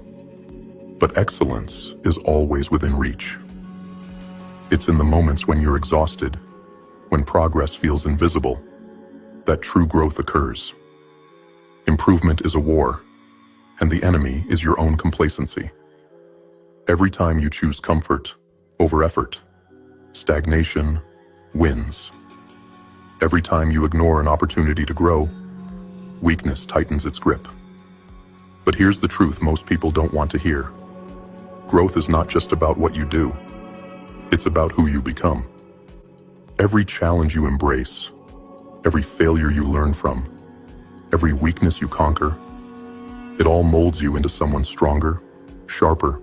but excellence is always within reach. It's in the moments when you're exhausted, when progress feels invisible, that true growth occurs. Improvement is a war, and the enemy is your own complacency. Every time you choose comfort over effort, stagnation wins. Every time you ignore an opportunity to grow, weakness tightens its grip. But here's the truth most people don't want to hear. Growth is not just about what you do. It's about who you become. Every challenge you embrace, every failure you learn from, every weakness you conquer, it all molds you into someone stronger, sharper,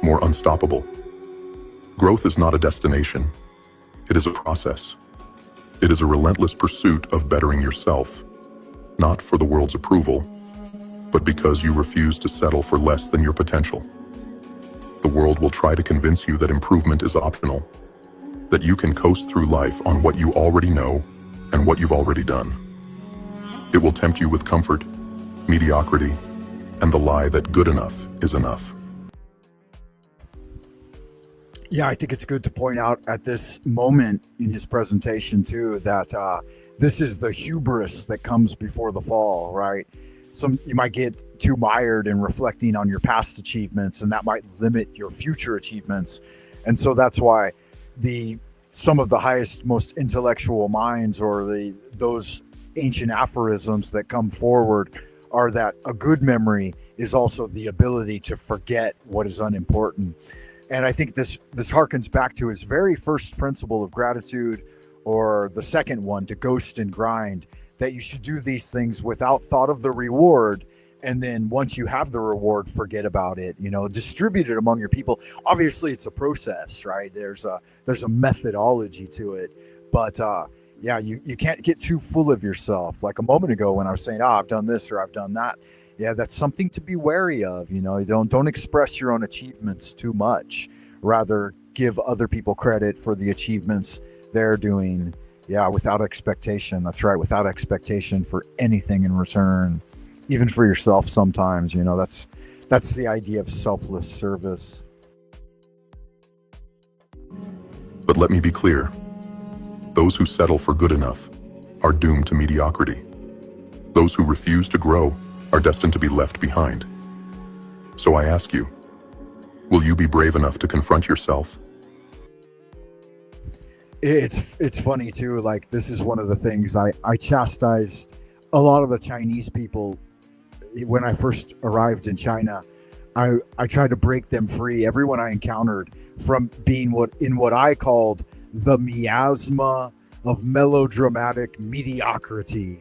more unstoppable. Growth is not a destination. It is a process. It is a relentless pursuit of bettering yourself, not for the world's approval, but because you refuse to settle for less than your potential. The world will try to convince you that improvement is optional, that you can coast through life on what you already know and what you've already done. It will tempt you with comfort, mediocrity, and the lie that good enough is enough. Yeah, I think it's good to point out at this moment in his presentation too, that this is the hubris that comes before the fall, right? You might get too mired in reflecting on your past achievements, and that might limit your future achievements. And so that's why some of the highest, most intellectual minds, or those ancient aphorisms that come forward, are that a good memory is also the ability to forget what is unimportant. And I think this harkens back to his very first principle of gratitude, or the second one, to ghost and grind, that you should do these things without thought of the reward, And then once you have the reward, forget about it, distribute it among your people. Obviously it's a process, right? There's a methodology to it, but yeah, you can't get too full of yourself. Like a moment ago when I was saying, I've done this or I've done that. Yeah, that's something to be wary of. Don't express your own achievements too much. Rather, give other people credit for the achievements they're doing. Yeah, without expectation. That's right, without expectation for anything in return, even for yourself. Sometimes, that's the idea of selfless service. But let me be clear. Those who settle for good enough are doomed to mediocrity. Those who refuse to grow are destined to be left behind. So I ask you, will you be brave enough to confront yourself? It's funny too, like this is one of the things I chastised a lot of the Chinese people when I first arrived in China. I tried to break them free, everyone I encountered, from being what I called the miasma of melodramatic mediocrity.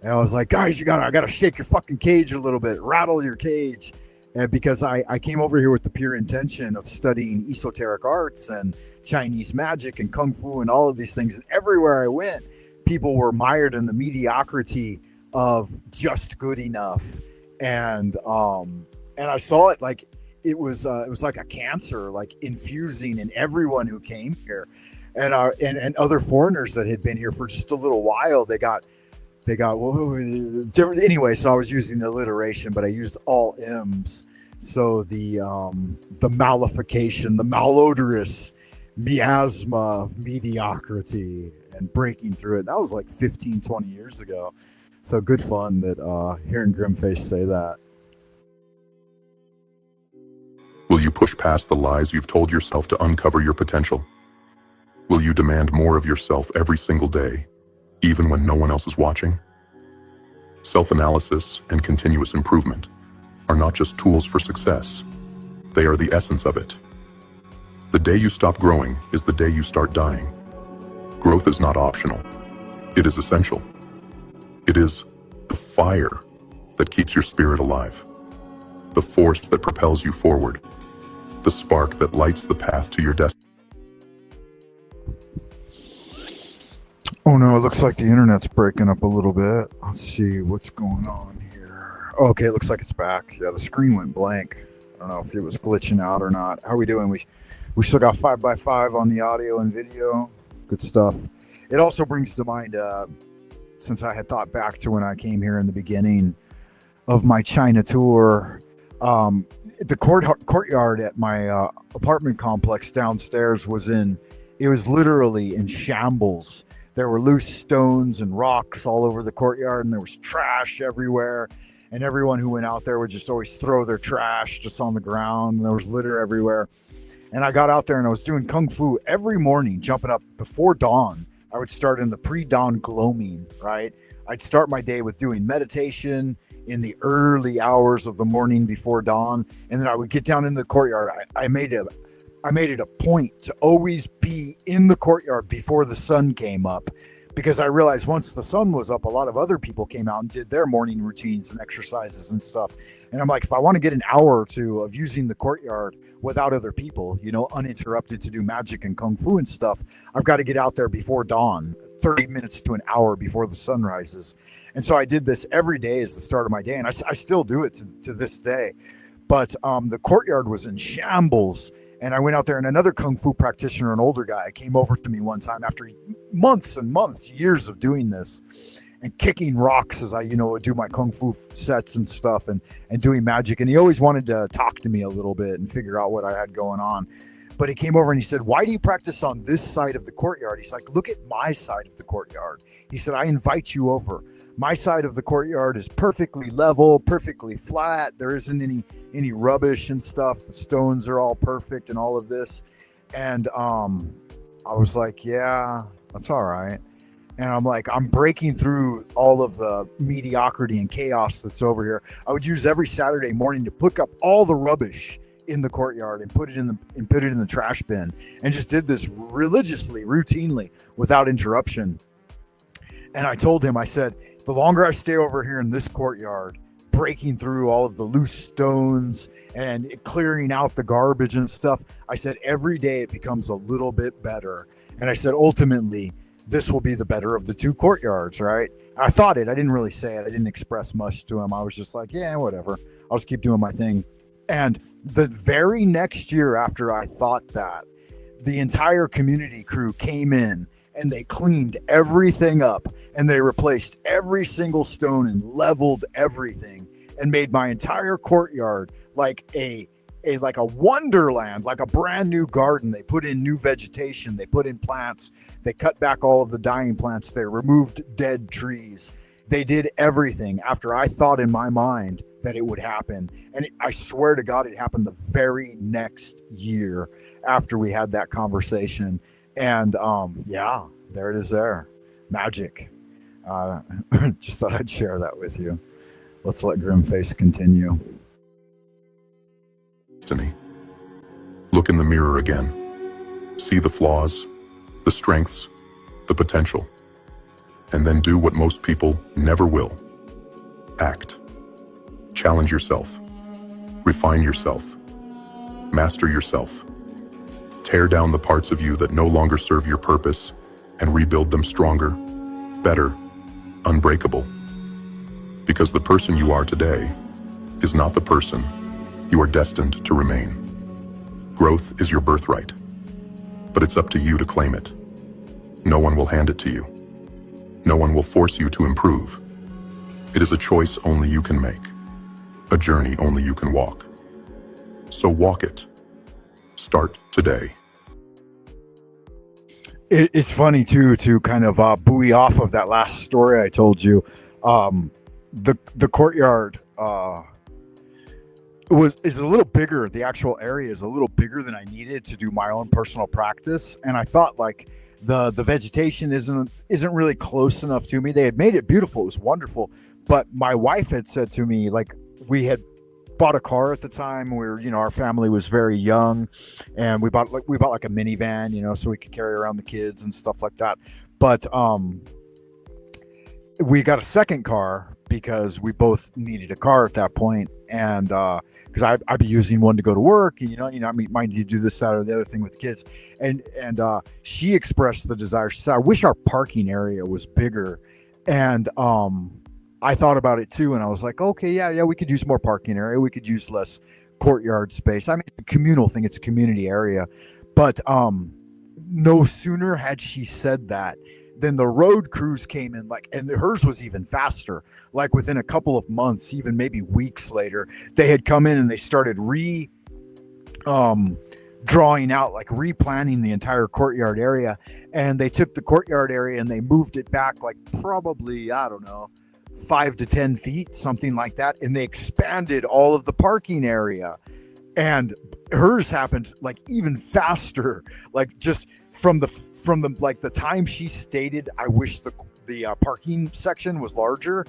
And I was like, guys, I gotta shake your fucking cage a little bit, rattle your cage. And because I came over here with the pure intention of studying esoteric arts and Chinese magic and Kung Fu and all of these things. And everywhere I went, people were mired in the mediocrity of just good enough. And I saw it like it was like a cancer, like infusing in everyone who came here, and other foreigners that had been here for just a little while. They got different anyway. So I was using alliteration, but I used all M's. So the malification, the malodorous miasma of mediocrity, and breaking through it. That was like 15, 20 years ago. So good fun that hearing Grimface say that. Will you push past the lies you've told yourself to uncover your potential? Will you demand more of yourself every single day, even when no one else is watching? Self-analysis and continuous improvement are not just tools for success. They are the essence of it. The day you stop growing is the day you start dying. Growth is not optional. It is essential. It is the fire that keeps your spirit alive, the force that propels you forward, the spark that lights the path to your destiny. Oh no, it looks like the internet's breaking up a little bit. Let's see what's going on here. Okay, it looks like it's back. Yeah, the screen went blank. I don't know if it was glitching out or not. How are we doing? We still got 5x5 on the audio and video. Good stuff. It also brings to mind, since I had thought back to when I came here in the beginning of my China tour, the courtyard at my apartment complex downstairs was literally in shambles. There were loose stones and rocks all over the courtyard, and there was trash everywhere. And everyone who went out there would just always throw their trash just on the ground. And there was litter everywhere. And I got out there and I was doing Kung Fu every morning, jumping up before dawn. I would start in the pre-dawn gloaming, right? I'd start my day with doing meditation in the early hours of the morning before dawn. And then I would get down into the courtyard. I made it a point to always be in the courtyard before the sun came up, because I realized once the sun was up, a lot of other people came out and did their morning routines and exercises and stuff. And I'm like, if I want to get an hour or two of using the courtyard without other people, uninterrupted to do magic and Kung Fu and stuff, I've got to get out there before dawn, 30 minutes to an hour before the sun rises. And so I did this every day as the start of my day. And I still do it to this day. But the courtyard was in shambles. And I went out there, and another Kung Fu practitioner, an older guy, came over to me one time after months and months, years of doing this and kicking rocks as I, would do my Kung Fu sets and stuff and doing magic. And he always wanted to talk to me a little bit and figure out what I had going on. But he came over and he said, why do you practice on this side of the courtyard? He's like, look at my side of the courtyard. He said, I invite you over. My side of the courtyard is perfectly level, perfectly flat. There isn't any rubbish and stuff. The stones are all perfect and all of this. And I was like, yeah, that's all right. And I'm like, I'm breaking through all of the mediocrity and chaos that's over here. I would use every Saturday morning to pick up all the rubbish in the courtyard and put it in the trash bin, and just did this religiously, routinely, without interruption. And I told him, I said, the longer I stay over here in this courtyard, breaking through all of the loose stones and clearing out the garbage and stuff. I said, every day it becomes a little bit better. And I said, ultimately, this will be the better of the two courtyards, right? I thought it. I didn't really say it. I didn't express much to him. I was just like, yeah, whatever. I'll just keep doing my thing. And the very next year after I thought that, the entire community crew came in and they cleaned everything up and they replaced every single stone and leveled everything and made my entire courtyard like a wonderland, like a brand new garden. They put in new vegetation, they put in plants, they cut back all of the dying plants, they removed dead trees. They did everything after I thought in my mind that it would happen. And I swear to God, it happened the very next year after we had that conversation. And yeah, there it is there. Magic. Just thought I'd share that with you. Let's let Grimface continue. Destiny. Look in the mirror again. See the flaws, the strengths, the potential. And then do what most people never will. Act. Challenge yourself. Refine yourself. Master yourself. Tear down the parts of you that no longer serve your purpose and rebuild them stronger, better, unbreakable. Because the person you are today is not the person you are destined to remain. Growth is your birthright, but it's up to you to claim it. No one will hand it to you. No one will force you to improve. It is a choice only you can make, a journey only you can walk. So walk it. Start today. It's funny too to kind of buoy off of that last story I told you. The courtyard is a little bigger. The actual area is a little bigger than I needed to do my own personal practice, and I thought like the vegetation isn't really close enough to me. They had made it beautiful. It was wonderful, but my wife had said to me, like, we had bought a car at the time. We were, our family was very young, and we bought like a minivan, so we could carry around the kids and stuff like that. But we got a second car because we both needed a car at that point, and because I'd be using one to go to work, and I might need to do this, that, or the other thing with the kids, and she expressed the desire. She said, "I wish our parking area was bigger," and I thought about it too, and I was like, okay, yeah, we could use more parking area. We could use less courtyard space. I mean, it's a communal thing. It's a community area. But no sooner had she said that than the road crews came in, and hers was even faster. Like within a couple of months, even maybe weeks later, they had come in and they started drawing out, like replanning the entire courtyard area. And they took the courtyard area and they moved it back like probably, I don't know, 5 to 10 feet, something like that, and they expanded all of the parking area. And hers happened like even faster, like just from the like the time she stated, I wish the parking section was larger,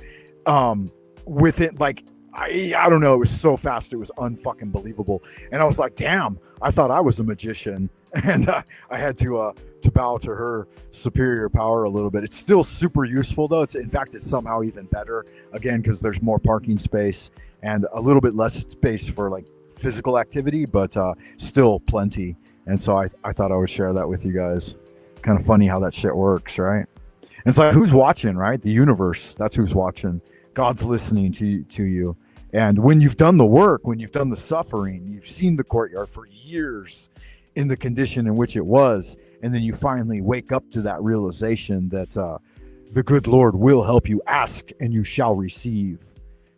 with it, like I don't know, it was so fast, it was unfucking believable. And I was like, damn, I thought I was a magician. And I had to bow to her superior power a little bit. It's still super useful though. In fact, it's somehow even better, again, because there's more parking space and a little bit less space for like physical activity, but still plenty. And so I thought I would share that with you guys. Kind of funny how that shit works, right? And it's like, who's watching, right? The universe, that's who's watching. God's listening to you. And when you've done the work, when you've done the suffering, you've seen the courtyard for years in the condition in which it was, and then you finally wake up to that realization that the good Lord will help you. Ask and you shall receive.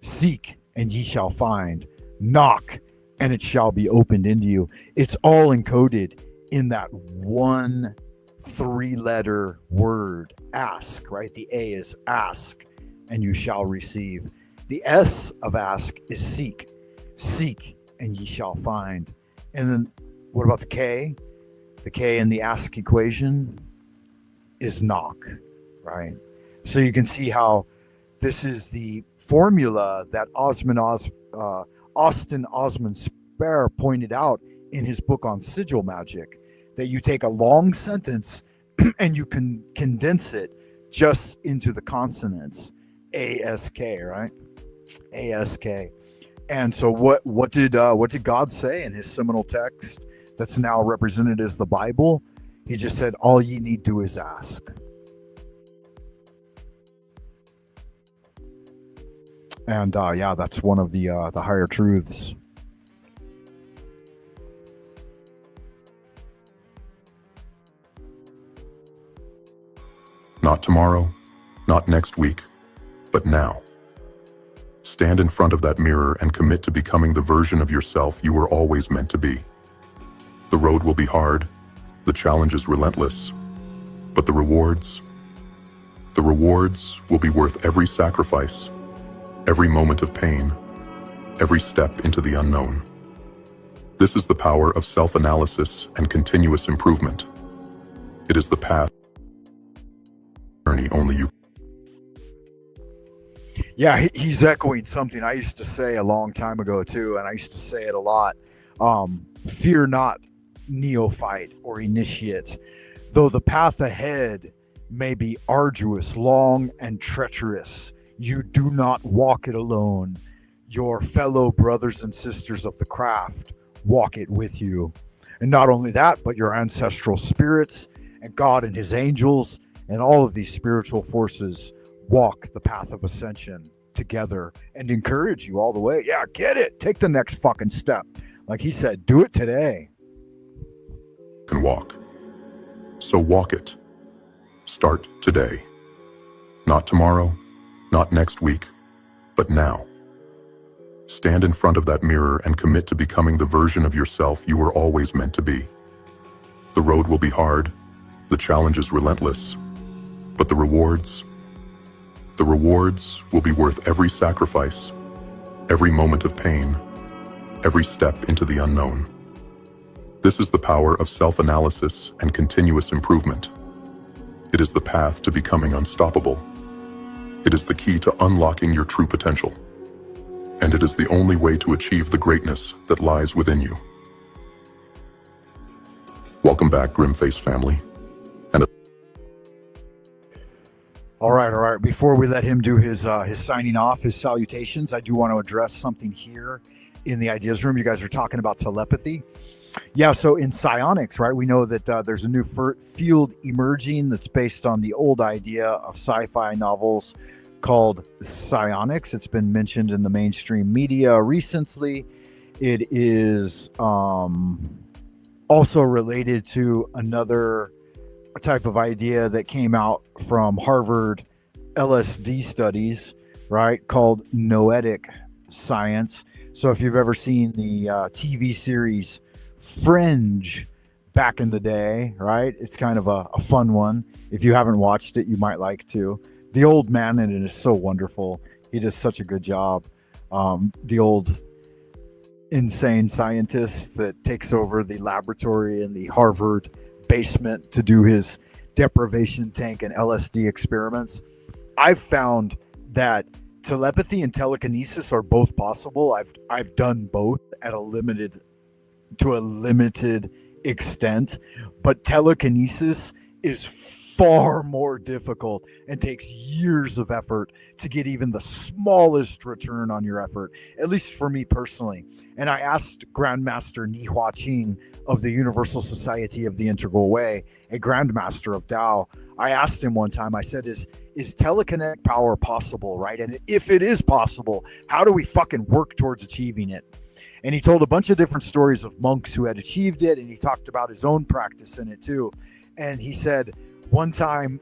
Seek and ye shall find. Knock and it shall be opened into you. It's all encoded in that one 3-letter word, ask, right? The A is ask and you shall receive. The S of ask is seek. Seek and ye shall find. And then what about the K? The K in the ask equation is knock, right? So you can see how this is the formula that Austin Osman Spare pointed out in his book on sigil magic, that you take a long sentence and you can condense it just into the consonants, ASK, right? ASK. And so what did God say in his seminal text that's now represented as the Bible? He just said, all ye need do is ask. And that's one of the higher truths. Not tomorrow, not next week, but now. Stand in front of that mirror and commit to becoming the version of yourself you were always meant to be. The road will be hard, the challenge is relentless, but the rewards will be worth every sacrifice, every moment of pain, every step into the unknown. This is the power of self-analysis and continuous improvement. It is the path journey only you. Yeah, he's echoing something I used to say a long time ago too, and I used to say it a lot. Fear not, neophyte or initiate, though the path ahead may be arduous, long, and treacherous. You do not walk it alone. Your fellow brothers and sisters of the craft walk it with you. And not only that, but your ancestral spirits and God and his angels and all of these spiritual forces walk the path of ascension together and encourage you all the way. Yeah, get it. Take the next fucking step. Like he said, do it today. Can walk. So walk it. Start today. Not tomorrow, not next week, but now. Stand in front of that mirror and commit to becoming the version of yourself you were always meant to be. The road will be hard, the challenge is relentless, but the rewards will be worth every sacrifice, every moment of pain, every step into the unknown. This is the power of self-analysis and continuous improvement. It is the path to becoming unstoppable. It is the key to unlocking your true potential. And it is the only way to achieve the greatness that lies within you. Welcome back, Grimface family. All right. Before we let him do his signing off, his salutations, I do want to address something here in the ideas room. You guys are talking about telepathy. Yeah, so in psionics, right, we know that there's a new field emerging that's based on the old idea of sci-fi novels called psionics. It's been mentioned in the mainstream media recently. It is also related to another type of idea that came out from Harvard LSD studies, right, called noetic science. So if you've ever seen the TV series Fringe back in the day, right, it's kind of a fun one. If you haven't watched it, you might like to. The old man in it is so wonderful. He does such a good job. The old insane scientist that takes over the laboratory in the Harvard basement to do his deprivation tank and LSD experiments. I've found that telepathy and telekinesis are both possible. I've done both at a limited extent, but telekinesis is far more difficult and takes years of effort to get even the smallest return on your effort, at least for me personally. And I asked Grandmaster Nihua Qing of the Universal Society of the Integral Way, a Grandmaster of Tao. I asked him one time, I said, is telekinetic power possible, right? And if it is possible, how do we fucking work towards achieving it? And he told a bunch of different stories of monks who had achieved it, and he talked about his own practice in it too. And he said one time,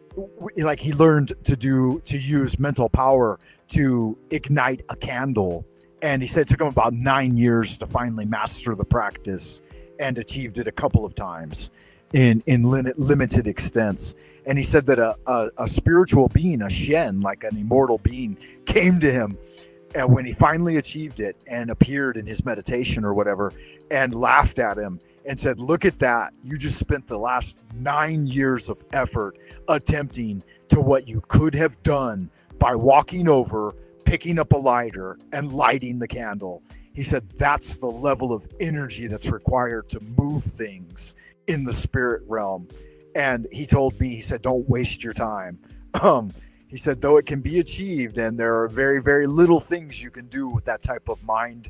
like, he learned to use mental power to ignite a candle. And he said it took him about 9 years to finally master the practice, and achieved it a couple of times in limited extents. And he said that a spiritual being, a Shen, like an immortal being, came to him and when he finally achieved it and appeared in his meditation or whatever, and laughed at him and said, look at that. You just spent the last 9 years of effort attempting to what you could have done by walking over, picking up a lighter, and lighting the candle. He said that's the level of energy that's required to move things in the spirit realm. And he told me, he said, don't waste your time. He said, though it can be achieved, and there are very, very little things you can do with that type of mind,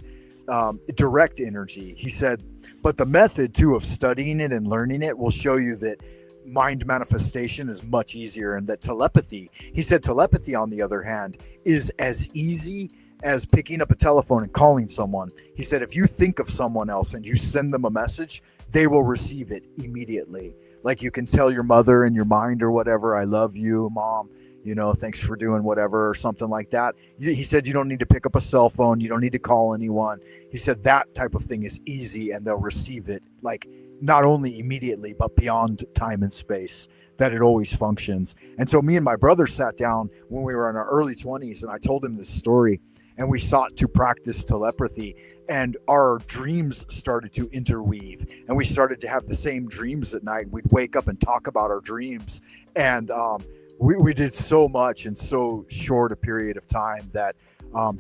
direct energy. He said, but the method too of studying it and learning it will show you that mind manifestation is much easier, and that telepathy, he said, telepathy on the other hand is as easy as picking up a telephone and calling someone. He said, if you think of someone else and you send them a message, they will receive it immediately. Like you can tell your mother in your mind or whatever, I love you, Mom, you know, thanks for doing whatever, or something like that. He said, you don't need to pick up a cell phone. You don't need to call anyone. He said that type of thing is easy, and they'll receive it like not only immediately, but beyond time and space, that it always functions. And so me and my brother sat down when we were in our early 20s, and I told him this story, and we sought to practice telepathy, and our dreams started to interweave, and we started to have the same dreams at night. We'd wake up and talk about our dreams, and we did so much in so short a period of time that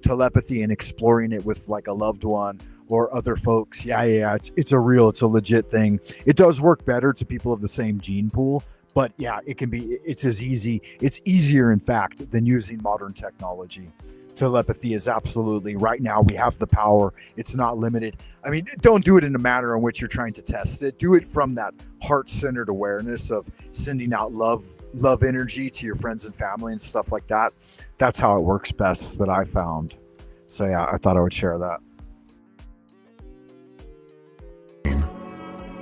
telepathy and exploring it with like a loved one or other folks, it's a legit thing. It does work better to people of the same gene pool, but yeah, it's easier in fact than using modern technology. Telepathy is absolutely, right now we have the power. It's not limited. I mean, don't do it in a manner in which you're trying to test it. Do it from that heart-centered awareness of sending out love energy to your friends and family and stuff like that. That's how it works best, that I found. So yeah, I thought I would share that.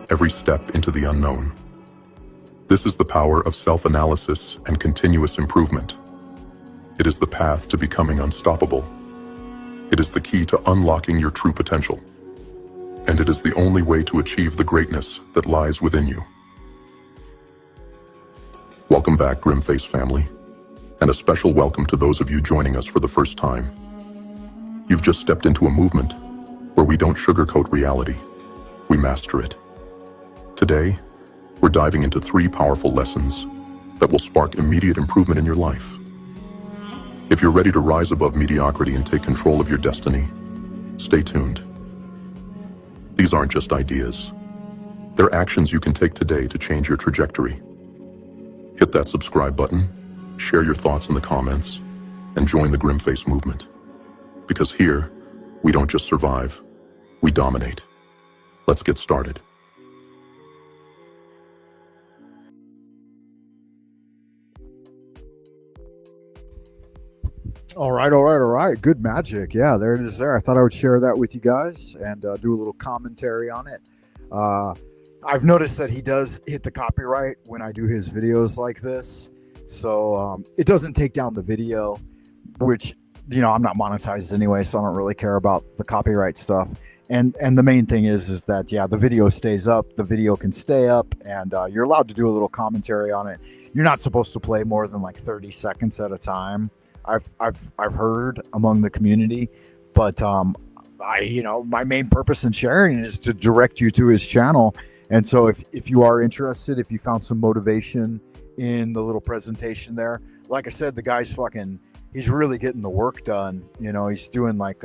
Every step into the unknown. This is the power of self-analysis and continuous improvement. It is the path to becoming unstoppable. It is the key to unlocking your true potential. And it is the only way to achieve the greatness that lies within you. Welcome back, Grimface family, and a special welcome to those of you joining us for the first time. You've just stepped into a movement where we don't sugarcoat reality, we master it. Today, we're diving into 3 powerful lessons that will spark immediate improvement in your life. If you're ready to rise above mediocrity and take control of your destiny, stay tuned. These aren't just ideas. They're actions you can take today to change your trajectory. Hit that subscribe button, share your thoughts in the comments, and join the Grimface movement. Because here, we don't just survive, we dominate. Let's get started. All right. Good magic. Yeah, there it is there. I thought I would share that with you guys and do a little commentary on it. I've noticed that he does hit the copyright when I do his videos like this. So it doesn't take down the video, which, you know, I'm not monetized anyway, so I don't really care about the copyright stuff. And the main thing is that, yeah, the video stays up, the video can stay up, and you're allowed to do a little commentary on it. You're not supposed to play more than like 30 seconds at a time. I've heard among the community, but my main purpose in sharing it is to direct you to his channel. And so if you are interested, if you found some motivation in the little presentation there, like I said, the guy's he's really getting the work done. You know, he's doing like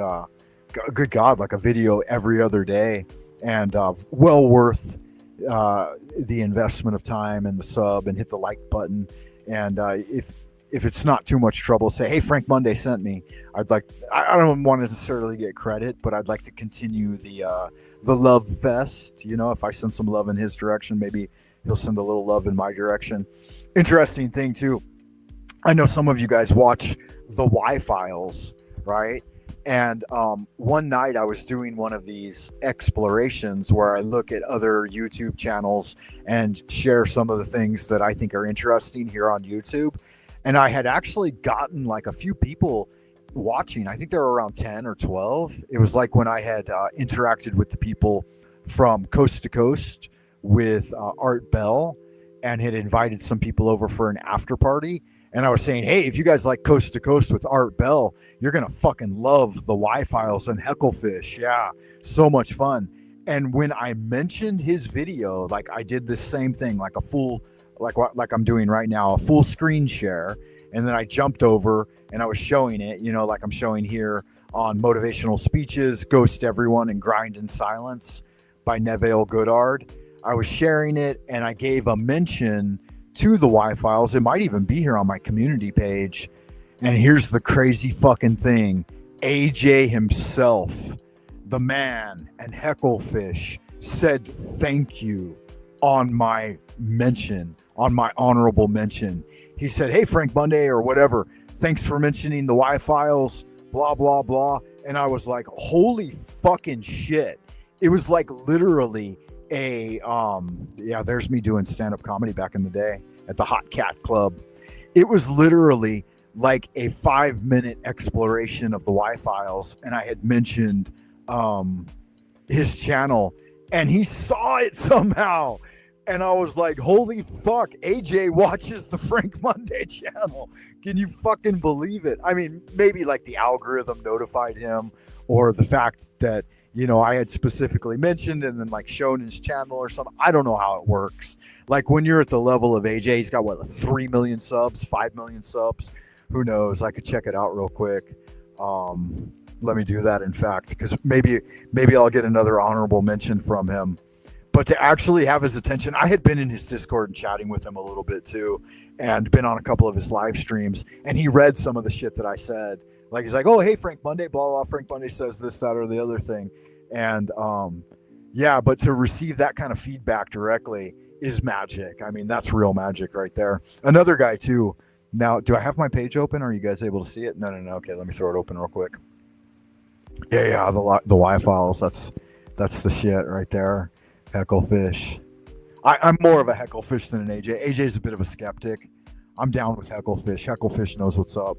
good God, like a video every other day, and well worth the investment of time and the sub, and hit the like button. And if it's not too much trouble, say, hey, Frank Monday sent me. I don't want to necessarily get credit, but I'd like to continue the love fest. You know, if I send some love in his direction, maybe he'll send a little love in my direction. Interesting thing too, I know some of you guys watch the Y-Files, right? And one night I was doing one of these explorations where I look at other YouTube channels and share some of the things that I think are interesting here on YouTube. And I had actually gotten like a few people watching. I think there were around 10 or 12. It was like when I had interacted with the people from Coast to Coast with Art Bell, and had invited some people over for an after party. And I was saying, hey, if you guys like Coast to Coast with Art Bell, you're going to fucking love the Y-Files and Hecklefish. Yeah, so much fun. And when I mentioned his video, like I did the same thing, like a full, like I'm doing right now, a full screen share. And then I jumped over and I was showing it, you know, like I'm showing here on Motivational Speeches, Ghost Everyone and Grind in Silence by Neville Goddard. I was sharing it and I gave a mention to the Y-Files. It might even be here on my community page. And here's the crazy fucking thing. AJ himself, the man and Hecklefish, said thank you on my mention, on my honorable mention. He said, hey, Frank Monday or whatever, thanks for mentioning the Y-Files, blah, blah, blah. And I was like, holy fucking shit. It was like literally a, there's me doing stand-up comedy back in the day at the Hot Cat Club. It was literally like a 5-minute exploration of the Y-Files. And I had mentioned his channel and he saw it somehow. And I was like, holy fuck, AJ watches the Frank Monday channel. Can you fucking believe it? I mean, maybe like the algorithm notified him, or the fact that, you know, I had specifically mentioned and then like shown his channel or something. I don't know how it works. Like when you're at the level of AJ, he's got what, 3 million subs, 5 million subs. Who knows? I could check it out real quick. Let me do that, in fact, because maybe I'll get another honorable mention from him. But to actually have his attention, I had been in his Discord and chatting with him a little bit too, and been on a couple of his live streams, and he read some of the shit that I said. Like, he's like, oh, hey, Frank Monday, blah, blah, Frank Monday says this, that, or the other thing. And yeah, but to receive that kind of feedback directly is magic. I mean, that's real magic right there. Another guy too. Now, do I have my page open? Are you guys able to see it? No. Okay, let me throw it open real quick. Yeah, the Y-Files. That's the shit right there. Hecklefish. I'm more of a Hecklefish than an AJ. AJ's a bit of a skeptic. I'm down with Hecklefish. Hecklefish knows what's up.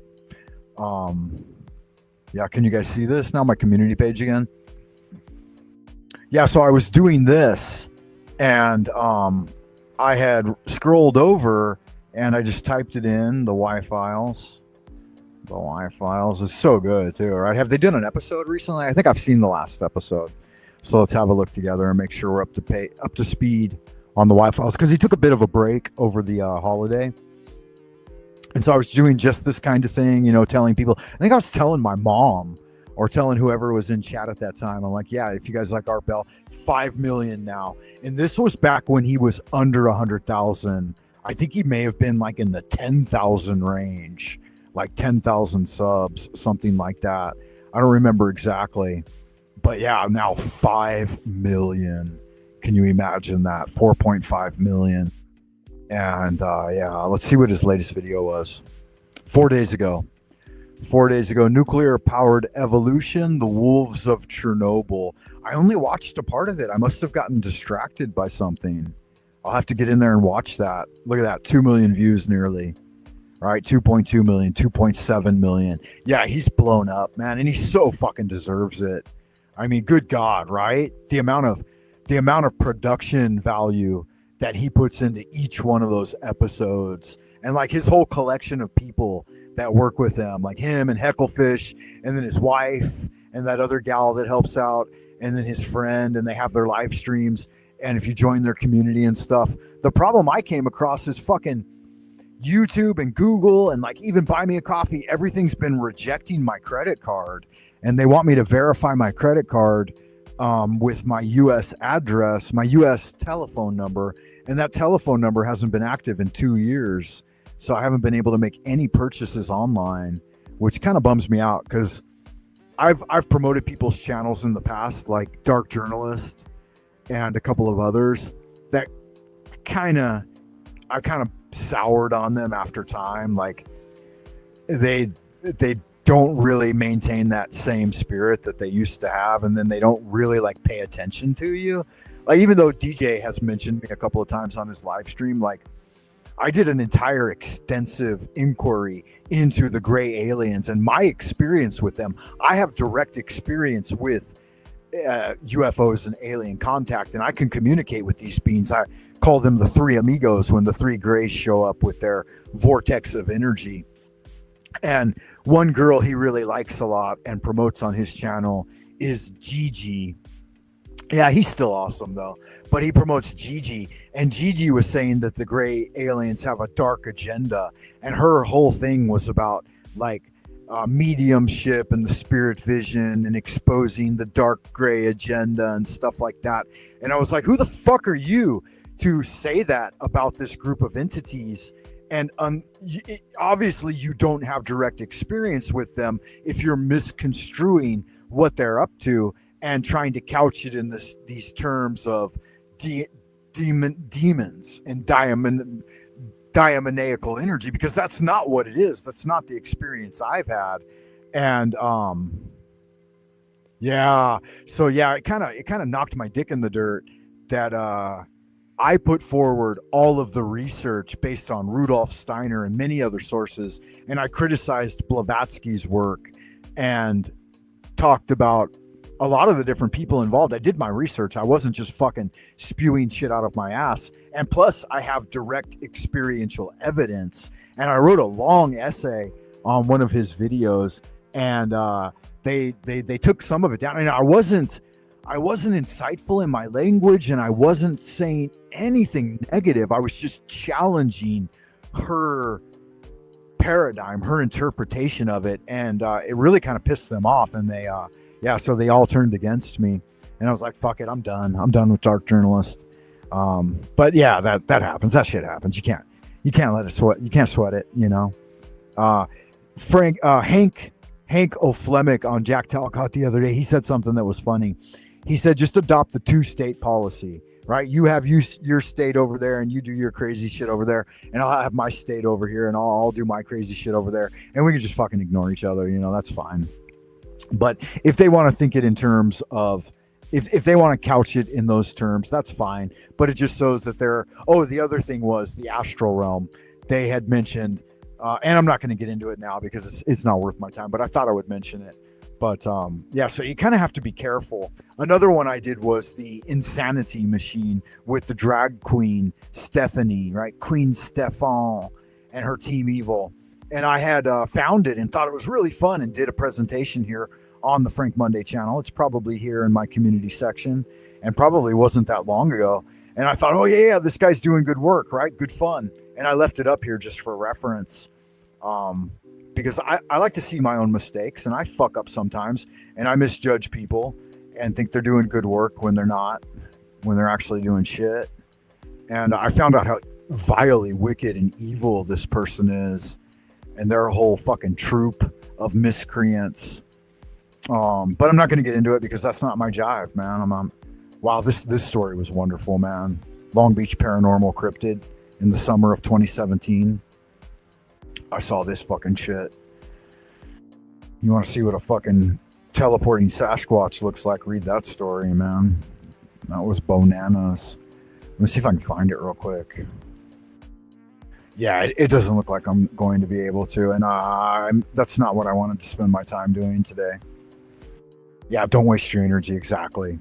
Yeah, can you guys see this now? My community page again. Yeah, so I was doing this, and I had scrolled over, and I just typed it in, the Y-Files. The Y-Files is so good too, right? Have they done an episode recently? I think I've seen the last episode. So let's have a look together and make sure we're up to speed on the Y-Files, because he took a bit of a break over the holiday. And so I was doing just this kind of thing, you know, telling people. I think I was telling my mom or telling whoever was in chat at that time. I'm like, yeah, if you guys like Art Bell, 5 million now. And this was back when he was under 100,000. I think he may have been like in the 10,000 range, like 10,000 subs, something like that. I don't remember exactly. But yeah, now 5 million. Can you imagine that? 4.5 million. And yeah, let's see what his latest video was. 4 days ago. 4 days ago, Nuclear Powered Evolution, The Wolves of Chernobyl. I only watched a part of it. I must have gotten distracted by something. I'll have to get in there and watch that. Look at that, 2 million views nearly. All right, 2.2 million, 2.7 million. Yeah, he's blown up, man, and he so fucking deserves it. I mean, good God, right? The amount of production value that he puts into each one of those episodes, and like his whole collection of people that work with him, like him and Hecklefish, and then his wife and that other gal that helps out, and then his friend, and they have their live streams. And if you join their community and stuff, the problem I came across is fucking YouTube and Google and like even Buy Me a Coffee. Everything's been rejecting my credit card, and they want me to verify my credit card with my US address, my US telephone number, and that telephone number hasn't been active in 2 years. So I haven't been able to make any purchases online, which kind of bums me out, because I've promoted people's channels in the past, like Dark Journalist and a couple of others that I kind of soured on them after time. Like they don't really maintain that same spirit that they used to have, and then they don't really like pay attention to you. Like, even though DJ has mentioned me a couple of times on his live stream, like I did an entire extensive inquiry into the gray aliens and my experience with them. I have direct experience with UFOs and alien contact, and I can communicate with these beings. I call them the three amigos when the three grays show up with their vortex of energy. And one girl he really likes a lot and promotes on his channel is Gigi. Yeah, he's still awesome though, but he promotes Gigi, and Gigi was saying that the gray aliens have a dark agenda, and her whole thing was about like mediumship and the spirit vision and exposing the dark gray agenda and stuff like that. And I was like, who the fuck are you to say that about this group of entities. And obviously you don't have direct experience with them if you're misconstruing what they're up to and trying to couch it in these terms of demons and diamoniacal energy, because that's not what it is. That's not the experience I've had. And it kind of knocked my dick in the dirt that I put forward all of the research based on Rudolf Steiner and many other sources, and I criticized Blavatsky's work and talked about a lot of the different people involved. I did my research. I wasn't just fucking spewing shit out of my ass. And plus, I have direct experiential evidence. And I wrote a long essay on one of his videos, and they took some of it down. And I wasn't insightful in my language, and I wasn't saying anything negative. I was just challenging her paradigm, her interpretation of it, and it really kind of pissed them off. And so they all turned against me, and I was like, "Fuck it, I'm done with dark journalist." But yeah, that happens. That shit happens. You can't let it sweat. You can't sweat it. You know. Hank O'Flemick on Jack Talcott the other day, he said something that was funny. He said, just adopt the 2-state policy, right? You have your state over there, and you do your crazy shit over there, and I'll have my state over here, and I'll do my crazy shit over there, and we can just fucking ignore each other. You know, that's fine. But if they want to think it in terms of, if they want to couch it in those terms, that's fine. But it just shows that the other thing was the astral realm. They had mentioned, and I'm not going to get into it now because it's not worth my time, but I thought I would mention it. But so you kind of have to be careful. Another one I did was the Insanity Machine with the drag queen Stephanie, right? Queen Stefan and her Team Evil. And I had found it and thought it was really fun and did a presentation here on the Frank Monday channel. It's probably here in my community section, and probably wasn't that long ago. And I thought, oh yeah, this guy's doing good work, right? Good fun. And I left it up here just for reference. Because I like to see my own mistakes, and I fuck up sometimes, and I misjudge people and think they're doing good work when they're not, when they're actually doing shit. And I found out how vilely wicked and evil this person is, and their whole fucking troop of miscreants. But I'm not going to get into it because that's not my jive, man. Wow, this story was wonderful, man. Long Beach Paranormal Cryptid in the summer of 2017. I saw this fucking shit. You want to see what a fucking teleporting Sasquatch looks like? Read that story, man. That was bananas. Let me see if I can find it real quick. Yeah, it doesn't look like I'm going to be able to, and that's not what I wanted to spend my time doing today. Yeah, don't waste your energy, exactly.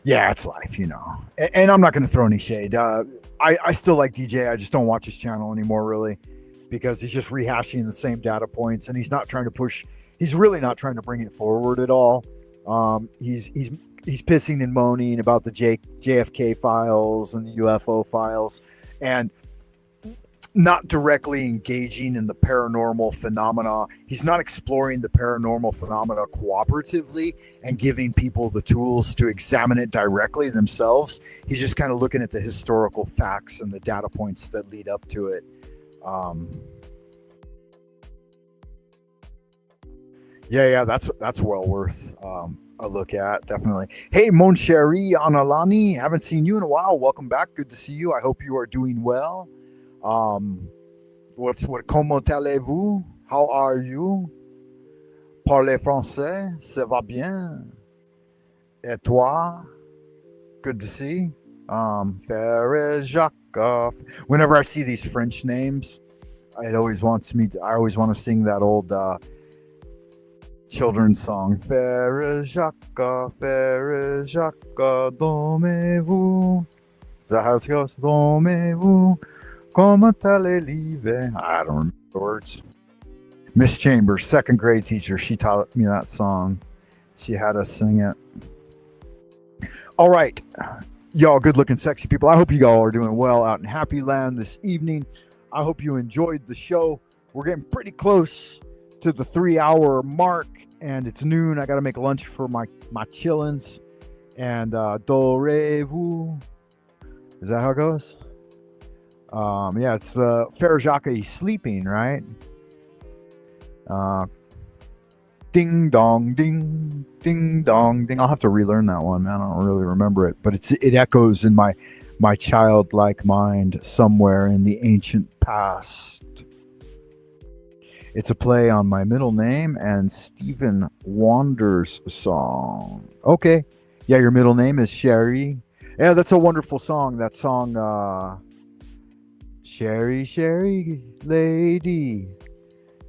Yeah, it's life, you know. And I'm not going to throw any shade. I still like DJ. I just don't watch his channel anymore, really, because he's just rehashing the same data points, and he's not trying to push. He's really not trying to bring it forward at all. He's pissing and moaning about the JFK files and the UFO files, and not directly engaging in the paranormal phenomena. He's not exploring the paranormal phenomena cooperatively and giving people the tools to examine it directly themselves. He's just kind of looking at the historical facts and the data points that lead up to it. That's well worth a look at, definitely. Hey, mon chéri Analani, haven't seen you in a while. Welcome back. Good to see you. I hope you are doing well. Comment allez-vous? How are you? Parlez français? Ça va bien? Et toi? Good to see. Frère Jacques. Whenever I see these French names, I always want to sing that old children's song. Frère Jacques, dormez-vous. Is that how it goes? Dormez-vous. Comment allez-vous? I don't remember the words. Miss Chambers, second grade teacher, she taught me that song. She had us sing it. All right, y'all good looking sexy people. I hope you all are doing well out in Happy Land this evening. I hope you enjoyed the show. We're getting pretty close to the 3-hour mark. and it's noon. I got to make lunch for my chillins. And do re vous. Is that how it goes? Yeah, it's Farajaka. He's sleeping, right? Ding dong, ding, ding dong, ding. I'll have to relearn that one, man. I don't really remember it, but it echoes in my childlike mind somewhere in the ancient past. It's a play on my middle name and Stephen Wander's song. Okay. Yeah, your middle name is Sherry. Yeah, that's a wonderful song. That song, Sherry, Sherry, Lady.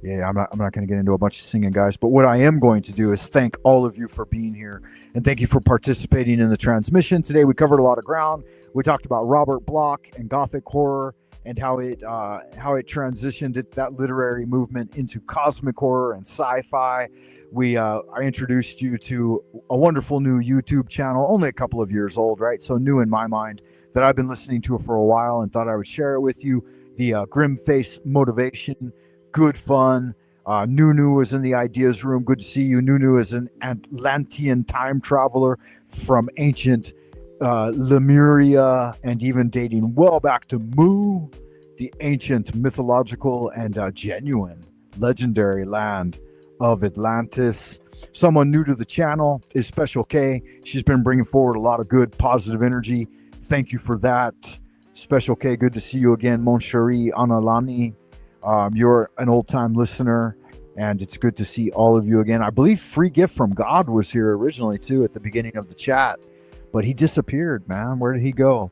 Yeah, I'm not going to get into a bunch of singing, guys. But what I am going to do is thank all of you for being here. And thank you for participating in the transmission. Today we covered a lot of ground. We talked about Robert Bloch and Gothic horror and how it transitioned that literary movement into cosmic horror and sci-fi. I introduced you to a wonderful new YouTube channel, only a couple of years old, right? So new in my mind, that I've been listening to for a while and thought I would share it with you. The Grim Face Motivation. Good fun. Nunu is in the ideas room. Good to see you. Nunu is an Atlantean time traveler from ancient Lemuria and even dating well back to Mu, the ancient mythological and genuine legendary land of Atlantis. Someone new to the channel is Special K. She's been bringing forward a lot of good positive energy. Thank you for that. Special K, good to see you again. Mon chéri Analani. You're an old-time listener, and it's good to see all of you again. I believe Free Gift from God was here originally, too, at the beginning of the chat, but he disappeared, man. Where did he go?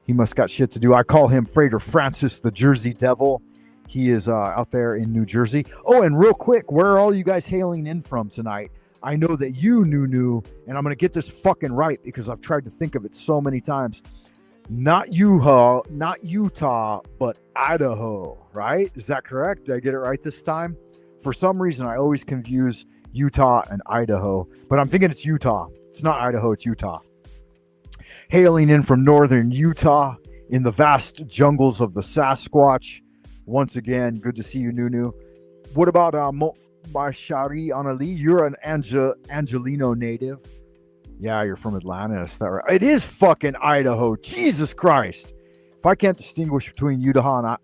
He must got shit to do. I call him Freighter Francis, the Jersey Devil. He is out there in New Jersey. Oh, and real quick, where are all you guys hailing in from tonight? I know that you, Nunu, and I'm going to get this fucking right because I've tried to think of it so many times. Not Utah, but Idaho, right? Is that correct? Did I get it right this time? For some reason, I always confuse Utah and Idaho, but I'm thinking it's Utah. It's not Idaho, it's Utah. Hailing in from northern Utah in the vast jungles of the Sasquatch. Once again, good to see you, Nunu. What about Mashari Anali? You're an Angelino native. Yeah, you're from Atlanta. Is that right? It is fucking Idaho. Jesus Christ. If I can't distinguish between Utah and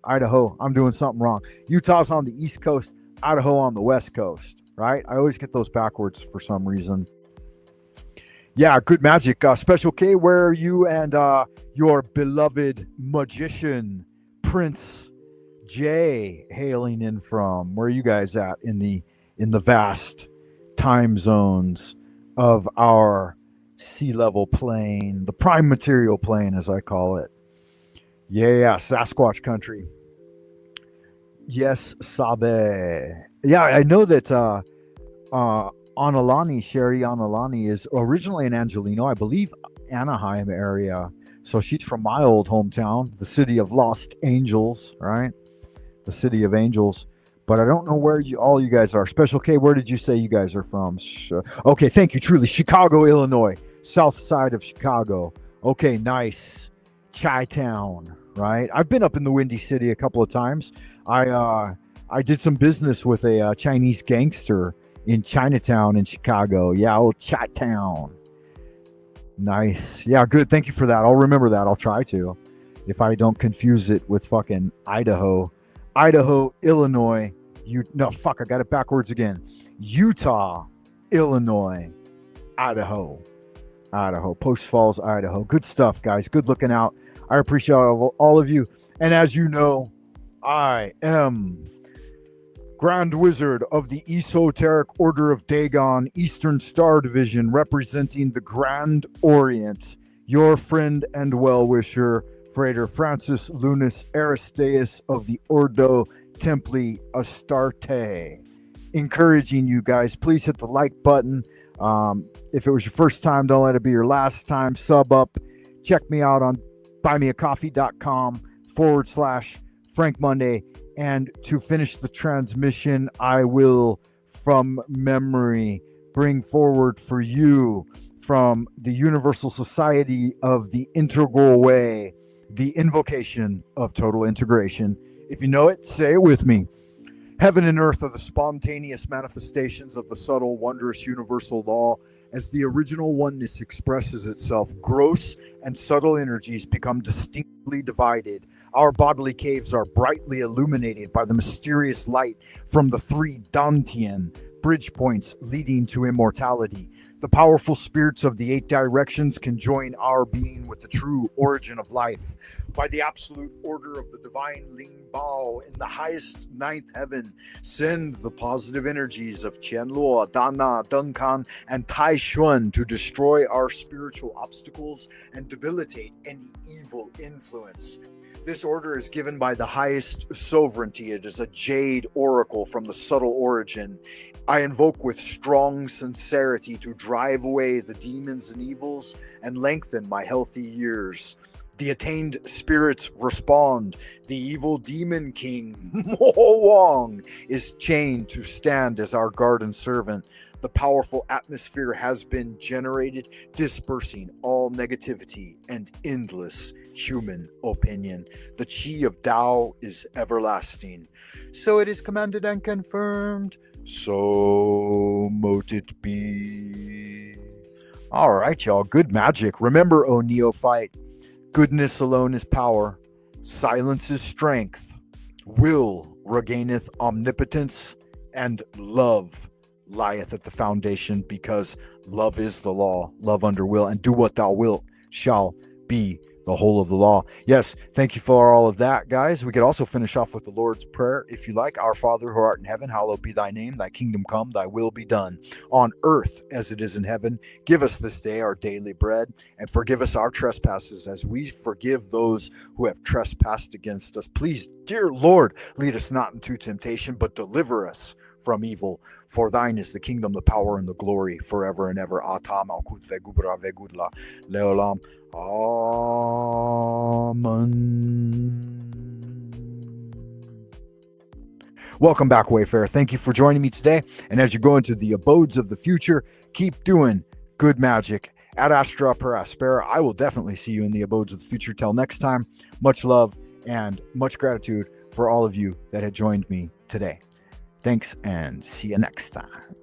Idaho, I'm doing something wrong. Utah's on the East Coast, Idaho on the West Coast, right? I always get those backwards for some reason. Yeah, good magic. Special K, where are you and your beloved magician, Prince J, hailing in from? Where are you guys at in the vast time zones of our sea level plane, the prime material plane, as I call it? Yeah, Sasquatch country. Yes, Sabe. Yeah, I know that Analani, Sherry Analani, is originally an Angelino, I believe Anaheim area. So she's from my old hometown, the city of Lost Angels, right? The city of angels. But I don't know where all you guys are. Special K, where did you say you guys are from? Okay, thank you, truly. Chicago, Illinois. South side of Chicago. Okay, nice. Chi-town, right? I've been up in the Windy City a couple of times. I did some business with a Chinese gangster in Chinatown in Chicago. Yeah, old Chi-town. Nice. Yeah, good. Thank you for that. I'll remember that. I'll try to. If I don't confuse it with fucking Idaho. Idaho, Illinois. No, fuck, I got it backwards again. Utah, Illinois, Idaho. Post Falls, Idaho. Good stuff, guys. Good looking out. I appreciate all of you. And as you know, I am Grand Wizard of the Esoteric Order of Dagon, Eastern Star Division, representing the Grand Orient. Your friend and well-wisher, Freighter Francis Lunas Aristeus of the Ordo Templi Astarte. Encouraging you guys, please hit the like button. If it was your first time, don't let it be your last time. Sub up. Check me out on buymeacoffee.com/Frank Monday. And to finish the transmission, I will, from memory, bring forward for you from the Universal Society of the Integral Way, the invocation of total integration. If you know it, say it with me. Heaven and earth are the spontaneous manifestations of the subtle, wondrous universal law. As the original oneness expresses itself, gross and subtle energies become distinctly divided. Our bodily caves are brightly illuminated by the mysterious light from the three Dantian bridge points leading to immortality. The powerful spirits of the 8 directions can join our being with the true origin of life. By the absolute order of the divine Ling Bao in the highest 9th heaven, send the positive energies of Qianluo, Dana, Dunkan, and Tai Shun to destroy our spiritual obstacles and debilitate any evil influence. This order is given by the highest sovereignty. It is a jade oracle from the subtle origin. I invoke with strong sincerity to drive away the demons and evils and lengthen my healthy years. The attained spirits respond. The evil demon king, Mo Wong, is chained to stand as our guard and servant. The powerful atmosphere has been generated, dispersing all negativity and endless human opinion. The chi of Tao is everlasting. So it is commanded and confirmed. So mote it be. All right, y'all. Good magic. Remember, O neophyte, goodness alone is power. Silence is strength. Will regaineth omnipotence, and love lieth at the foundation, because love is the law. Love under will, and do what thou wilt shall be the whole of the law. Yes, thank you for all of that, guys. We could also finish off with the Lord's Prayer, if you like. Our Father who art in heaven, hallowed be thy name. Thy kingdom come, thy will be done, on earth as it is in heaven. Give us this day our daily bread, and forgive us our trespasses as we forgive those who have trespassed against us. Please, dear Lord, lead us not into temptation, but deliver us from evil. For thine is the kingdom, the power, and the glory forever and ever. Ata malkut vegubra vegudla leolam. Amen. Welcome back, Wayfarer. Thank you for joining me today. And as you go into the abodes of the future, keep doing good magic. Ad Astra per Aspera. I will definitely see you in the abodes of the future. Till next time, much love and much gratitude for all of you that had joined me today. Thanks, and see you next time.